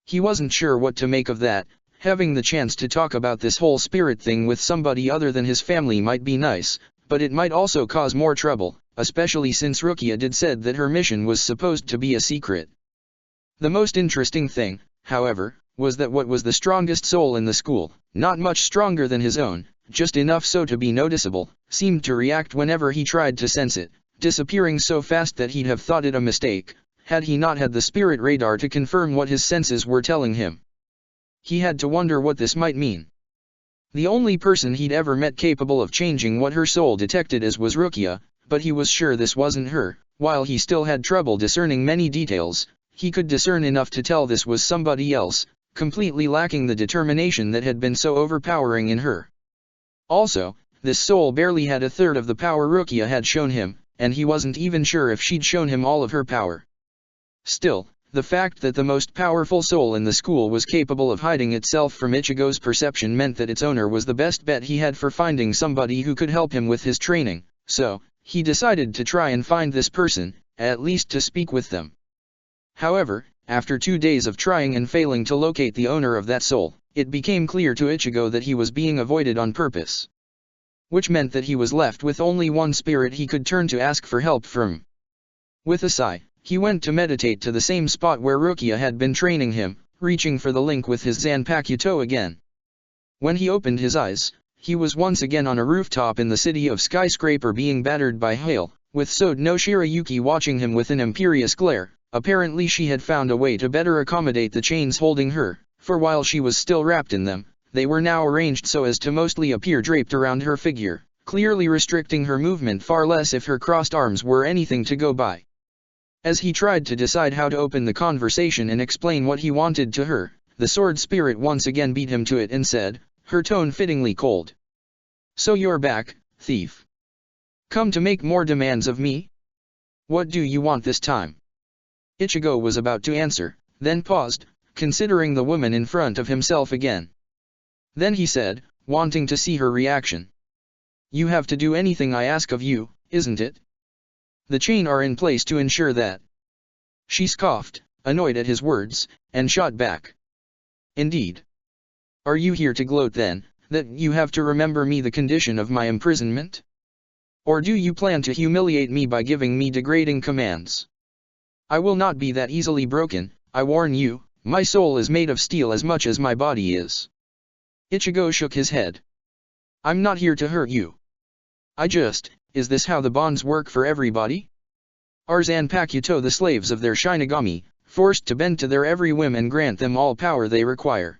He wasn't sure what to make of that. Having the chance to talk about this whole spirit thing with somebody other than his family might be nice, but it might also cause more trouble, especially since Rukia did said that her mission was supposed to be a secret. The most interesting thing, however, was that what was the strongest soul in the school, not much stronger than his own, just enough so to be noticeable, seemed to react whenever he tried to sense it, disappearing so fast that he'd have thought it a mistake, had he not had the spirit radar to confirm what his senses were telling him. He had to wonder what this might mean. The only person he'd ever met capable of changing what her soul detected as was Rukia, but he was sure this wasn't her. While he still had trouble discerning many details, he could discern enough to tell this was somebody else, completely lacking the determination that had been so overpowering in her. Also, this soul barely had a third of the power Rukia had shown him, and he wasn't even sure if she'd shown him all of her power. Still, The fact that the most powerful soul in the school was capable of hiding itself from Ichigo's perception meant that its owner was the best bet he had for finding somebody who could help him with his training, so he decided to try and find this person, at least to speak with them. However, after 2 days of trying and failing to locate the owner of that soul, it became clear to Ichigo that he was being avoided on purpose. Which meant that he was left with only one spirit he could turn to ask for help from. With a sigh, he went to meditate to the same spot where Rukia had been training him, reaching for the link with his Zanpakuto again. When he opened his eyes, he was once again on a rooftop in the city of Skyscraper being battered by hail, with Sode no Shirayuki watching him with an imperious glare. Apparently she had found a way to better accommodate the chains holding her, for while she was still wrapped in them, they were now arranged so as to mostly appear draped around her figure, clearly restricting her movement far less if her crossed arms were anything to go by. As he tried to decide how to open the conversation and explain what he wanted to her, the sword spirit once again beat him to it and said, her tone fittingly cold. So you're back, thief. Come to make more demands of me? What do you want this time? Ichigo was about to answer, then paused, considering the woman in front of himself again. Then he said, wanting to see her reaction. You have to do anything I ask of you, isn't it? The chain are in place to ensure that. She scoffed, annoyed at his words, and shot back. Indeed. Are you here to gloat then, that you have to remember me the condition of my imprisonment? Or do you plan to humiliate me by giving me degrading commands? I will not be that easily broken, I warn you, my soul is made of steel as much as my body is. Ichigo shook his head. I'm not here to hurt you. Is this how the bonds work for everybody? Are Zanpakuto the slaves of their Shinigami, forced to bend to their every whim and grant them all power they require?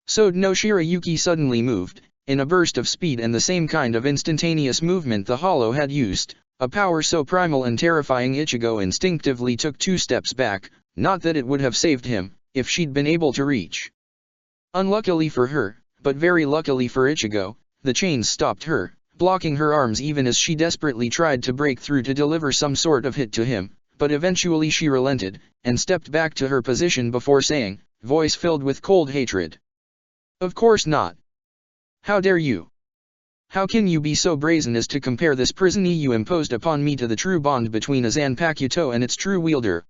Sode no Shirayuki suddenly moved, in a burst of speed and the same kind of instantaneous movement the Hollow had used, a power so primal and terrifying Ichigo instinctively took 2 steps back, not that it would have saved him, if she'd been able to reach. Unluckily for her, but very luckily for Ichigo, the chains stopped her, blocking her arms even as she desperately tried to break through to deliver some sort of hit to him, but eventually she relented, and stepped back to her position before saying, voice filled with cold hatred. Of course not. How dare you? How can you be so brazen as to compare this prison you imposed upon me to the true bond between a Zanpakuto and its true wielder?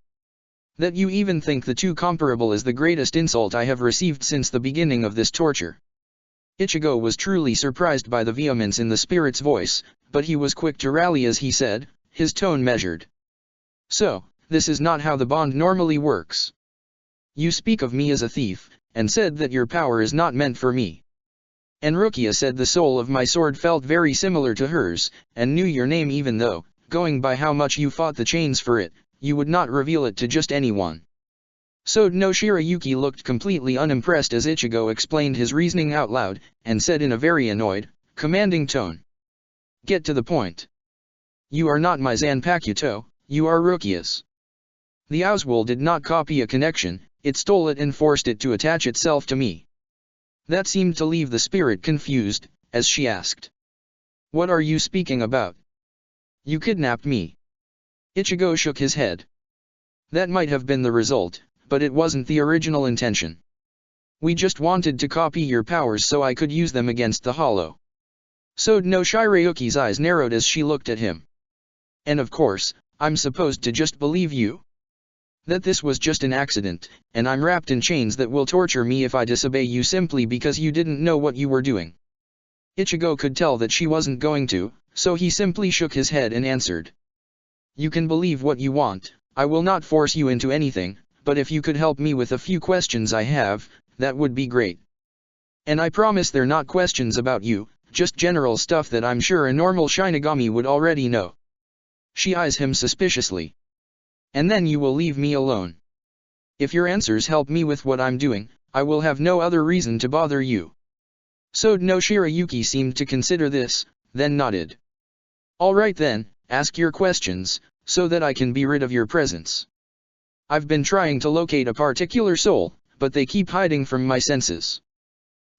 That you even think the two comparable is the greatest insult I have received since the beginning of this torture. Ichigo was truly surprised by the vehemence in the spirit's voice, but he was quick to rally as he said, his tone measured. So, this is not how the bond normally works. You speak of me as a thief, and said that your power is not meant for me. And Rukia said the soul of my sword felt very similar to hers, and knew your name even though, going by how much you fought the chains for it, you would not reveal it to just anyone. Sode no Shirayuki looked completely unimpressed as Ichigo explained his reasoning out loud, and said in a very annoyed, commanding tone. Get to the point. You are not my Zanpakuto, you are Rukia's. The Owswool did not copy a connection, it stole it and forced it to attach itself to me. That seemed to leave the spirit confused, as she asked. What are you speaking about? You kidnapped me. Ichigo shook his head. That might have been the result, but it wasn't the original intention. We just wanted to copy your powers so I could use them against the Hollow. Sode no Shirayuki's eyes narrowed as she looked at him. And of course, I'm supposed to just believe you? That this was just an accident, and I'm wrapped in chains that will torture me if I disobey you simply because you didn't know what you were doing. Ichigo could tell that she wasn't going to, so he simply shook his head and answered. You can believe what you want, I will not force you into anything, but if you could help me with a few questions I have, that would be great. And I promise they're not questions about you, just general stuff that I'm sure a normal Shinigami would already know. She eyes him suspiciously. And then you will leave me alone. If your answers help me with what I'm doing, I will have no other reason to bother you. Sode no Shirayuki seemed to consider this, then nodded. All right then, ask your questions, so that I can be rid of your presence. I've been trying to locate a particular soul, but they keep hiding from my senses.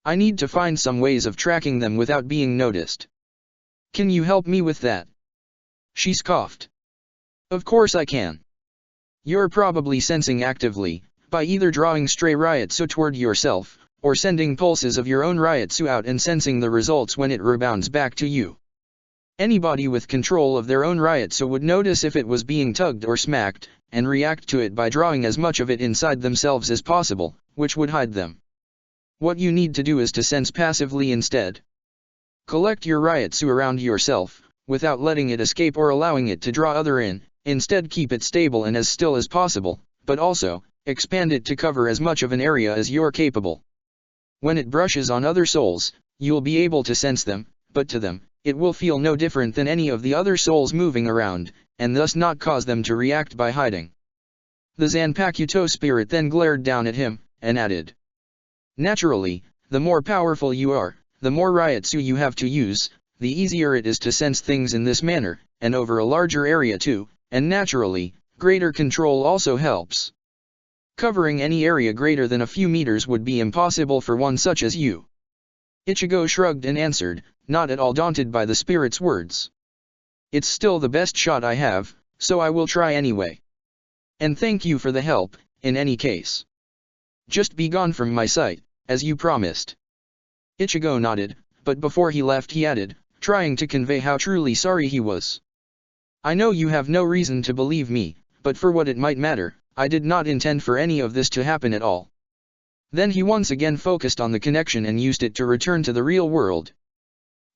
I need to find some ways of tracking them without being noticed. Can you help me with that? She scoffed. Of course I can. you're probably sensing actively, by either drawing stray Ryotsu toward yourself, or sending pulses of your own Ryotsu out and sensing the results when it rebounds back to you. Anybody with control of their own Ryotsu would notice if it was being tugged or smacked, and react to it by drawing as much of it inside themselves as possible, which would hide them. What you need to do is to sense passively instead. Collect your Ryotsu around yourself, without letting it escape or allowing it to draw other in, instead keep it stable and as still as possible, but also, expand it to cover as much of an area as you're capable. When it brushes on other souls, you'll be able to sense them, but to them, it will feel no different than any of the other souls moving around, and thus not cause them to react by hiding. The Zanpakuto spirit then glared down at him, and added. Naturally, the more powerful you are, the more Ryotsu you have to use, the easier it is to sense things in this manner, and over a larger area too, and naturally, greater control also helps. Covering any area greater than a few meters would be impossible for one such as you. Ichigo shrugged and answered, not at all daunted by the spirit's words. It's still the best shot I have, so I will try anyway. And thank you for the help, in any case. Just be gone from my sight, as you promised. Ichigo nodded, but before he left he added, trying to convey how truly sorry he was. I know you have no reason to believe me, but for what it might matter, I did not intend for any of this to happen at all. Then he once again focused on the connection and used it to return to the real world.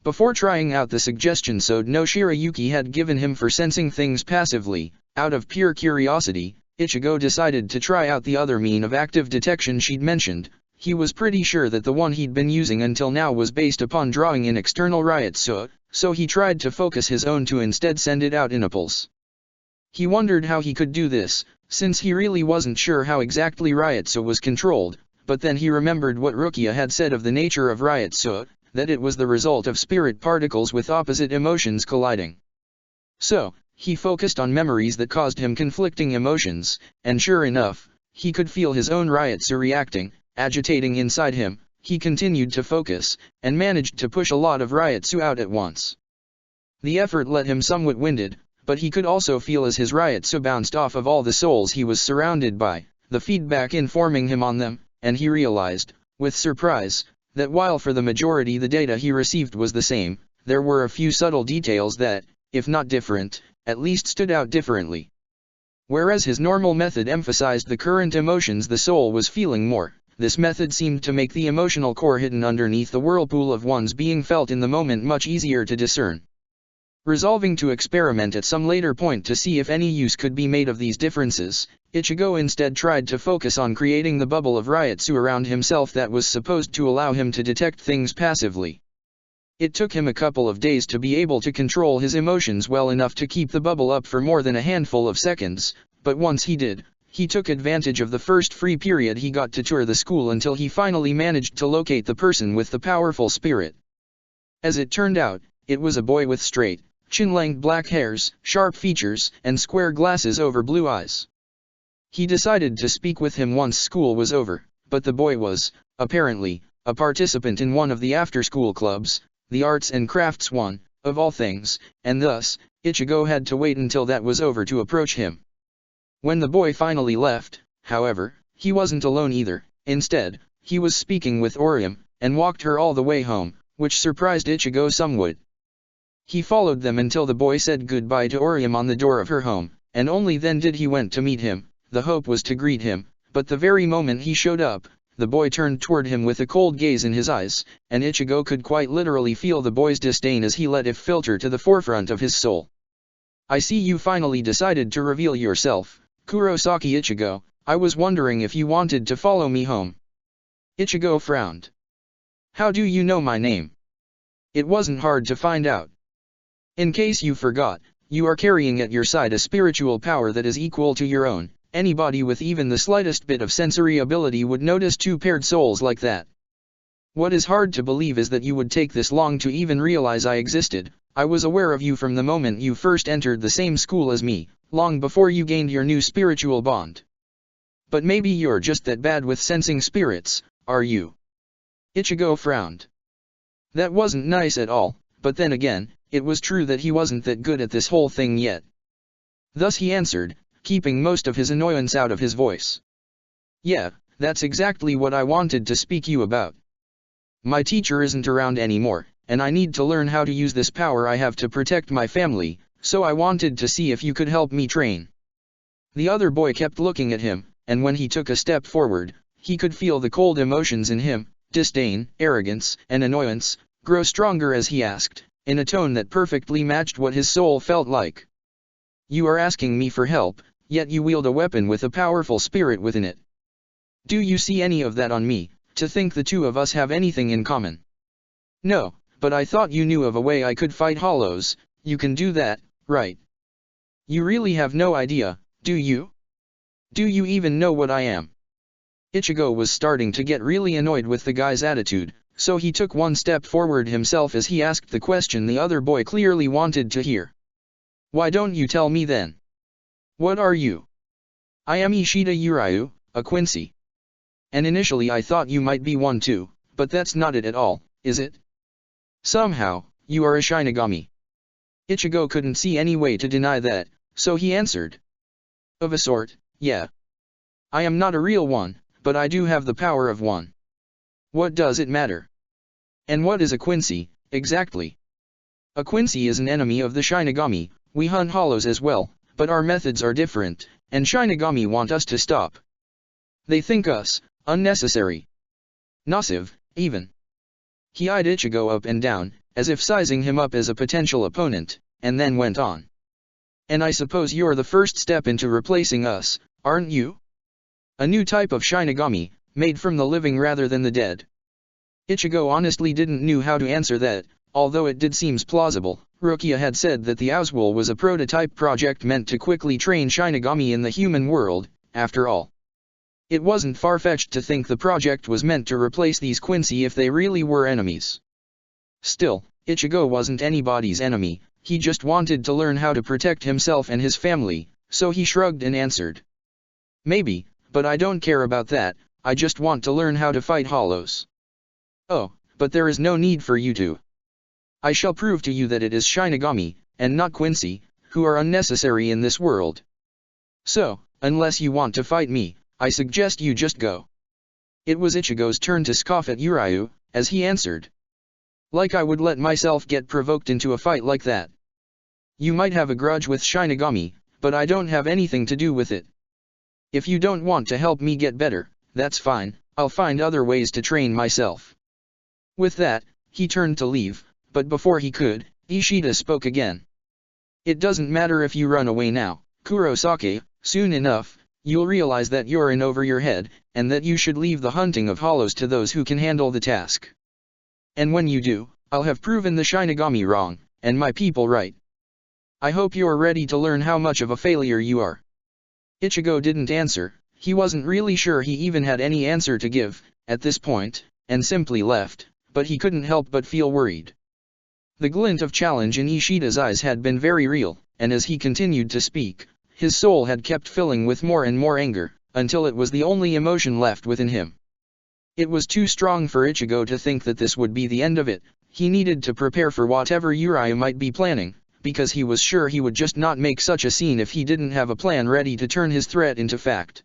Before trying out the suggestion no Shirayuki had given him for sensing things passively, out of pure curiosity, Ichigo decided to try out the other mean of active detection she'd mentioned. He was pretty sure that the one he'd been using until now was based upon drawing in external Ryotsu, so he tried to focus his own to instead send it out in a pulse. He wondered how he could do this, since he really wasn't sure how exactly Ryotsu was controlled, but then he remembered what Rukia had said of the nature of Ryotsu, that it was the result of spirit particles with opposite emotions colliding. So, he focused on memories that caused him conflicting emotions, and sure enough, he could feel his own Ryotsu reacting, agitating inside him. He continued to focus, and managed to push a lot of Ryotsu out at once. The effort left him somewhat winded, but he could also feel as his Ryotsu bounced off of all the souls he was surrounded by, the feedback informing him on them, and he realized, with surprise, that while for the majority the data he received was the same, there were a few subtle details that, if not different, at least stood out differently. Whereas his normal method emphasized the current emotions the soul was feeling more, this method seemed to make the emotional core hidden underneath the whirlpool of one's being felt in the moment much easier to discern. Resolving to experiment at some later point to see if any use could be made of these differences, Ichigo instead tried to focus on creating the bubble of Ryotsu around himself that was supposed to allow him to detect things passively. It took him a couple of days to be able to control his emotions well enough to keep the bubble up for more than a handful of seconds, but once he did, he took advantage of the first free period he got to tour the school until he finally managed to locate the person with the powerful spirit. As it turned out, it was a boy with straight, chin-length black hairs, sharp features, and square glasses over blue eyes. He decided to speak with him once school was over, but the boy was, apparently, a participant in one of the after-school clubs, the arts and crafts one, of all things, and thus, Ichigo had to wait until that was over to approach him. When the boy finally left, however, he wasn't alone either. Instead, he was speaking with Orium, and walked her all the way home, which surprised Ichigo somewhat. He followed them until the boy said goodbye to Orium on the door of her home, and only then did he went to meet him. The hope was to greet him, but the very moment he showed up, the boy turned toward him with a cold gaze in his eyes, and Ichigo could quite literally feel the boy's disdain as he let it filter to the forefront of his soul. I see you finally decided to reveal yourself, Kurosaki Ichigo. I was wondering if you wanted to follow me home. Ichigo frowned. How do you know my name? It wasn't hard to find out. In case you forgot, you are carrying at your side a spiritual power that is equal to your own. Anybody with even the slightest bit of sensory ability would notice two paired souls like that. What is hard to believe is that you would take this long to even realize I existed. I was aware of you from the moment you first entered the same school as me, long before you gained your new spiritual bond. But maybe you're just that bad with sensing spirits, are you? Ichigo frowned. That wasn't nice at all, but then again, it was true that he wasn't that good at this whole thing yet. Thus he answered, keeping most of his annoyance out of his voice. Yeah, that's exactly what I wanted to speak you about. My teacher isn't around anymore, and I need to learn how to use this power I have to protect my family, so I wanted to see if you could help me train. The other boy kept looking at him, and when he took a step forward, he could feel the cold emotions in him, disdain, arrogance, and annoyance, grow stronger as he asked, in a tone that perfectly matched what his soul felt like. You are asking me for help, yet you wield a weapon with a powerful spirit within it. Do you see any of that on me, to think the two of us have anything in common? No, but I thought you knew of a way I could fight hollows. You can do that, right? You really have no idea, do you? Do you even know what I am? Ichigo was starting to get really annoyed with the guy's attitude, so he took one step forward himself as he asked the question the other boy clearly wanted to hear. Why don't you tell me then? What are you? I am Ishida Uryu, a Quincy. And initially I thought you might be one too, but that's not it at all, is it? Somehow, you are a Shinigami. Ichigo couldn't see any way to deny that, so he answered. Of a sort, yeah. I am not a real one, but I do have the power of one. What does it matter? And what is a Quincy, exactly? A Quincy is an enemy of the Shinigami. We hunt hollows as well, but our methods are different, and Shinigami want us to stop. They think us unnecessary. Nocive, even. He eyed Ichigo up and down, as if sizing him up as a potential opponent, and then went on. And I suppose you're the first step into replacing us, aren't you? A new type of Shinigami, made from the living rather than the dead. Ichigo honestly didn't know how to answer that, although it did seem plausible. Rukia had said that the Owswell was a prototype project meant to quickly train Shinigami in the human world, after all. It wasn't far-fetched to think the project was meant to replace these Quincy if they really were enemies. Still, Ichigo wasn't anybody's enemy, he just wanted to learn how to protect himself and his family, so he shrugged and answered. Maybe, but I don't care about that, I just want to learn how to fight hollows. Oh, but there is no need for you to. I shall prove to you that it is Shinigami, and not Quincy, who are unnecessary in this world. So, unless you want to fight me, I suggest you just go. It was Ichigo's turn to scoff at Uryu, as he answered. Like I would let myself get provoked into a fight like that. You might have a grudge with Shinigami, but I don't have anything to do with it. If you don't want to help me get better, that's fine, I'll find other ways to train myself. With that, he turned to leave, but before he could, Ishida spoke again. It doesn't matter if you run away now, Kurosaki, soon enough, you'll realize that you're in over your head, and that you should leave the hunting of hollows to those who can handle the task. And when you do, I'll have proven the Shinigami wrong, and my people right. I hope you're ready to learn how much of a failure you are. Ichigo didn't answer, he wasn't really sure he even had any answer to give, at this point, and simply left, but he couldn't help but feel worried. The glint of challenge in Ishida's eyes had been very real, and as he continued to speak, his soul had kept filling with more and more anger, until it was the only emotion left within him. It was too strong for Ichigo to think that this would be the end of it. He needed to prepare for whatever Uryu might be planning, because he was sure he would just not make such a scene if he didn't have a plan ready to turn his threat into fact.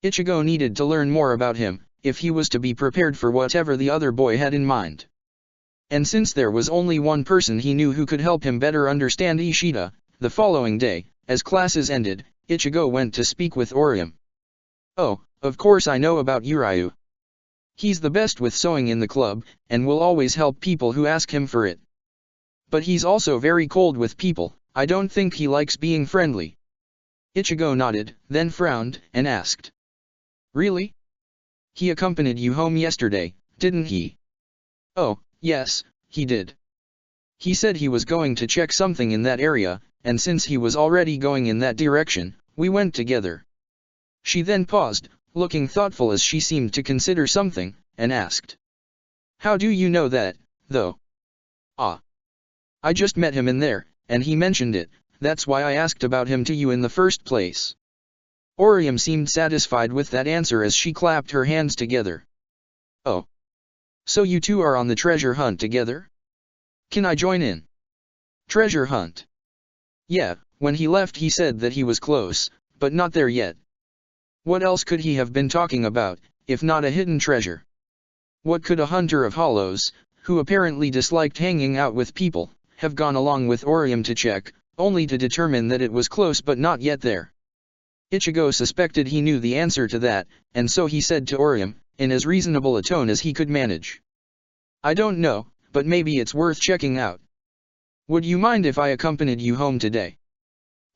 Ichigo needed to learn more about him, if he was to be prepared for whatever the other boy had in mind. And since there was only one person he knew who could help him better understand Ishida, the following day, as classes ended, Ichigo went to speak with Orium. Oh, of course I know about Uryu. He's the best with sewing in the club, and will always help people who ask him for it. But he's also very cold with people, I don't think he likes being friendly. Ichigo nodded, then frowned, and asked. Really? He accompanied you home yesterday, didn't he? Oh, yes, he did. He said he was going to check something in that area, and since he was already going in that direction, we went together. She then paused, looking thoughtful as she seemed to consider something, and asked. How do you know that, though? Ah. I just met him in there, and he mentioned it, that's why I asked about him to you in the first place. Orium seemed satisfied with that answer as she clapped her hands together. Oh. So you two are on the treasure hunt together? Can I join in? Treasure hunt? Yeah, when he left he said that he was close, but not there yet. What else could he have been talking about, if not a hidden treasure? What could a hunter of hollows, who apparently disliked hanging out with people, have gone along with Orium to check, only to determine that it was close but not yet there? Ichigo suspected he knew the answer to that, and so he said to Orium, in as reasonable a tone as he could manage. I don't know, but maybe it's worth checking out. Would you mind if I accompanied you home today?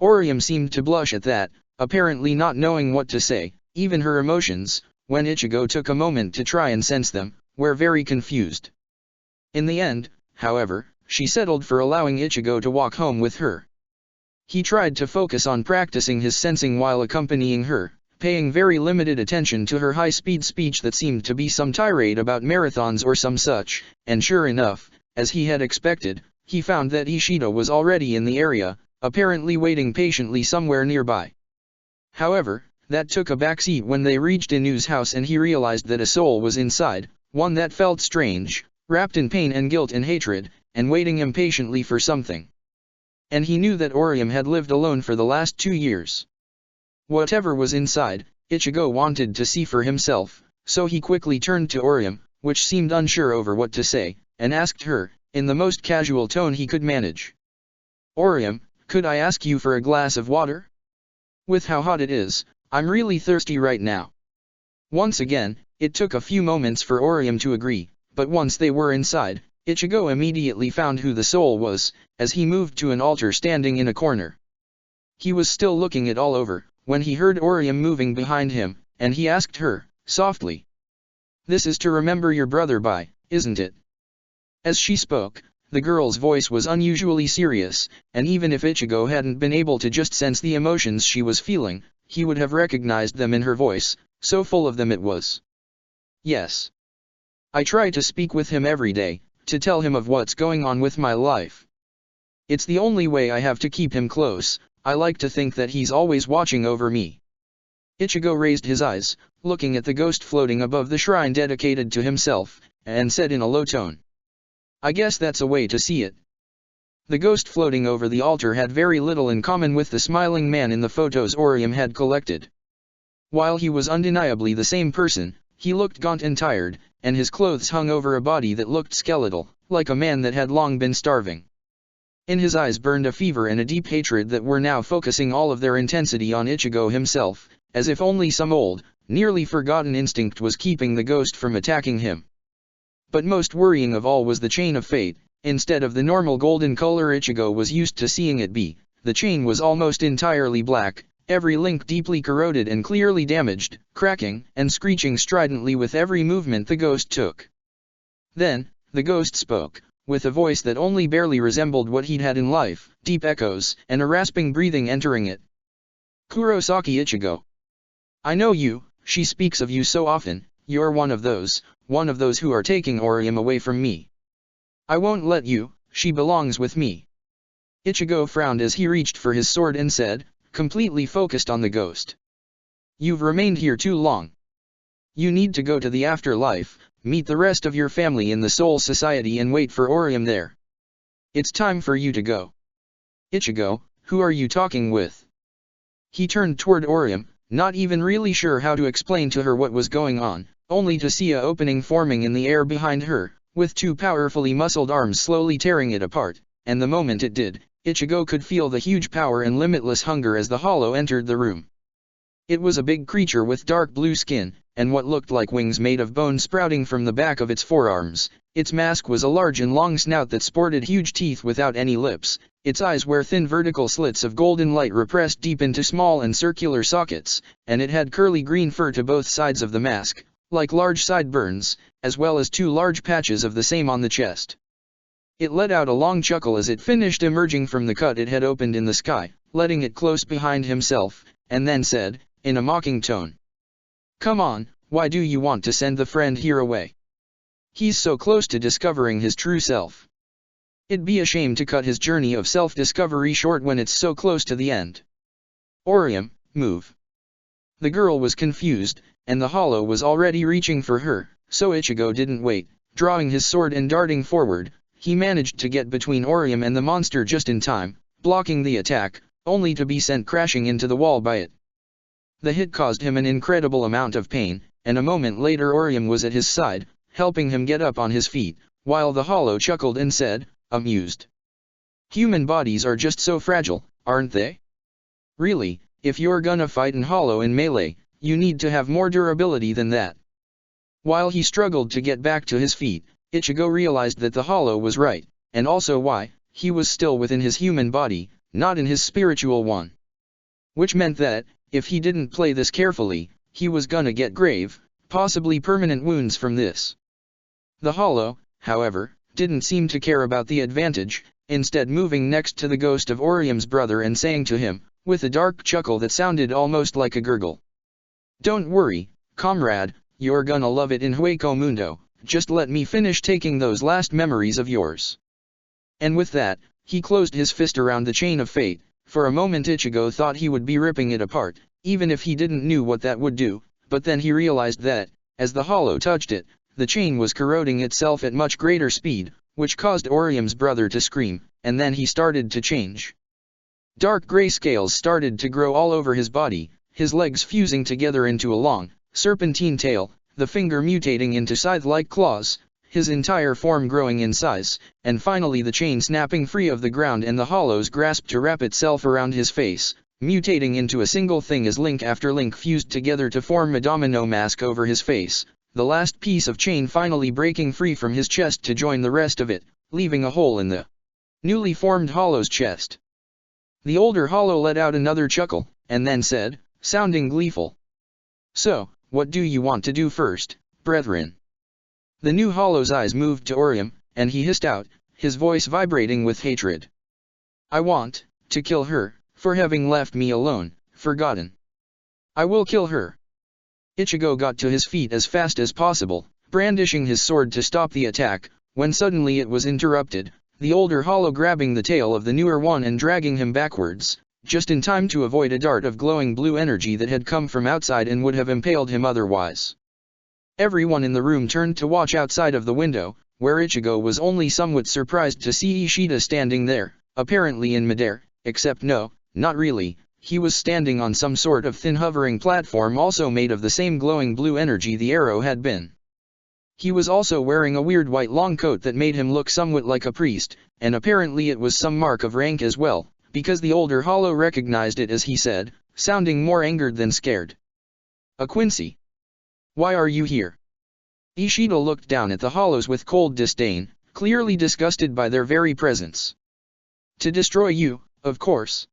Orium seemed to blush at that, apparently not knowing what to say. Even her emotions, when Ichigo took a moment to try and sense them, were very confused. In the end, however, she settled for allowing Ichigo to walk home with her. He tried to focus on practicing his sensing while accompanying her, paying very limited attention to her high-speed speech that seemed to be some tirade about marathons or some such, and sure enough, as he had expected, he found that Ishida was already in the area, apparently waiting patiently somewhere nearby. However, that took a backseat when they reached Inu's house and he realized that a soul was inside, one that felt strange, wrapped in pain and guilt and hatred, and waiting impatiently for something. And he knew that Orium had lived alone for the last 2 years. Whatever was inside, Ichigo wanted to see for himself, so he quickly turned to Orium, which seemed unsure over what to say, and asked her, in the most casual tone he could manage. Orium, could I ask you for a glass of water? With how hot it is, I'm really thirsty right now. Once again, it took a few moments for Orium to agree, but once they were inside, Ichigo immediately found who the soul was, as he moved to an altar standing in a corner. He was still looking it all over, when he heard Orium moving behind him, and he asked her, softly. This is to remember your brother by, isn't it? As she spoke, the girl's voice was unusually serious, and even if Ichigo hadn't been able to just sense the emotions she was feeling, he would have recognized them in her voice, so full of them it was. Yes. I try to speak with him every day, to tell him of what's going on with my life. It's the only way I have to keep him close. I like to think that he's always watching over me. Ichigo raised his eyes, looking at the ghost floating above the shrine dedicated to himself, and said in a low tone. I guess that's a way to see it. The ghost floating over the altar had very little in common with the smiling man in the photos Orium had collected. While he was undeniably the same person, he looked gaunt and tired, and his clothes hung over a body that looked skeletal, like a man that had long been starving. In his eyes burned a fever and a deep hatred that were now focusing all of their intensity on Ichigo himself, as if only some old, nearly forgotten instinct was keeping the ghost from attacking him. But most worrying of all was the chain of fate. Instead of the normal golden color Ichigo was used to seeing it be, the chain was almost entirely black, every link deeply corroded and clearly damaged, cracking and screeching stridently with every movement the ghost took. Then, the ghost spoke, with a voice that only barely resembled what he'd had in life, deep echoes, and a rasping breathing entering it. Kurosaki Ichigo. I know you, she speaks of you so often, you're one of those who are taking Orium away from me. I won't let you, she belongs with me. Ichigo frowned as he reached for his sword and said, completely focused on the ghost. You've remained here too long. You need to go to the afterlife, meet the rest of your family in the Soul Society and wait for Orium there. It's time for you to go. Ichigo, who are you talking with? He turned toward Orium, not even really sure how to explain to her what was going on, only to see an opening forming in the air behind her, with two powerfully muscled arms slowly tearing it apart, and the moment it did, Ichigo could feel the huge power and limitless hunger as the hollow entered the room. It was a big creature with dark blue skin, and what looked like wings made of bone sprouting from the back of its forearms. Its mask was a large and long snout that sported huge teeth without any lips, its eyes were thin vertical slits of golden light repressed deep into small and circular sockets, and it had curly green fur to both sides of the mask, like large sideburns, as well as two large patches of the same on the chest. It let out a long chuckle as it finished emerging from the cut it had opened in the sky, letting it close behind himself, and then said, in a mocking tone. Come on, why do you want to send the friend here away? He's so close to discovering his true self. It'd be a shame to cut his journey of self-discovery short when it's so close to the end. Orium, move. The girl was confused, and the hollow was already reaching for her, so Ichigo didn't wait. Drawing his sword and darting forward, he managed to get between Orium and the monster just in time, blocking the attack, only to be sent crashing into the wall by it. The hit caused him an incredible amount of pain, and a moment later Orium was at his side, helping him get up on his feet, while the hollow chuckled and said, amused, "Human bodies are just so fragile, aren't they? Really, if you're gonna fight in hollow in melee, you need to have more durability than that." While he struggled to get back to his feet, Ichigo realized that the hollow was right, and also why, he was still within his human body, not in his spiritual one. Which meant that, if he didn't play this carefully, he was gonna get grave, possibly permanent wounds from this. The hollow, however, didn't seem to care about the advantage, instead moving next to the ghost of Orium's brother and saying to him, with a dark chuckle that sounded almost like a gurgle, "Don't worry, comrade, you're gonna love it in Hueco Mundo, just let me finish taking those last memories of yours." And with that, he closed his fist around the chain of fate. For a moment Ichigo thought he would be ripping it apart, even if he didn't know what that would do, but then he realized that, as the hollow touched it, the chain was corroding itself at much greater speed, which caused Orium's brother to scream, and then he started to change. Dark gray scales started to grow all over his body, his legs fusing together into a long, serpentine tail, the finger mutating into scythe-like claws, his entire form growing in size, and finally the chain snapping free of the ground and the hollow's grasp to wrap itself around his face, mutating into a single thing as link after link fused together to form a domino mask over his face, the last piece of chain finally breaking free from his chest to join the rest of it, leaving a hole in the newly formed hollow's chest. The older hollow let out another chuckle, and then said, sounding gleeful, "So, what do you want to do first, brethren?" The new hollow's eyes moved to Orium, and he hissed out, his voice vibrating with hatred, "I want to kill her, for having left me alone, forgotten. I will kill her." Ichigo got to his feet as fast as possible, brandishing his sword to stop the attack, when suddenly it was interrupted, the older hollow grabbing the tail of the newer one and dragging him backwards, just in time to avoid a dart of glowing blue energy that had come from outside and would have impaled him otherwise. Everyone in the room turned to watch outside of the window, where Ichigo was only somewhat surprised to see Ishida standing there, apparently in midair, except no, not really, he was standing on some sort of thin hovering platform also made of the same glowing blue energy the arrow had been. He was also wearing a weird white long coat that made him look somewhat like a priest, and apparently it was some mark of rank as well, because the older hollow recognized it as he said, sounding more angered than scared, "A Quincy. Why are you here?" Ishida looked down at the hollows with cold disdain, clearly disgusted by their very presence. "To destroy you, of course."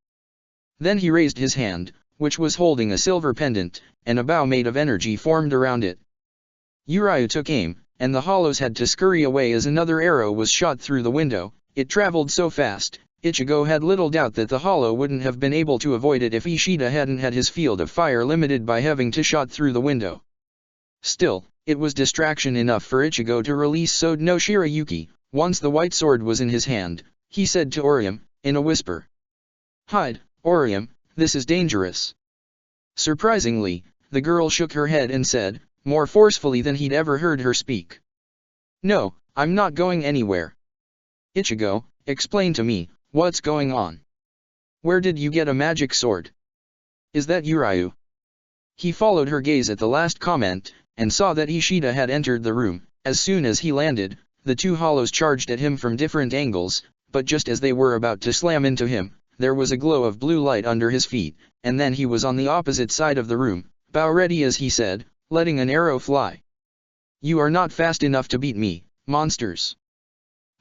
Then he raised his hand, which was holding a silver pendant, and a bow made of energy formed around it. Urayu took aim, and the hollows had to scurry away as another arrow was shot through the window. It traveled so fast, Ichigo had little doubt that the hollow wouldn't have been able to avoid it if Ishida hadn't had his field of fire limited by having to shot through the window. Still, it was distraction enough for Ichigo to release Sode no Shirayuki. Once the white sword was in his hand, he said to Orium, in a whisper, "Hide, Orium, this is dangerous." Surprisingly, the girl shook her head and said, more forcefully than he'd ever heard her speak, "No, I'm not going anywhere." "Ichigo, explain to me, what's going on? Where did you get a magic sword? Is that Urayu?" He followed her gaze at the last comment, and saw that Ishida had entered the room. As soon as he landed, the two hollows charged at him from different angles, but just as they were about to slam into him, there was a glow of blue light under his feet, and then he was on the opposite side of the room, bow ready as he said, letting an arrow fly. "You are not fast enough to beat me, monsters."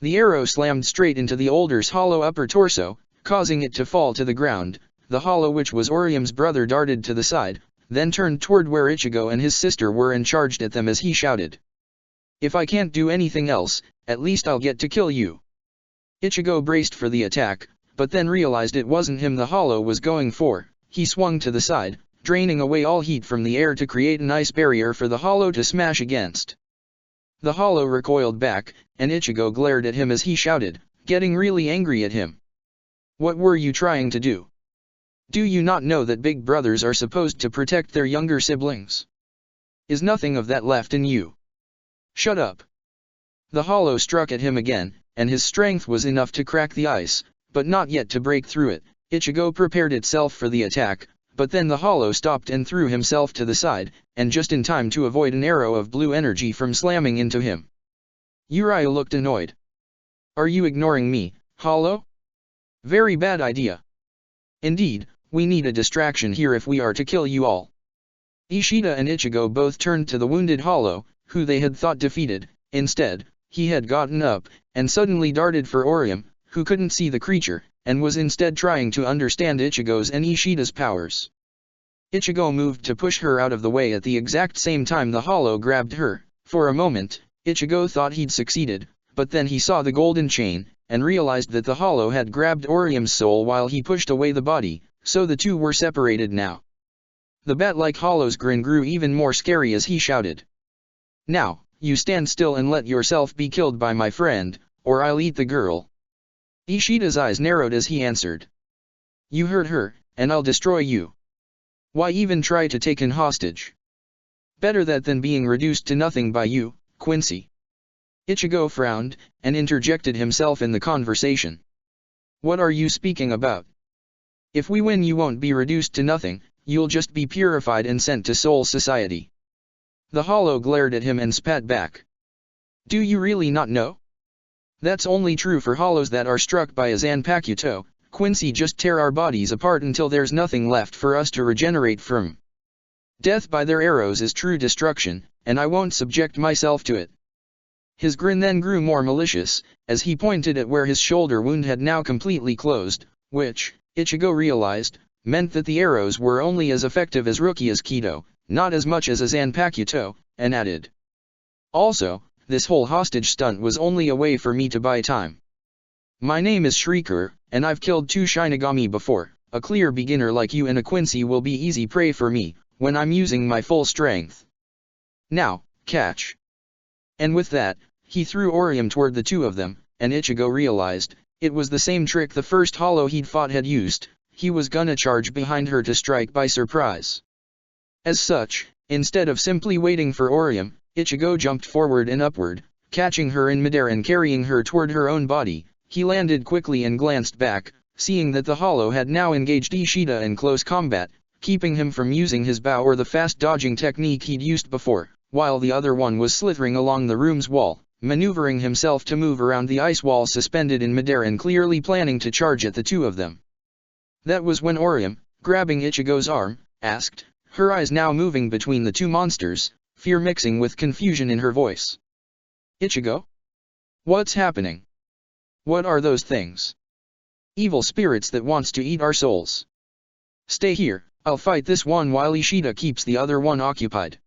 The arrow slammed straight into the older's hollow upper torso, causing it to fall to the ground. The hollow, which was Orium's brother, darted to the side, then turned toward where Ichigo and his sister were and charged at them as he shouted, "If I can't do anything else, at least I'll get to kill you." Ichigo braced for the attack, but then realized it wasn't him the hollow was going for. He swung to the side, draining away all heat from the air to create an ice barrier for the hollow to smash against. The hollow recoiled back, and Ichigo glared at him as he shouted, getting really angry at him, "What were you trying to do? Do you not know that big brothers are supposed to protect their younger siblings? Is nothing of that left in you? Shut up." The hollow struck at him again, and his strength was enough to crack the ice, but not yet to break through it. Ichigo prepared itself for the attack, but then the hollow stopped and threw himself to the side, and just in time to avoid an arrow of blue energy from slamming into him. Uriah looked annoyed. Are you ignoring me, hollow? Very bad idea. Indeed, we need a distraction here if we are to kill you all. Ishida and Ichigo both turned to the wounded hollow, who they had thought defeated. Instead, he had gotten up, and suddenly darted for Orium, who couldn't see the creature, and was instead trying to understand Ichigo's and Ishida's powers. Ichigo moved to push her out of the way at the exact same time the hollow grabbed her. For a moment, Ichigo thought he'd succeeded, but then he saw the golden chain, and realized that the hollow had grabbed Orium's soul while he pushed away the body, so the two were separated now. The bat-like hollow's grin grew even more scary as he shouted. Now, you stand still and let yourself be killed by my friend, or I'll eat the girl. Ishida's eyes narrowed as he answered. You hurt her, and I'll destroy you. Why even try to take an hostage? Better that than being reduced to nothing by you, Quincy. Ichigo frowned, and interjected himself in the conversation. What are you speaking about? If we win you won't be reduced to nothing, you'll just be purified and sent to Soul Society. The hollow glared at him and spat back. Do you really not know? That's only true for hollows that are struck by a Zanpakuto. Quincy, just tear our bodies apart until there's nothing left for us to regenerate from. Death by their arrows is true destruction, and I won't subject myself to it. His grin then grew more malicious, as he pointed at where his shoulder wound had now completely closed, which, Ichigo realized, meant that the arrows were only as effective as Rukia's Kido, not as much as a Zanpakuto, and added. Also, this whole hostage stunt was only a way for me to buy time. My name is Shrieker, and I've killed 2 Shinigami before. A clear beginner like you and a Quincy will be easy prey for me, when I'm using my full strength. Now, catch. And with that, he threw Orium toward the two of them, and Ichigo realized, it was the same trick the first hollow he'd fought had used. He was gonna charge behind her to strike by surprise. As such, instead of simply waiting for Orium, Ichigo jumped forward and upward, catching her in midair and carrying her toward her own body. He landed quickly and glanced back, seeing that the hollow had now engaged Ishida in close combat, keeping him from using his bow or the fast dodging technique he'd used before, while the other one was slithering along the room's wall, maneuvering himself to move around the ice wall suspended in midair and clearly planning to charge at the two of them. That was when Orium, grabbing Ichigo's arm, asked, her eyes now moving between the two monsters, fear mixing with confusion in her voice. Ichigo? What's happening? What are those things? Evil spirits that wants to eat our souls. Stay here, I'll fight this one while Ishida keeps the other one occupied.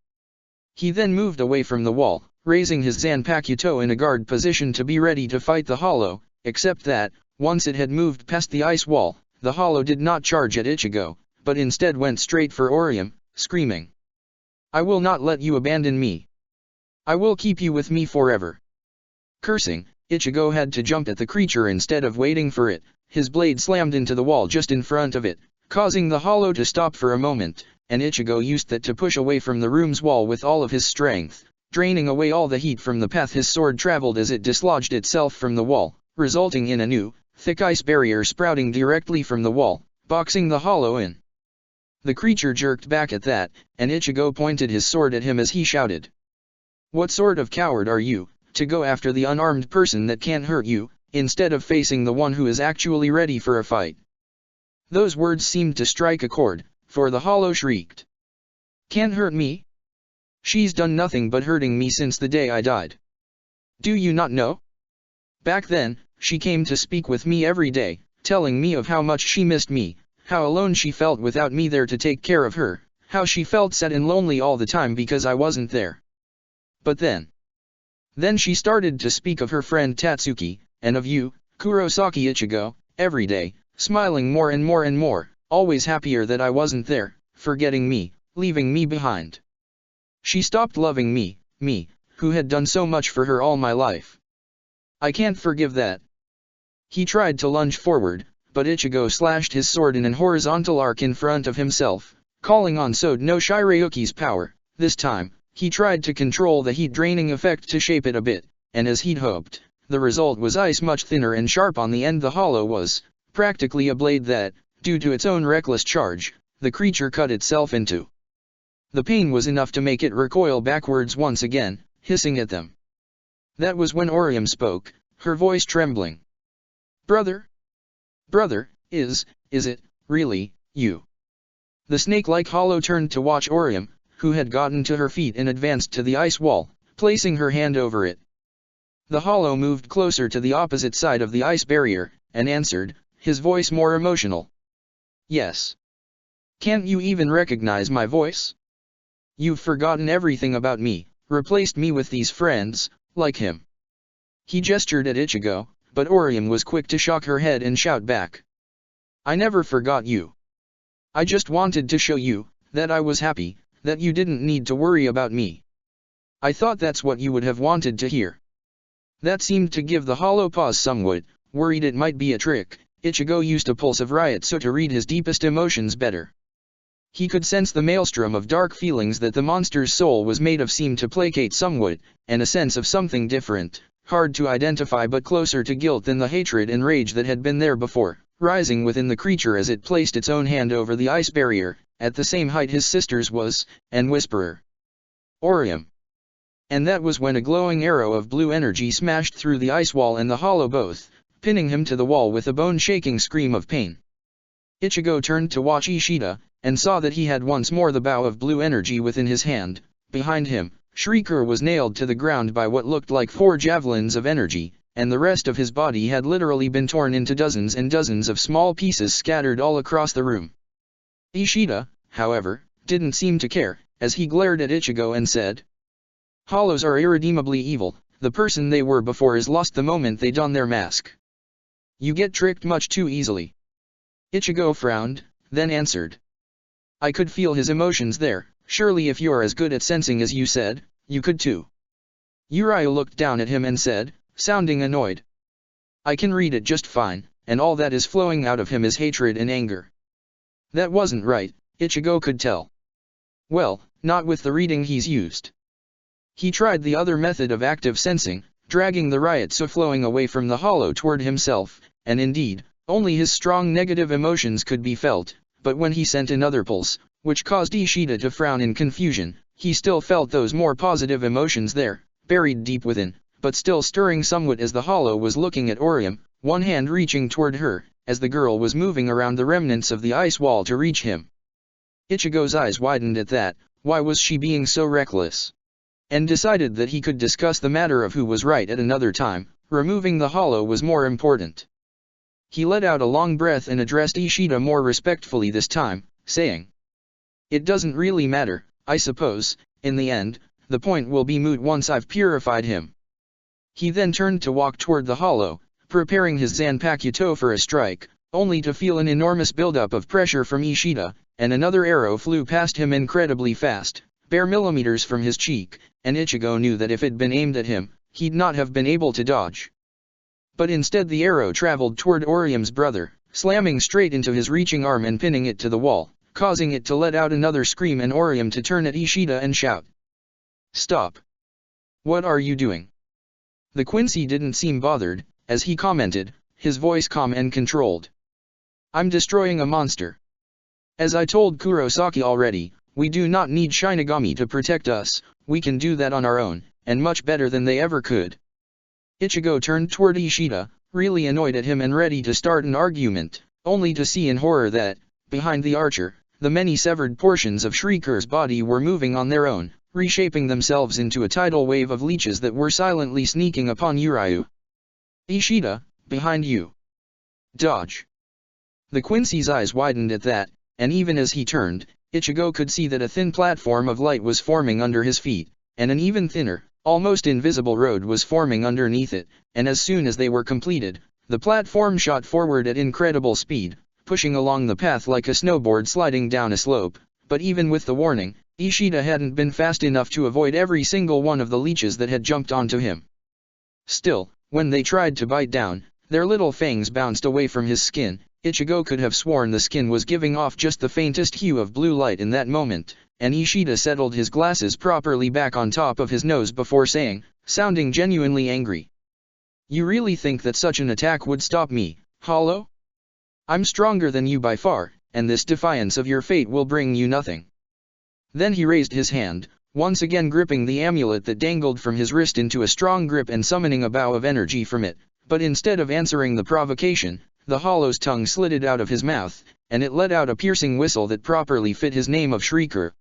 He then moved away from the wall, raising his Zanpakuto in a guard position to be ready to fight the hollow, except that, once it had moved past the ice wall, the hollow did not charge at Ichigo, but instead went straight for Orium, screaming. I will not let you abandon me. I will keep you with me forever. Cursing, Ichigo had to jump at the creature instead of waiting for it. His blade slammed into the wall just in front of it, causing the hollow to stop for a moment, and Ichigo used that to push away from the room's wall with all of his strength, draining away all the heat from the path his sword traveled as it dislodged itself from the wall, resulting in a new, thick ice barrier sprouting directly from the wall, boxing the hollow in. The creature jerked back at that, and Ichigo pointed his sword at him as he shouted. What sort of coward are you, to go after the unarmed person that can't hurt you, instead of facing the one who is actually ready for a fight? Those words seemed to strike a chord, for the hollow shrieked. Can't hurt me? She's done nothing but hurting me since the day I died. Do you not know? Back then, she came to speak with me every day, telling me of how much she missed me, how alone she felt without me there to take care of her, how she felt sad and lonely all the time because I wasn't there. But then she started to speak of her friend Tatsuki, and of you, Kurosaki Ichigo, every day, smiling more and more and more, always happier that I wasn't there, forgetting me, leaving me behind. She stopped loving me, who had done so much for her all my life. I can't forgive that. He tried to lunge forward, but Ichigo slashed his sword in an horizontal arc in front of himself, calling on Sode no Shirayuki's power. This time, he tried to control the heat-draining effect to shape it a bit, and as he'd hoped, the result was ice much thinner and sharp on the end. The hollow was, practically a blade that, due to its own reckless charge, the creature cut itself into. The pain was enough to make it recoil backwards once again, hissing at them. That was when Orium spoke, her voice trembling. "Brother? Brother, is it, really, you?" The snake-like hollow turned to watch Orium, who had gotten to her feet and advanced to the ice wall, placing her hand over it. The hollow moved closer to the opposite side of the ice barrier, and answered, his voice more emotional. "Yes. Can't you even recognize my voice? You've forgotten everything about me, replaced me with these friends, like him." He gestured at Ichigo, but Orium was quick to shock her head and shout back. "I never forgot you. I just wanted to show you, that I was happy, that you didn't need to worry about me. I thought that's what you would have wanted to hear." That seemed to give the hollow pause somewhat, worried it might be a trick. Ichigo used a pulse of Ryotsu to read his deepest emotions better. He could sense the maelstrom of dark feelings that the monster's soul was made of seemed to placate somewhat, and a sense of something different, hard to identify but closer to guilt than the hatred and rage that had been there before, rising within the creature as it placed its own hand over the ice barrier, at the same height his sister's was, and whisperer. "Orium." And that was when a glowing arrow of blue energy smashed through the ice wall and the hollow both, pinning him to the wall with a bone-shaking scream of pain. Ichigo turned to watch Ishida, and saw that he had once more the bow of blue energy within his hand. Behind him, Shrieker was nailed to the ground by what looked like 4 javelins of energy, and the rest of his body had literally been torn into dozens and dozens of small pieces scattered all across the room. Ishida, however, didn't seem to care, as he glared at Ichigo and said, "Hollows are irredeemably evil, the person they were before is lost the moment they don their mask. You get tricked much too easily." Ichigo frowned, then answered. "I could feel his emotions there, surely if you're as good at sensing as you said, you could too." Urayu looked down at him and said, sounding annoyed. "I can read it just fine, and all that is flowing out of him is hatred and anger." That wasn't right, Ichigo could tell. Well, not with the reading he's used. He tried the other method of active sensing, dragging the Ryotsu flowing away from the hollow toward himself, and indeed, only his strong negative emotions could be felt, but when he sent another pulse, which caused Ishida to frown in confusion, he still felt those more positive emotions there, buried deep within, but still stirring somewhat as the hollow was looking at Orium, one hand reaching toward her, as the girl was moving around the remnants of the ice wall to reach him. Ichigo's eyes widened at that. Why was she being so reckless? And decided that he could discuss the matter of who was right at another time. Removing the hollow was more important. He let out a long breath and addressed Ishida more respectfully this time, saying, "It doesn't really matter, I suppose. In the end, the point will be moot once I've purified him." He then turned to walk toward the hollow, preparing his Zanpakuto for a strike, only to feel an enormous buildup of pressure from Ishida, and another arrow flew past him incredibly fast, bare millimeters from his cheek, and Ichigo knew that if it'd been aimed at him, he'd not have been able to dodge. But instead the arrow traveled toward Orium's brother, slamming straight into his reaching arm and pinning it to the wall, causing it to let out another scream and Orium to turn at Ishida and shout, "Stop! What are you doing?" The Quincy didn't seem bothered, as he commented, his voice calm and controlled. "I'm destroying a monster. As I told Kurosaki already, we do not need Shinigami to protect us, we can do that on our own, and much better than they ever could." Ichigo turned toward Ishida, really annoyed at him and ready to start an argument, only to see in horror that, behind the archer, the many severed portions of Shrieker's body were moving on their own, reshaping themselves into a tidal wave of leeches that were silently sneaking upon Urayu. "Ishida, behind you. Dodge." The Quincy's eyes widened at that, and even as he turned, Ichigo could see that a thin platform of light was forming under his feet, and an even thinner, almost invisible road was forming underneath it, and as soon as they were completed, the platform shot forward at incredible speed, pushing along the path like a snowboard sliding down a slope, but even with the warning, Ishida hadn't been fast enough to avoid every single one of the leeches that had jumped onto him. Still, when they tried to bite down, their little fangs bounced away from his skin. Ichigo could have sworn the skin was giving off just the faintest hue of blue light in that moment, and Ishida settled his glasses properly back on top of his nose before saying, sounding genuinely angry, "You really think that such an attack would stop me, Hollow? I'm stronger than you by far, and this defiance of your fate will bring you nothing. Then he raised his hand, once again gripping the amulet that dangled from his wrist into a strong grip and summoning a bow of energy from it, but instead of answering the provocation, the hollow's tongue slitted out of his mouth, and it let out a piercing whistle that properly fit his name of Shrieker.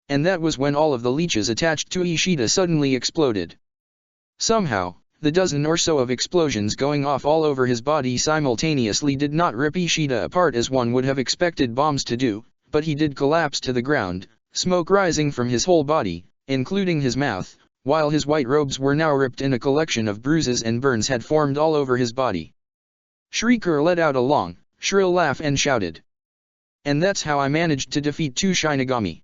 And that was when all of the leeches attached to Ishida suddenly exploded. Somehow, the dozen or so of explosions going off all over his body simultaneously did not rip Ishida apart as one would have expected bombs to do, but he did collapse to the ground, smoke rising from his whole body, including his mouth, while his white robes were now ripped and a collection of bruises and burns had formed all over his body. Shrieker let out a long, shrill laugh and shouted. And that's how I managed to defeat 2 Shinigami.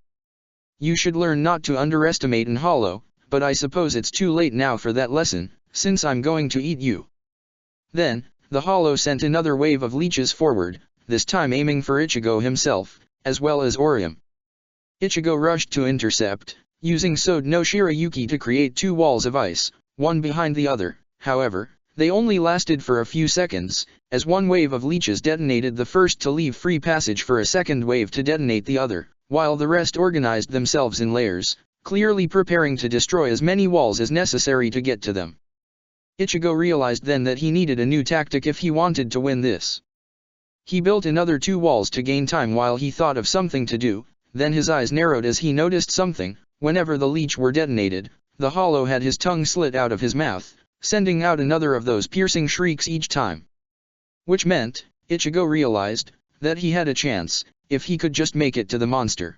You should learn not to underestimate an hollow, but I suppose it's too late now for that lesson, since I'm going to eat you. Then, the hollow sent another wave of leeches forward, this time aiming for Ichigo himself, as well as Orium. Ichigo rushed to intercept, using Sode no Shirayuki to create 2 walls of ice, one behind the other. However, they only lasted for a few seconds, as one wave of leeches detonated the first to leave free passage for a second wave to detonate the other, while the rest organized themselves in layers, clearly preparing to destroy as many walls as necessary to get to them. Ichigo realized then that he needed a new tactic if he wanted to win this. He built another 2 walls to gain time while he thought of something to do, then his eyes narrowed as he noticed something. Whenever the leech were detonated, the hollow had his tongue slit out of his mouth, sending out another of those piercing shrieks each time. Which meant, Ichigo realized, that he had a chance, if he could just make it to the monster.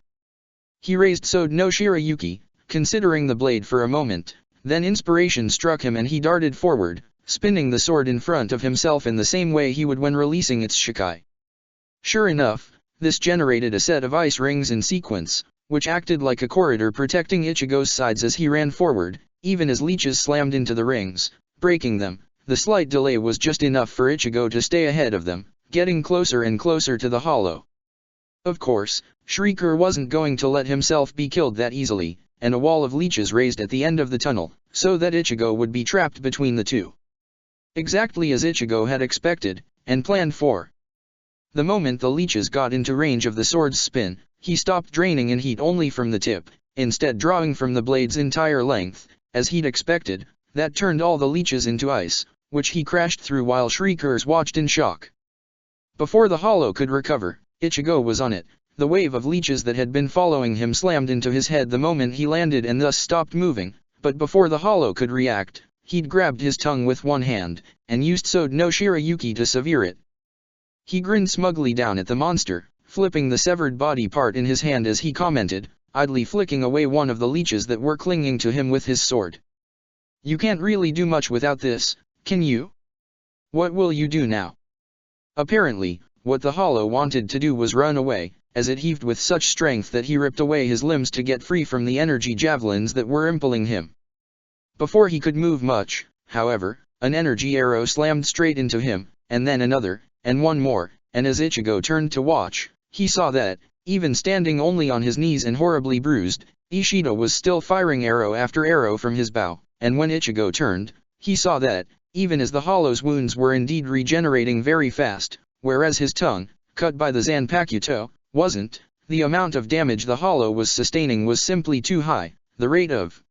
He raised Sode no Shirayuki, considering the blade for a moment, then inspiration struck him and he darted forward, spinning the sword in front of himself in the same way he would when releasing its Shikai. Sure enough, this generated a set of ice rings in sequence, which acted like a corridor protecting Ichigo's sides as he ran forward, even as leeches slammed into the rings, breaking them. The slight delay was just enough for Ichigo to stay ahead of them, getting closer and closer to the hollow. Of course, Shrieker wasn't going to let himself be killed that easily, and a wall of leeches raised at the end of the tunnel, so that Ichigo would be trapped between the two. Exactly as Ichigo had expected, and planned for. The moment the leeches got into range of the sword's spin, he stopped draining in heat only from the tip, instead drawing from the blade's entire length, as he'd expected. That turned all the leeches into ice, which he crashed through while Shriekers watched in shock. Before the hollow could recover, Ichigo was on it. The wave of leeches that had been following him slammed into his head the moment he landed and thus stopped moving, but before the hollow could react, he'd grabbed his tongue with one hand, and used Sode no Shirayuki to sever it. He grinned smugly down at the monster, flipping the severed body part in his hand as he commented, idly flicking away one of the leeches that were clinging to him with his sword. You can't really do much without this, can you? What will you do now? Apparently, what the hollow wanted to do was run away, as it heaved with such strength that he ripped away his limbs to get free from the energy javelins that were impaling him. Before he could move much, however, an energy arrow slammed straight into him, and then another, and one more, and as Ichigo turned to watch, he saw that, even standing only on his knees and horribly bruised, Ishida was still firing arrow after arrow from his bow, and when Ichigo turned, he saw that, even as the hollow's wounds were indeed regenerating very fast, whereas his tongue, cut by the Zanpakuto, wasn't, the amount of damage the hollow was sustaining was simply too high, the rate of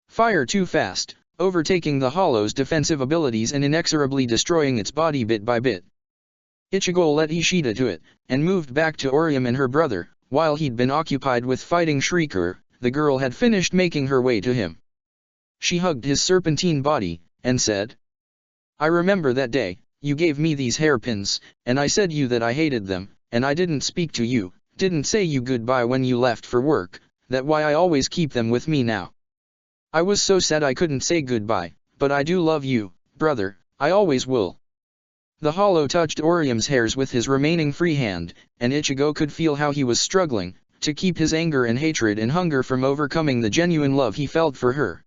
fire too fast, overtaking the hollow's defensive abilities and inexorably destroying its body bit by bit. Ichigo let Ishida to it, and moved back to Orium and her brother. While he'd been occupied with fighting Shrieker, the girl had finished making her way to him. She hugged his serpentine body, and said, I remember that day, you gave me these hairpins, and I said you that I hated them, and I didn't speak to you, didn't say you goodbye when you left for work, that why I always keep them with me now. I was so sad I couldn't say goodbye, but I do love you, brother, I always will. The hollow touched Orium's hairs with his remaining free hand, and Ichigo could feel how he was struggling to keep his anger and hatred and hunger from overcoming the genuine love he felt for her.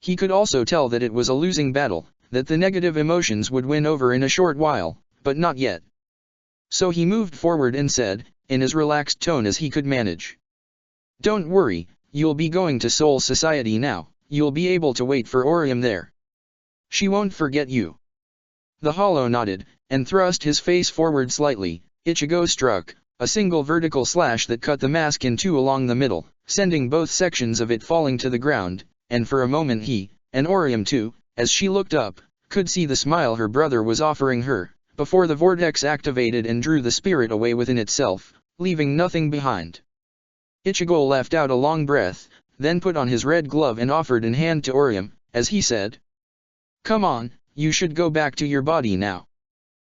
He could also tell that it was a losing battle, that the negative emotions would win over in a short while, but not yet. So he moved forward and said, in as relaxed tone as he could manage, Don't worry, you'll be going to Soul Society now, you'll be able to wait for Orium there. She won't forget you. The hollow nodded, and thrust his face forward slightly. Ichigo struck, a single vertical slash that cut the mask in two along the middle, sending both sections of it falling to the ground, and for a moment he, and Orium too, as she looked up, could see the smile her brother was offering her, before the vortex activated and drew the spirit away within itself, leaving nothing behind. Ichigo let out a long breath, then put on his red glove and offered an hand to Orium, as he said, "Come on, you should go back to your body now."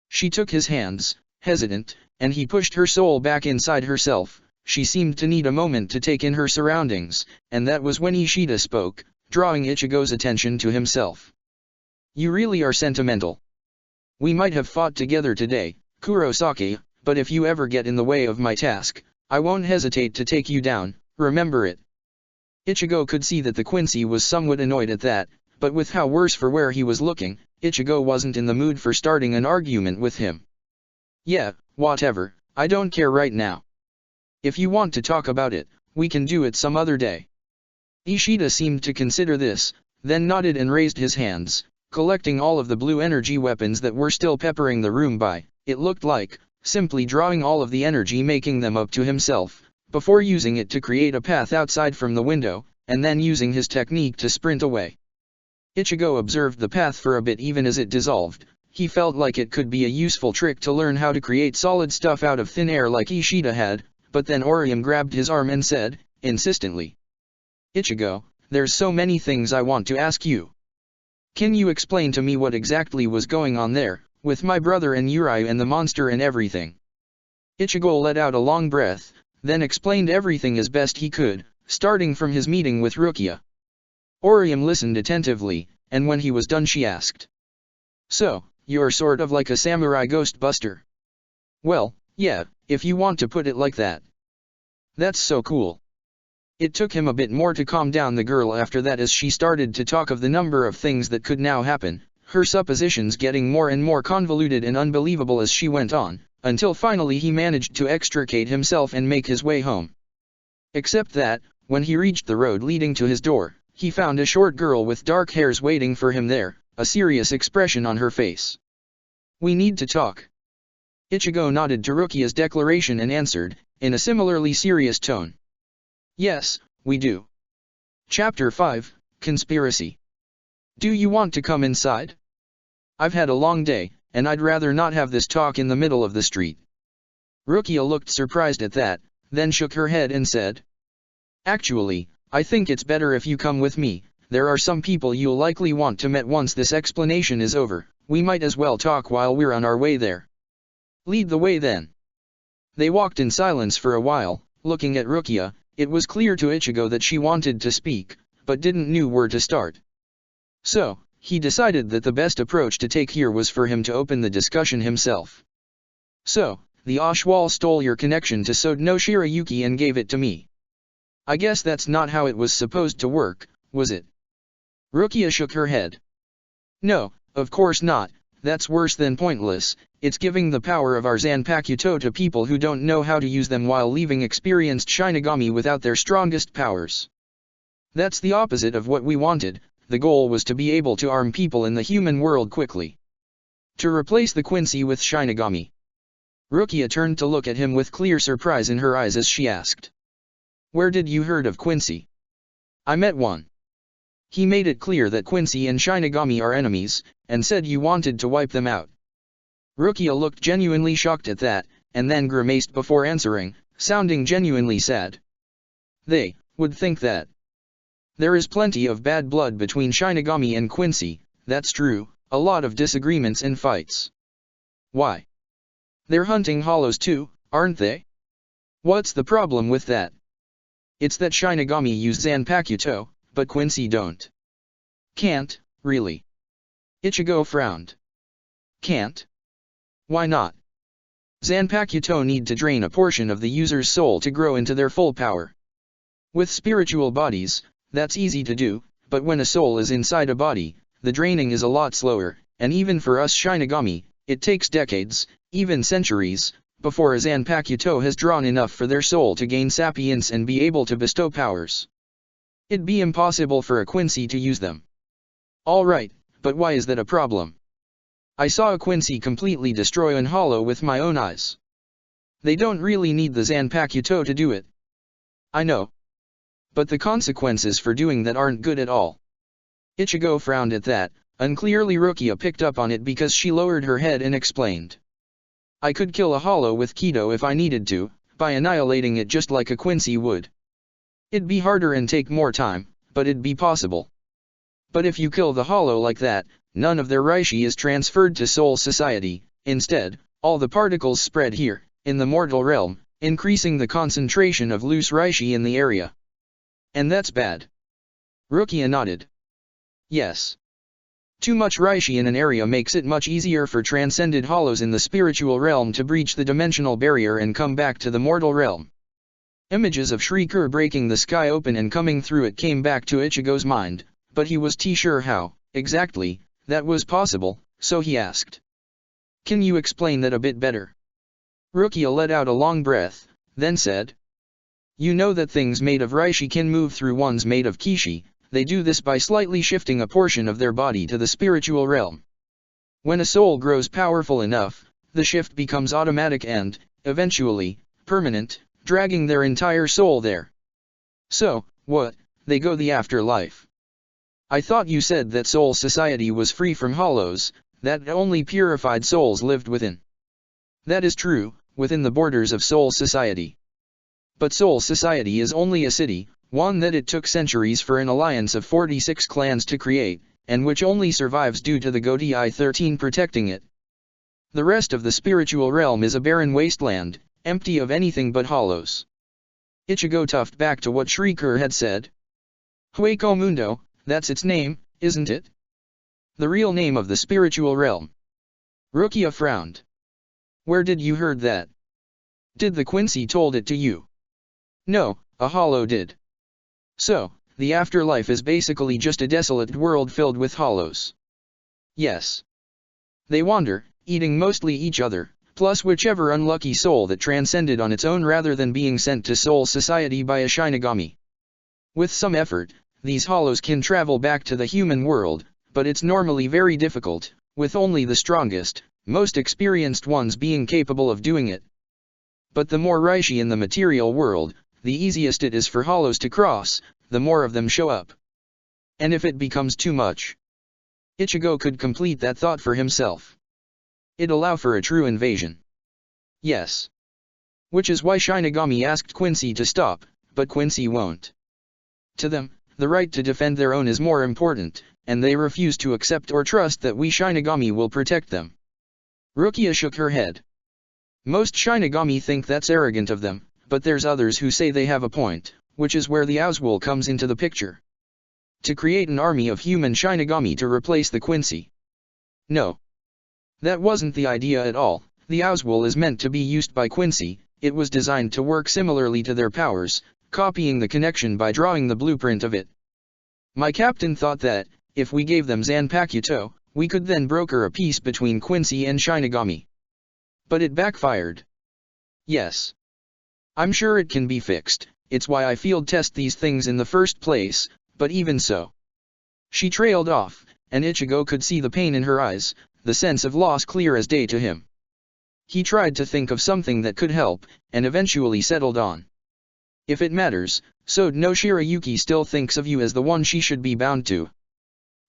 She took his hands, hesitant, and he pushed her soul back inside herself. She seemed to need a moment to take in her surroundings, and that was when Ishida spoke, drawing Ichigo's attention to himself. "You really are sentimental. We might have fought together today, Kurosaki, but if you ever get in the way of my task, I won't hesitate to take you down, remember it." Ichigo could see that the Quincy was somewhat annoyed at that, but with how worse for wear he was looking, Ichigo wasn't in the mood for starting an argument with him. "Yeah, whatever, I don't care right now. If you want to talk about it, we can do it some other day." Ishida seemed to consider this, then nodded and raised his hands, collecting all of the blue energy weapons that were still peppering the room by, it looked like, simply drawing all of the energy making them up to himself, before using it to create a path outside from the window, and then using his technique to sprint away. Ichigo observed the path for a bit even as it dissolved. He felt like it could be a useful trick to learn how to create solid stuff out of thin air like Ishida had, but then Orium grabbed his arm and said, insistently, "Ichigo, there's so many things I want to ask you. Can you explain to me what exactly was going on there, with my brother and Yurei and the monster and everything?" Ichigo let out a long breath, then explained everything as best he could, starting from his meeting with Rukia. Orium listened attentively, and when he was done she asked, "So, you're sort of like a samurai ghost buster?" "Well, yeah, if you want to put it like that." "That's so cool." It took him a bit more to calm down the girl after that as she started to talk of the number of things that could now happen, her suppositions getting more and more convoluted and unbelievable as she went on, until finally he managed to extricate himself and make his way home. Except that, when he reached the road leading to his door, he found a short girl with dark hairs waiting for him there, a serious expression on her face. "We need to talk." Ichigo nodded to Rukia's declaration and answered, in a similarly serious tone, "Yes, we do." Chapter 5, Conspiracy. "Do you want to come inside? I've had a long day, and I'd rather not have this talk in the middle of the street." Rukia looked surprised at that, then shook her head and said, "Actually, I think it's better if you come with me. There are some people you'll likely want to meet once this explanation is over. We might as well talk while we're on our way there." "Lead the way then." They walked in silence for a while, looking at Rukia. It was clear to Ichigo that she wanted to speak, but didn't know where to start. So, he decided that the best approach to take here was for him to open the discussion himself. "So, the Ashwal stole your connection to Sode no Shirayuki and gave it to me. I guess that's not how it was supposed to work, was it?" Rukia shook her head. "No, of course not. That's worse than pointless. It's giving the power of our Zanpakuto to people who don't know how to use them while leaving experienced Shinigami without their strongest powers. That's the opposite of what we wanted. The goal was to be able to arm people in the human world quickly. To replace the Quincy with Shinigami." Rukia turned to look at him with clear surprise in her eyes as she asked, "Where did you heard of Quincy?" "I met one. He made it clear that Quincy and Shinigami are enemies, and said you wanted to wipe them out." Rukia looked genuinely shocked at that, and then grimaced before answering, sounding genuinely sad. "They would think that. There is plenty of bad blood between Shinigami and Quincy, that's true, a lot of disagreements and fights." "Why? They're hunting hollows too, aren't they? What's the problem with that?" "It's that Shinigami use Zanpakuto, but Quincy don't." "Can't, really?" Ichigo frowned. "Can't? Why not?" "Zanpakuto need to drain a portion of the user's soul to grow into their full power. With spiritual bodies, that's easy to do, but when a soul is inside a body, the draining is a lot slower, and even for us Shinigami, it takes decades, even centuries, before a Zanpakuto has drawn enough for their soul to gain sapience and be able to bestow powers. It'd be impossible for a Quincy to use them." "Alright, but why is that a problem? I saw a Quincy completely destroy an hollow with my own eyes." They don't really need the Zanpakuto to do it. I know. But the consequences for doing that aren't good at all. Ichigo frowned at that. Unclearly Rukia picked up on it because she lowered her head and explained. I could kill a hollow with Kido if I needed to, by annihilating it just like a Quincy would. It'd be harder and take more time, but it'd be possible. But if you kill the hollow like that, none of their Reishi is transferred to Soul Society. Instead, all the particles spread here, in the mortal realm, increasing the concentration of loose Reishi in the area. And that's bad. Rukia nodded. Yes. Too much Reishi in an area makes it much easier for transcended hollows in the spiritual realm to breach the dimensional barrier and come back to the mortal realm. Images of Shrieker breaking the sky open and coming through it came back to Ichigo's mind, but he was sure how, exactly, that was possible, so he asked. Can you explain that a bit better? Rukia let out a long breath, then said. You know that things made of Reishi can move through ones made of Kishi. They do this by slightly shifting a portion of their body to the spiritual realm. When a soul grows powerful enough, the shift becomes automatic and, eventually, permanent, dragging their entire soul there. So, what, they go the afterlife. I thought you said that Soul Society was free from hollows, that only purified souls lived within. That is true, within the borders of Soul Society. But Soul Society is only a city, one that it took centuries for an alliance of 46 clans to create, and which only survives due to the Godei 13 protecting it. The rest of the spiritual realm is a barren wasteland, empty of anything but hollows. Ichigo tuffed back to what Shrieker had said. Hueco Mundo, that's its name, isn't it? The real name of the spiritual realm. Rukia frowned. Where did you heard that? Did the Quincy told it to you? No, a hollow did. So, the afterlife is basically just a desolate world filled with hollows. Yes. They wander, eating mostly each other, plus whichever unlucky soul that transcended on its own rather than being sent to Soul Society by a Shinigami. With some effort, these hollows can travel back to the human world, but it's normally very difficult, with only the strongest, most experienced ones being capable of doing it. But the more Reishi in the material world, the easiest it is for hollows to cross, the more of them show up. And if it becomes too much, Ichigo could complete that thought for himself. It'd allow for a true invasion. Yes. Which is why Shinigami asked Quincy to stop, but Quincy won't. To them, the right to defend their own is more important, and they refuse to accept or trust that we Shinigami will protect them. Rukia shook her head. Most Shinigami think that's arrogant of them, but there's others who say they have a point, which is where the Auswol comes into the picture. To create an army of human Shinigami to replace the Quincy. No. That wasn't the idea at all. The Auswol is meant to be used by Quincy. It was designed to work similarly to their powers, copying the connection by drawing the blueprint of it. My captain thought that, if we gave them Zanpakuto, we could then broker a peace between Quincy and Shinigami. But it backfired. Yes. I'm sure it can be fixed, it's why I field test these things in the first place, but even so. She trailed off, and Ichigo could see the pain in her eyes, the sense of loss clear as day to him. He tried to think of something that could help, and eventually settled on. If it matters, so no Shirayuki still thinks of you as the one she should be bound to.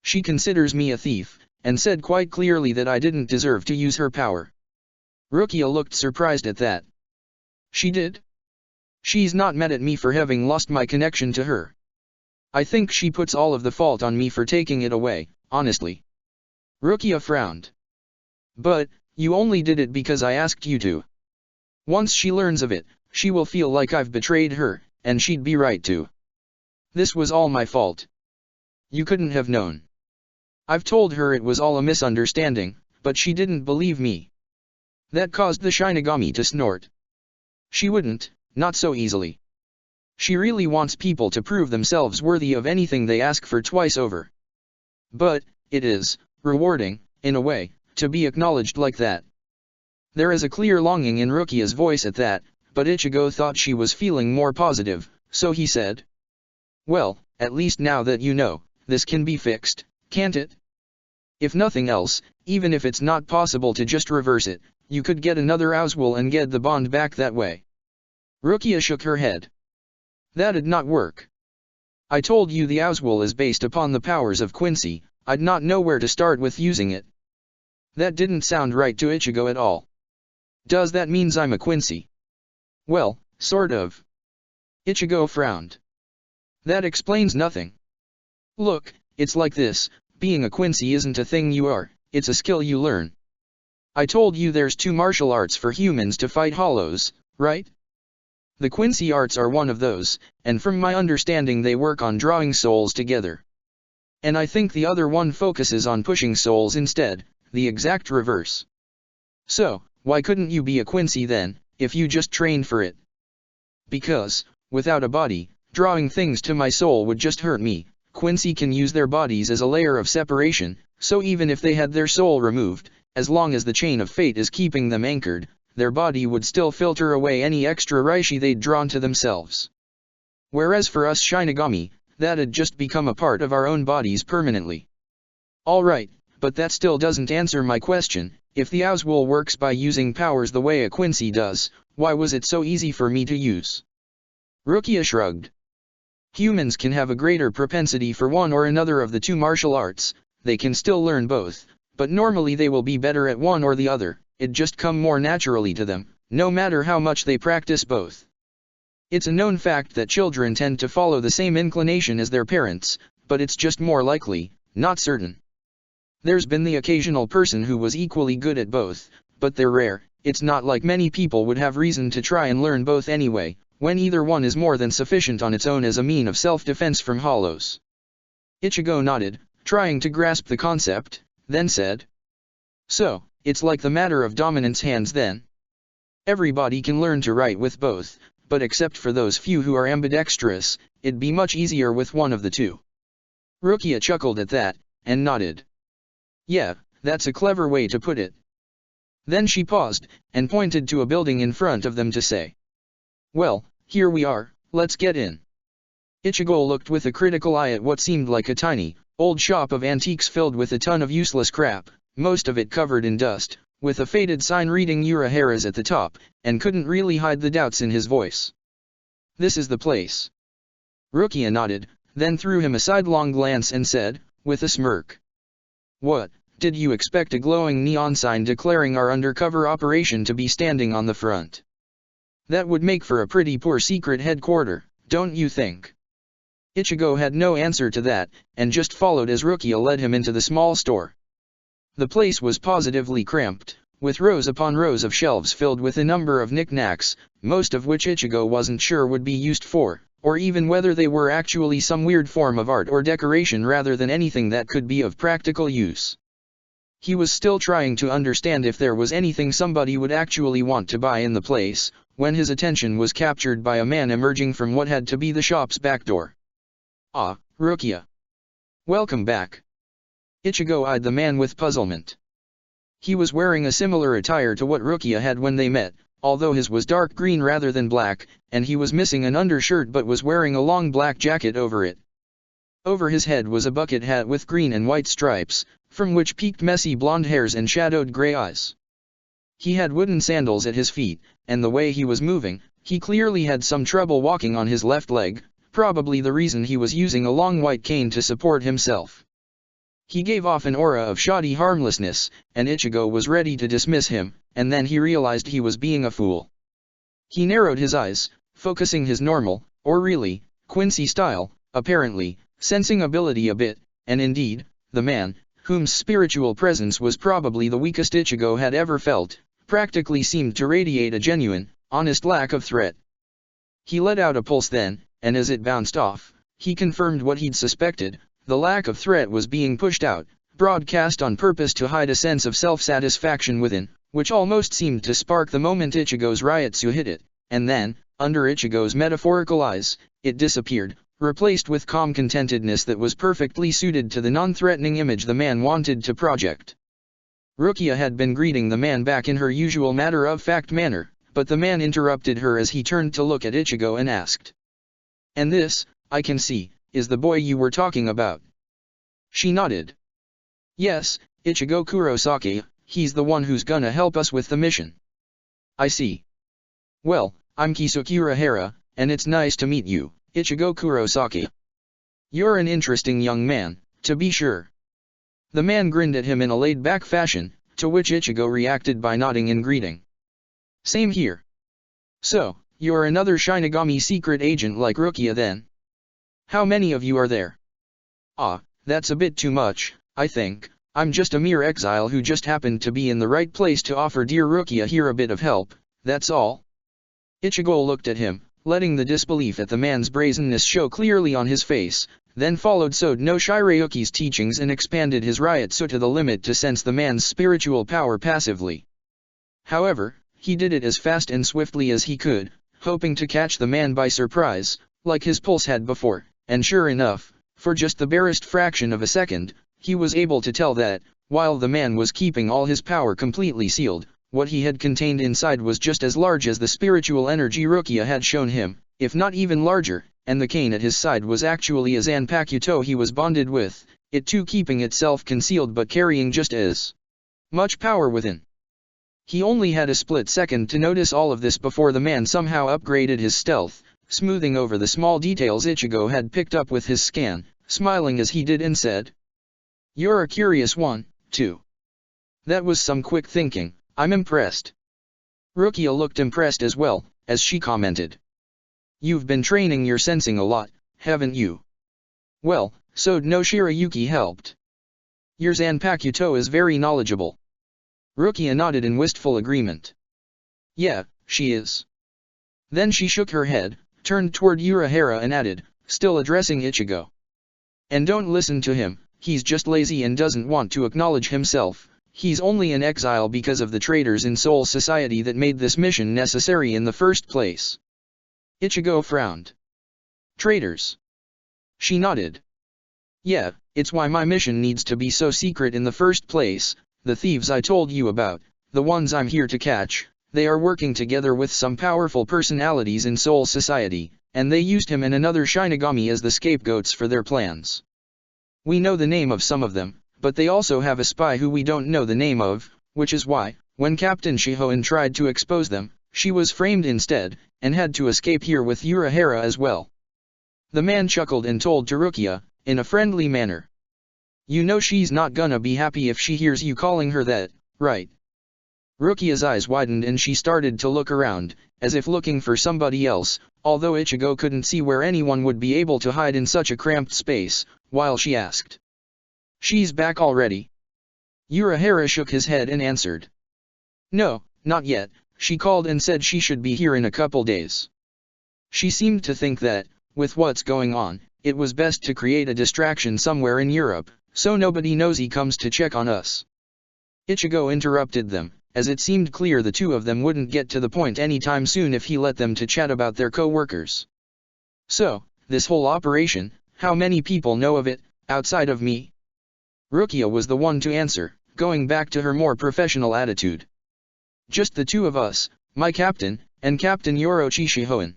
She considers me a thief, and said quite clearly that I didn't deserve to use her power. Rukia looked surprised at that. She did? She's not mad at me for having lost my connection to her. I think she puts all of the fault on me for taking it away, honestly. Rukia frowned. But, you only did it because I asked you to. Once she learns of it, she will feel like I've betrayed her, and she'd be right to. This was all my fault. You couldn't have known. I've told her it was all a misunderstanding, but she didn't believe me. That caused the Shinigami to snort. She wouldn't, not so easily. She really wants people to prove themselves worthy of anything they ask for twice over. But, it is rewarding, in a way, to be acknowledged like that. There is a clear longing in Rukia's voice at that, but Ichigo thought she was feeling more positive, so he said. Well, at least now that you know, this can be fixed, can't it? If nothing else, even if it's not possible to just reverse it, you could get another Oswell and get the bond back that way. Rukia shook her head. That'd not work. I told you the Oswell is based upon the powers of Quincy, I'd not know where to start with using it. That didn't sound right to Ichigo at all. Does that means I'm a Quincy? Well, sort of. Ichigo frowned. That explains nothing. Look, it's like this, being a Quincy isn't a thing you are, it's a skill you learn. I told you there's 2 martial arts for humans to fight hollows, right? The Quincy arts are one of those, and from my understanding they work on drawing souls together. And I think the other one focuses on pushing souls instead, the exact reverse. So, why couldn't you be a Quincy then, if you just trained for it? Because, without a body, drawing things to my soul would just hurt me. Quincy can use their bodies as a layer of separation, so even if they had their soul removed, as long as the chain of fate is keeping them anchored, their body would still filter away any extra reishi they'd drawn to themselves. Whereas for us Shinigami, that'd just become a part of our own bodies permanently. Alright, but that still doesn't answer my question. If the Oswell works by using powers the way a Quincy does, why was it so easy for me to use? Rukia shrugged. Humans can have a greater propensity for one or another of the 2 martial arts, they can still learn both, but normally they will be better at one or the other, it just come more naturally to them, no matter how much they practice both. It's a known fact that children tend to follow the same inclination as their parents, but it's just more likely, not certain. There's been the occasional person who was equally good at both, but they're rare. It's not like many people would have reason to try and learn both anyway, when either one is more than sufficient on its own as a mean of self-defense from hollows. Ichigo nodded, trying to grasp the concept, then said. So, it's like the matter of dominance hands then. Everybody can learn to write with both, but except for those few who are ambidextrous, it'd be much easier with one of the 2. Rukia chuckled at that, and nodded. Yeah, that's a clever way to put it. Then she paused, and pointed to a building in front of them to say. Well, here we are, let's get in. Ichigo looked with a critical eye at what seemed like a tiny, old shop of antiques filled with a ton of useless crap, most of it covered in dust, with a faded sign reading Uraharas at the top, and couldn't really hide the doubts in his voice. This is the place. Rukia nodded, then threw him a sidelong glance and said, with a smirk. What, did you expect a glowing neon sign declaring our undercover operation to be standing on the front? That would make for a pretty poor secret headquarters, don't you think? Ichigo had no answer to that, and just followed as Rukia led him into the small store. The place was positively cramped, with rows upon rows of shelves filled with a number of knickknacks, most of which Ichigo wasn't sure would be used for, or even whether they were actually some weird form of art or decoration rather than anything that could be of practical use. He was still trying to understand if there was anything somebody would actually want to buy in the place, when his attention was captured by a man emerging from what had to be the shop's back door. Ah, Rukia. Welcome back. Ichigo eyed the man with puzzlement. He was wearing a similar attire to what Rukia had when they met, although his was dark green rather than black, and he was missing an undershirt but was wearing a long black jacket over it. Over his head was a bucket hat with green and white stripes, from which peeked messy blonde hairs and shadowed gray eyes. He had wooden sandals at his feet, and the way he was moving, he clearly had some trouble walking on his left leg, probably the reason he was using a long white cane to support himself. He gave off an aura of shoddy harmlessness, and Ichigo was ready to dismiss him, and then he realized he was being a fool. He narrowed his eyes, focusing his normal, or really, Quincy style, apparently, sensing ability a bit, and indeed, the man, whose spiritual presence was probably the weakest Ichigo had ever felt, practically seemed to radiate a genuine, honest lack of threat. He let out a pulse then, and as it bounced off, he confirmed what he'd suspected. The lack of threat was being pushed out, broadcast on purpose to hide a sense of self-satisfaction within, which almost seemed to spark the moment Ichigo's Ryutsu hit it, and then, under Ichigo's metaphorical eyes, it disappeared, replaced with calm contentedness that was perfectly suited to the non-threatening image the man wanted to project. Rukia had been greeting the man back in her usual matter-of-fact manner, but the man interrupted her as he turned to look at Ichigo and asked. "And this, I can see, is the boy you were talking about?" She nodded. "Yes, Ichigo Kurosaki, he's the one who's gonna help us with the mission. I see. Well, I'm Kisuke Urahara, and it's nice to meet you, Ichigo Kurosaki. You're an interesting young man, to be sure. The man grinned at him in a laid-back fashion, to which Ichigo reacted by nodding in greeting. Same here. So, you're another Shinigami secret agent like Rukia then? How many of you are there? Ah, that's a bit too much, I think. I'm just a mere exile who just happened to be in the right place to offer dear Rukia here a bit of help, that's all. Ichigo looked at him, letting the disbelief at the man's brazenness show clearly on his face, then followed Sode no Shirayuki's teachings and expanded his Ryutsu to the limit to sense the man's spiritual power passively. However, he did it as fast and swiftly as he could, hoping to catch the man by surprise, like his pulse had before, and sure enough, for just the barest fraction of a second, he was able to tell that, while the man was keeping all his power completely sealed, what he had contained inside was just as large as the spiritual energy Rukia had shown him, if not even larger, and the cane at his side was actually a Zanpakuto he was bonded with, it too keeping itself concealed but carrying just as much power within. He only had a split second to notice all of this before the man somehow upgraded his stealth, smoothing over the small details Ichigo had picked up with his scan, smiling as he did and said, "You're a curious one, too. That was some quick thinking, I'm impressed." Rukia looked impressed as well, as she commented. "You've been training your sensing a lot, haven't you?" "Well, Sode no Shirayuki helped. Your Zanpakuto is very knowledgeable." Rukia nodded in wistful agreement. "Yeah, she is." Then she shook her head, turned toward Urahara and added, still addressing Ichigo. "And don't listen to him, he's just lazy and doesn't want to acknowledge himself. He's only in exile because of the traitors in Soul Society that made this mission necessary in the first place." Ichigo frowned. "Traitors?" She nodded. "Yeah, it's why my mission needs to be so secret in the first place. The thieves I told you about, the ones I'm here to catch, they are working together with some powerful personalities in Soul Society, and they used him and another Shinigami as the scapegoats for their plans. We know the name of some of them, but they also have a spy who we don't know the name of, which is why, when Captain Shihoin tried to expose them, she was framed instead, and had to escape here with Urahara as well." The man chuckled and told Rukia, in a friendly manner. "You know she's not gonna be happy if she hears you calling her that, right?" Rukia's eyes widened and she started to look around, as if looking for somebody else, although Ichigo couldn't see where anyone would be able to hide in such a cramped space, while she asked. "She's back already?" Urahara shook his head and answered. "No, not yet, she called and said she should be here in a couple days. She seemed to think that, with what's going on, it was best to create a distraction somewhere in Europe, so nobody knows he comes to check on us." Ichigo interrupted them, as it seemed clear the two of them wouldn't get to the point anytime soon if he let them to chat about their co-workers. "So, this whole operation, how many people know of it, outside of me?" Rukia was the one to answer, going back to her more professional attitude. "Just the two of us, my captain, and Captain Yorochi Shihoin.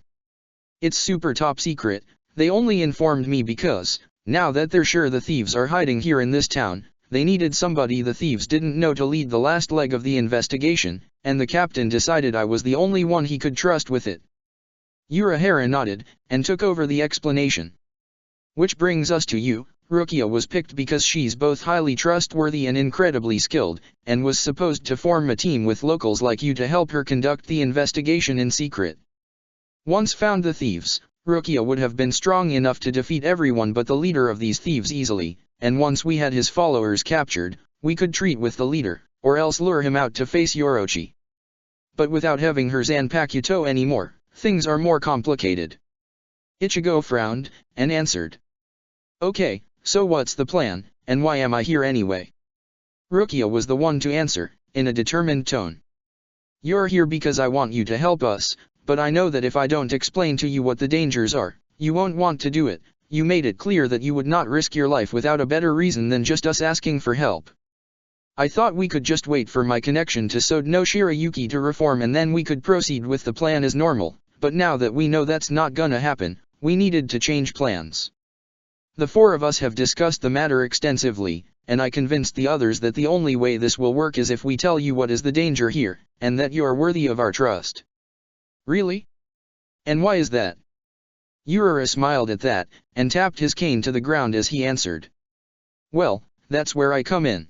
It's super top secret, they only informed me because, now that they're sure the thieves are hiding here in this town, they needed somebody the thieves didn't know to lead the last leg of the investigation, and the captain decided I was the only one he could trust with it." Urahara nodded, and took over the explanation. "Which brings us to you. Rukia was picked because she's both highly trustworthy and incredibly skilled, and was supposed to form a team with locals like you to help her conduct the investigation in secret. Once found the thieves, Rukia would have been strong enough to defeat everyone but the leader of these thieves easily, and once we had his followers captured, we could treat with the leader, or else lure him out to face Yorochi. But without having her Zanpakuto anymore, things are more complicated." Ichigo frowned, and answered. "Okay, so what's the plan, and why am I here anyway?" Rukia was the one to answer, in a determined tone. "You're here because I want you to help us, but I know that if I don't explain to you what the dangers are, you won't want to do it. You made it clear that you would not risk your life without a better reason than just us asking for help. I thought we could just wait for my connection to Sode no Shirayuki to reform and then we could proceed with the plan as normal, but now that we know that's not gonna happen, we needed to change plans. The four of us have discussed the matter extensively, and I convinced the others that the only way this will work is if we tell you what is the danger here, and that you are worthy of our trust. Really? And why is that? Urara smiled at that, and tapped his cane to the ground as he answered. Well, that's where I come in.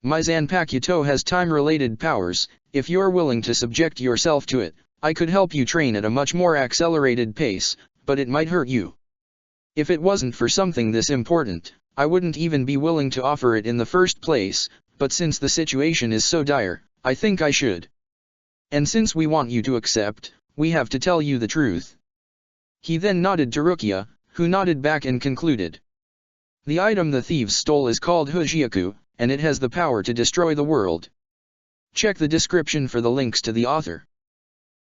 My Zanpakuto has time-related powers. If you're willing to subject yourself to it, I could help you train at a much more accelerated pace, but it might hurt you. If it wasn't for something this important, I wouldn't even be willing to offer it in the first place, but since the situation is so dire, I think I should. And since we want you to accept, we have to tell you the truth. He then nodded to Rukia, who nodded back and concluded. The item the thieves stole is called Hujiaku, and it has the power to destroy the world. Check the description for the links to the author.